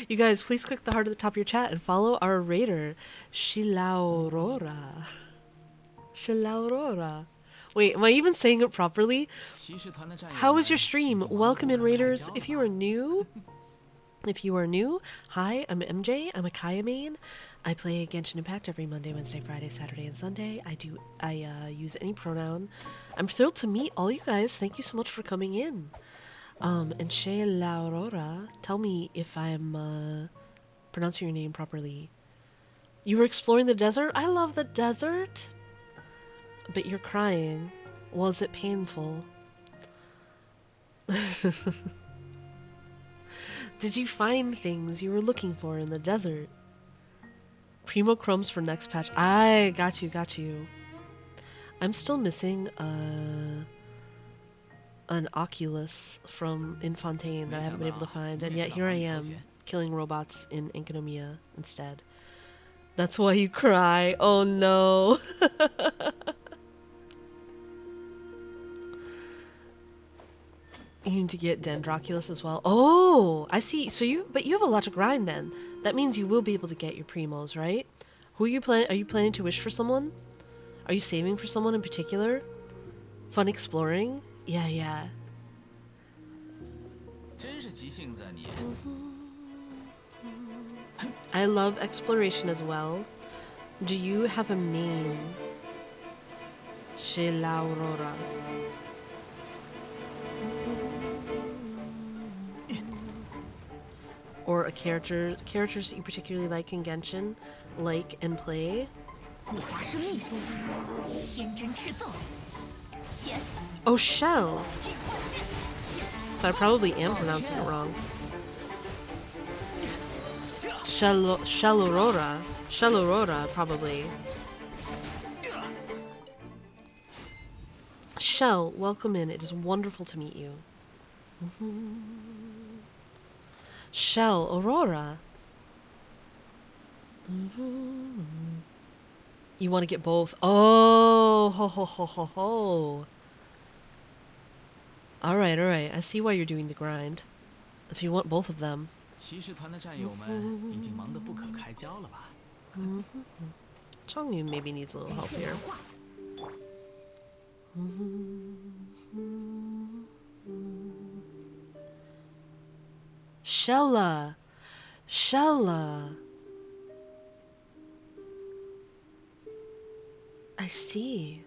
You guys, please click the heart at the top of your chat and follow our raider, Shilaurora. Shilaurora. Wait, am I even saying it properly? How was your stream? Welcome in, raiders. If you are new, hi, I'm MJ. I'm a Kaya main. I play Genshin Impact every Monday, Wednesday, Friday, Saturday, and Sunday. I use any pronoun. I'm thrilled to meet all you guys. Thank you so much for coming in. And Shea Laurora, tell me if I'm pronouncing your name properly. You were exploring the desert? I love the desert. But you're crying. Was it painful? Did you find things you were looking for in the desert? Primo crumbs for next patch. I got you. I'm still missing an Oculus from Infontaine that I haven't been able to find, and yet here I am, killing robots in Enkanomiya instead. That's why you cry. Oh no. You need to get Dendroculus as well. Oh, I see. So you have a lot to grind then. That means you will be able to get your primos, right? Who are you planning? Are you planning to wish for someone? Are you saving for someone in particular? Fun exploring? Yeah. I love exploration as well. Do you have a main? Chez l'Aurora. Or characters that you particularly like in Genshin, like and play. Oh, Shell. So I probably am pronouncing it wrong. Shellorora. Shellorora, probably. Shell, welcome in. It is wonderful to meet you. Shell Aurora. You want to get both? Oh, ho ho ho ho ho. All right, all right. I see why you're doing the grind. If you want both of them. 骑士团的战友们已经忙得不可开交了吧？ Chongyun maybe needs a little 羽 help 线 here. 难化， Shella. Shella. I see.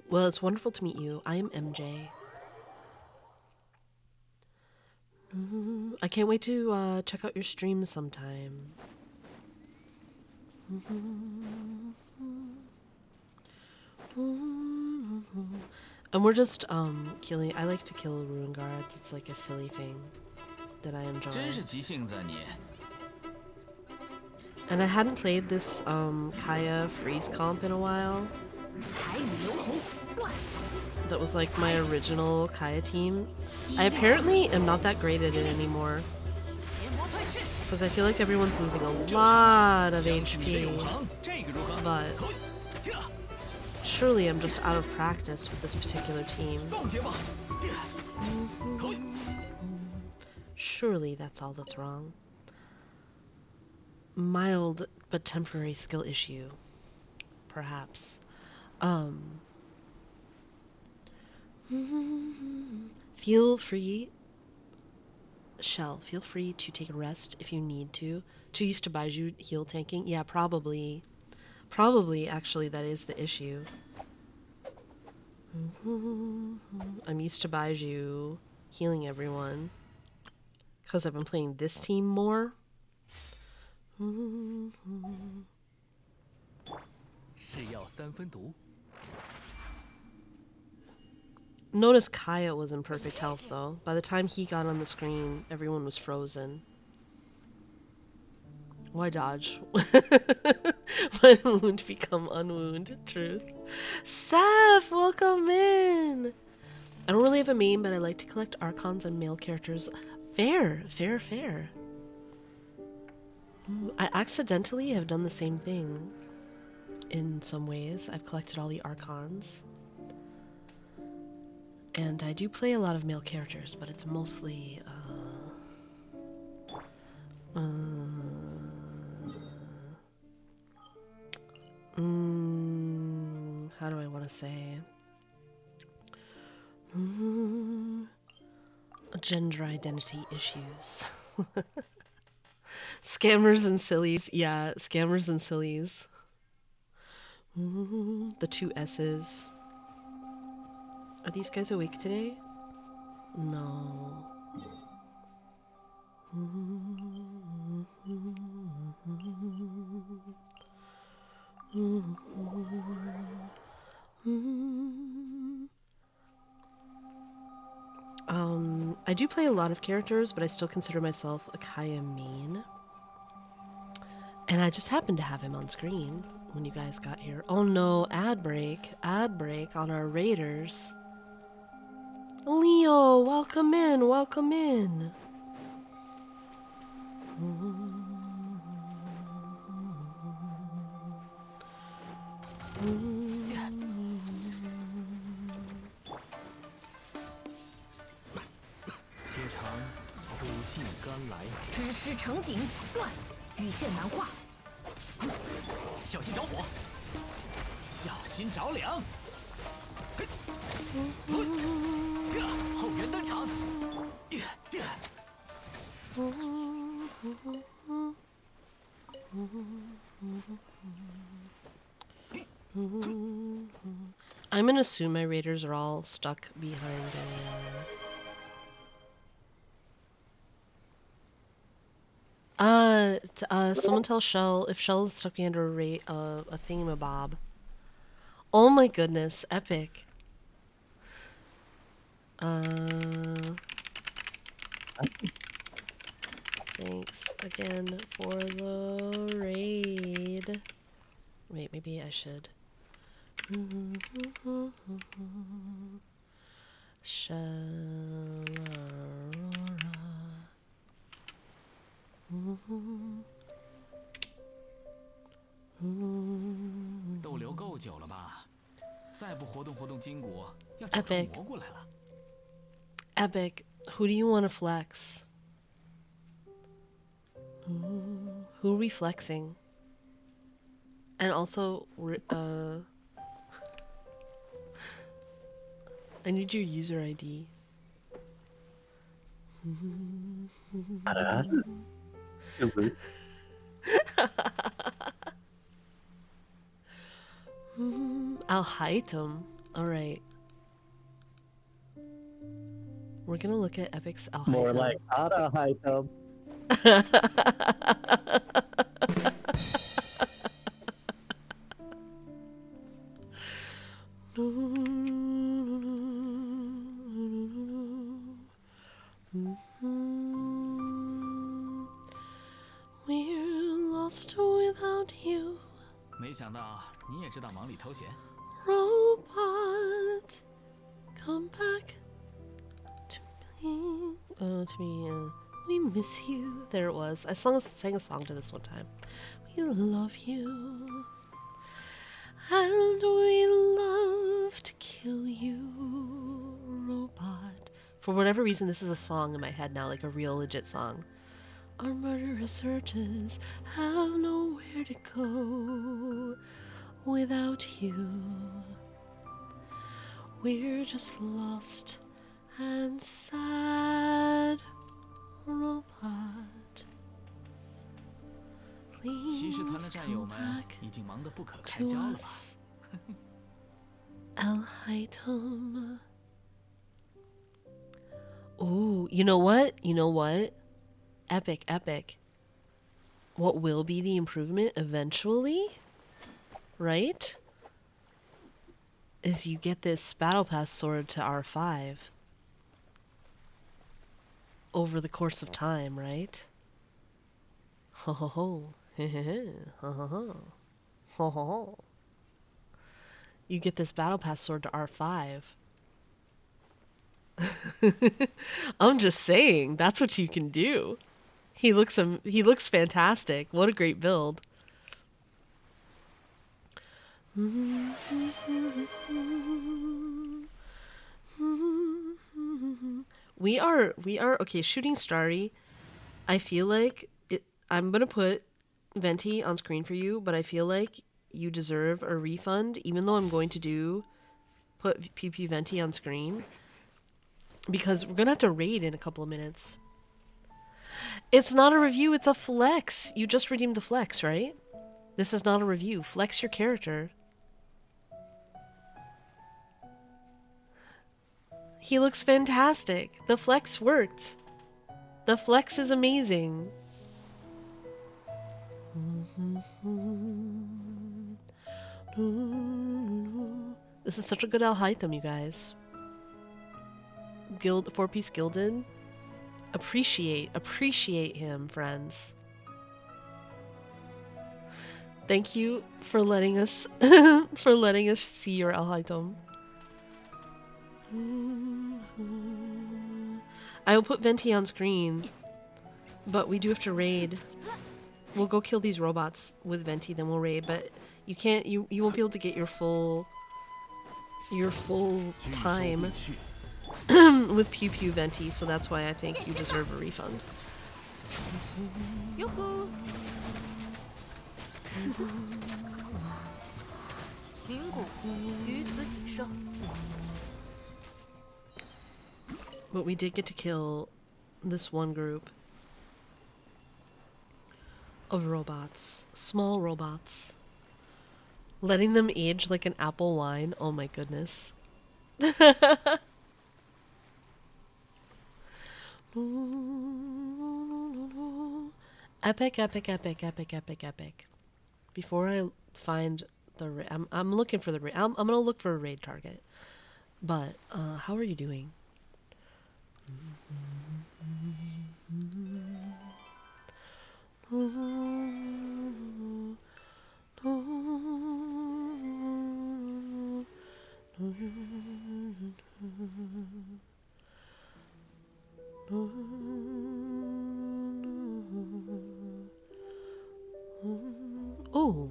Well, it's wonderful to meet you. I am MJ. I can't wait to check out your streams sometime. And we're just killing. I like to kill ruin guards. It's like a silly thing that I enjoy. 真是急性子啊你！ And I hadn't played this Kaya freeze comp in a while. 彩羽流红，断！ That was like my original Kaya team. I apparently am not that great at it anymore. 邪魔退去， Because I feel like everyone's losing a lot of 将士你的 HP. 永恒，这个如何？ But surely I'm just out of practice with this particular team. 冻结吧！ Surely that's all that's wrong. Mild but temporary skill issue. Perhaps. Feel free, Shell, feel free to take a rest if you need to. Too used to Baiju heal tanking? Yeah, probably. Probably, actually, that is the issue. I'm used to Baiju healing everyone. Because I've been playing this team more. 是药三分毒。 Notice Kaya was in perfect health, though. By the time he got on the screen, everyone was frozen. Why dodge? When wound become unwound. Truth. Seth, welcome in! I don't really have a main, but I like to collect archons and male characters. Fair, fair, fair. I accidentally have done the same thing. In some ways, I've collected all the archons. And I do play a lot of male characters, but it's mostly, how do I want to say? Gender identity issues. Scammers and sillies. Yeah, scammers and sillies. The two S's. Are these guys awake today? No. I do play a lot of characters, but I still consider myself a Kaya main. And I just happened to have him on screen when you guys got here. Oh no, ad break on our raiders. Leo, welcome in, welcome in. 贴长苦尽甘来，知师成景，断！羽线难化，小心着火，小心着凉。后援登场。 I'm gonna assume my raiders are all stuck behind someone tell Shell if Shell is stuck behind a thingamabob. Oh my goodness, epic. Thanks again for the raid. Wait, maybe I should. Shell Aurora. 再不活动活动筋骨，要长出 Epic. 蘑菇来了。 Epic, who do you want to flex? Who are we flexing? And also, I need your user ID. I'll hide him. Alright. We're gonna look at Epic's Al More like Ada Hytham. We're lost without you, 没想到你也知道忙里偷闲。 robot. Come back to me. To me. We miss you. There it was. I sang a song to this one time. We love you. And we love to kill you, robot. For whatever reason, this is a song in my head now, like a real legit song. Our murderous urges have nowhere to go without you. We're just lost and sad, robot. 骑士团的 Please 战友 come 们 back 已经忙得不可开 to 交了。 us. Al Haytham. Ooh, you know what? You know what? Epic, epic. What will be the improvement eventually? Right? Is you get this Battle Pass sword to R5 over the course of time, right? Ho ho ho. Ho ho ho. Ho ho ho. You get this Battle Pass sword to R5. I'm just saying, that's what you can do. He looks fantastic. What a great build. We are okay, Shooting Starry. I feel like I'm gonna put Venti on screen for you, but I feel like you deserve a refund, even though I'm going to put PP Venti on screen. Because we're gonna have to raid in a couple of minutes. It's not a review, it's a flex. You just redeemed the flex, right? This is not a review. Flex your character. He looks fantastic. The flex worked. The flex is amazing. This is such a good Al Haytham, you guys. Guild 4-piece gilded. Appreciate him, friends. Thank you for letting us see your Al Haytham. I will put Venti on screen, but we do have to raid. We'll go kill these robots with Venti, then we'll raid, but you can't you won't be able to get your full time with Pew Pew Venti, so that's why I think you deserve a refund. Yoo-hoo! But we did get to kill this one group of robots, small robots. Letting them age like an apple wine. Oh my goodness. Epic, epic, epic, epic, epic, epic. Before I find the I'm looking for the raid. I'm gonna look for a raid target. But how are you doing? Oh.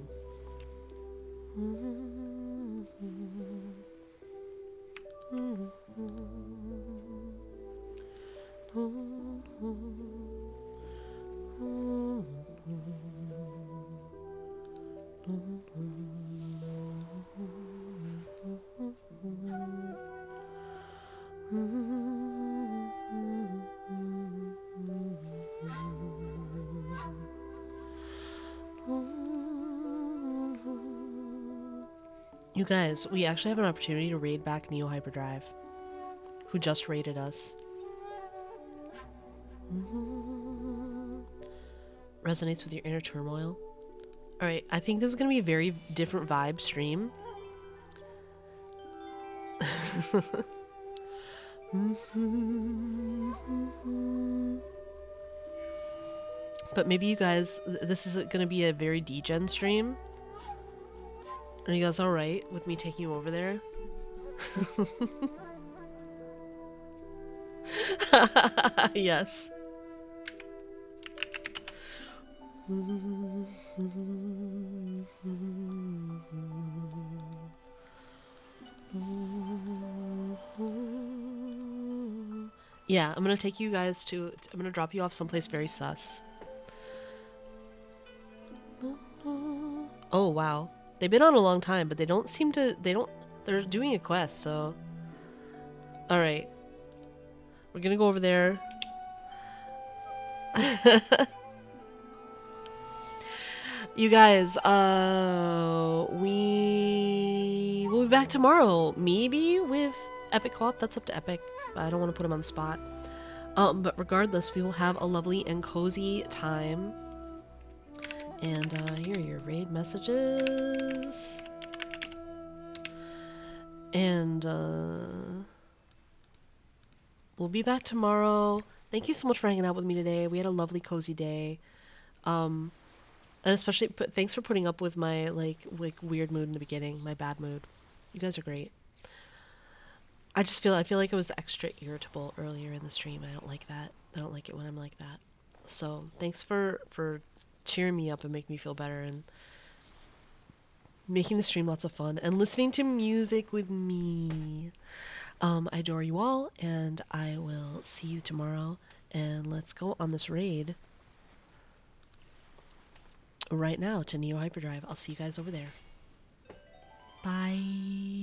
You guys, we actually have an opportunity to raid back Neo Hyperdrive, who just raided us. Resonates with your inner turmoil. Alright, I think this is going to be a very different vibe stream. But maybe you guys, this is going to be a very degen stream. Are you guys alright with me taking you over there? Yes. Yeah, I'm gonna take you guys to. I'm gonna drop you off someplace very sus. Oh wow, they've been on a long time, but they don't seem to. They're doing a quest, so. All right, we're gonna go over there. You guys, we will be back tomorrow, maybe with Epic Co-op. That's up to Epic. I don't want to put him on the spot. But regardless, we will have a lovely and cozy time. And here are your raid messages. And we'll be back tomorrow. Thank you so much for hanging out with me today. We had a lovely, cozy day. And especially, thanks for putting up with my like weird mood in the beginning, my bad mood. You guys are great. I feel like I was extra irritable earlier in the stream. I don't like that. I don't like it when I'm like that. So thanks for cheering me up and making me feel better and making the stream lots of fun and listening to music with me. I adore you all, and I will see you tomorrow. And let's go on this raid right now to Neo Hyperdrive. I'll see you guys over there. Bye.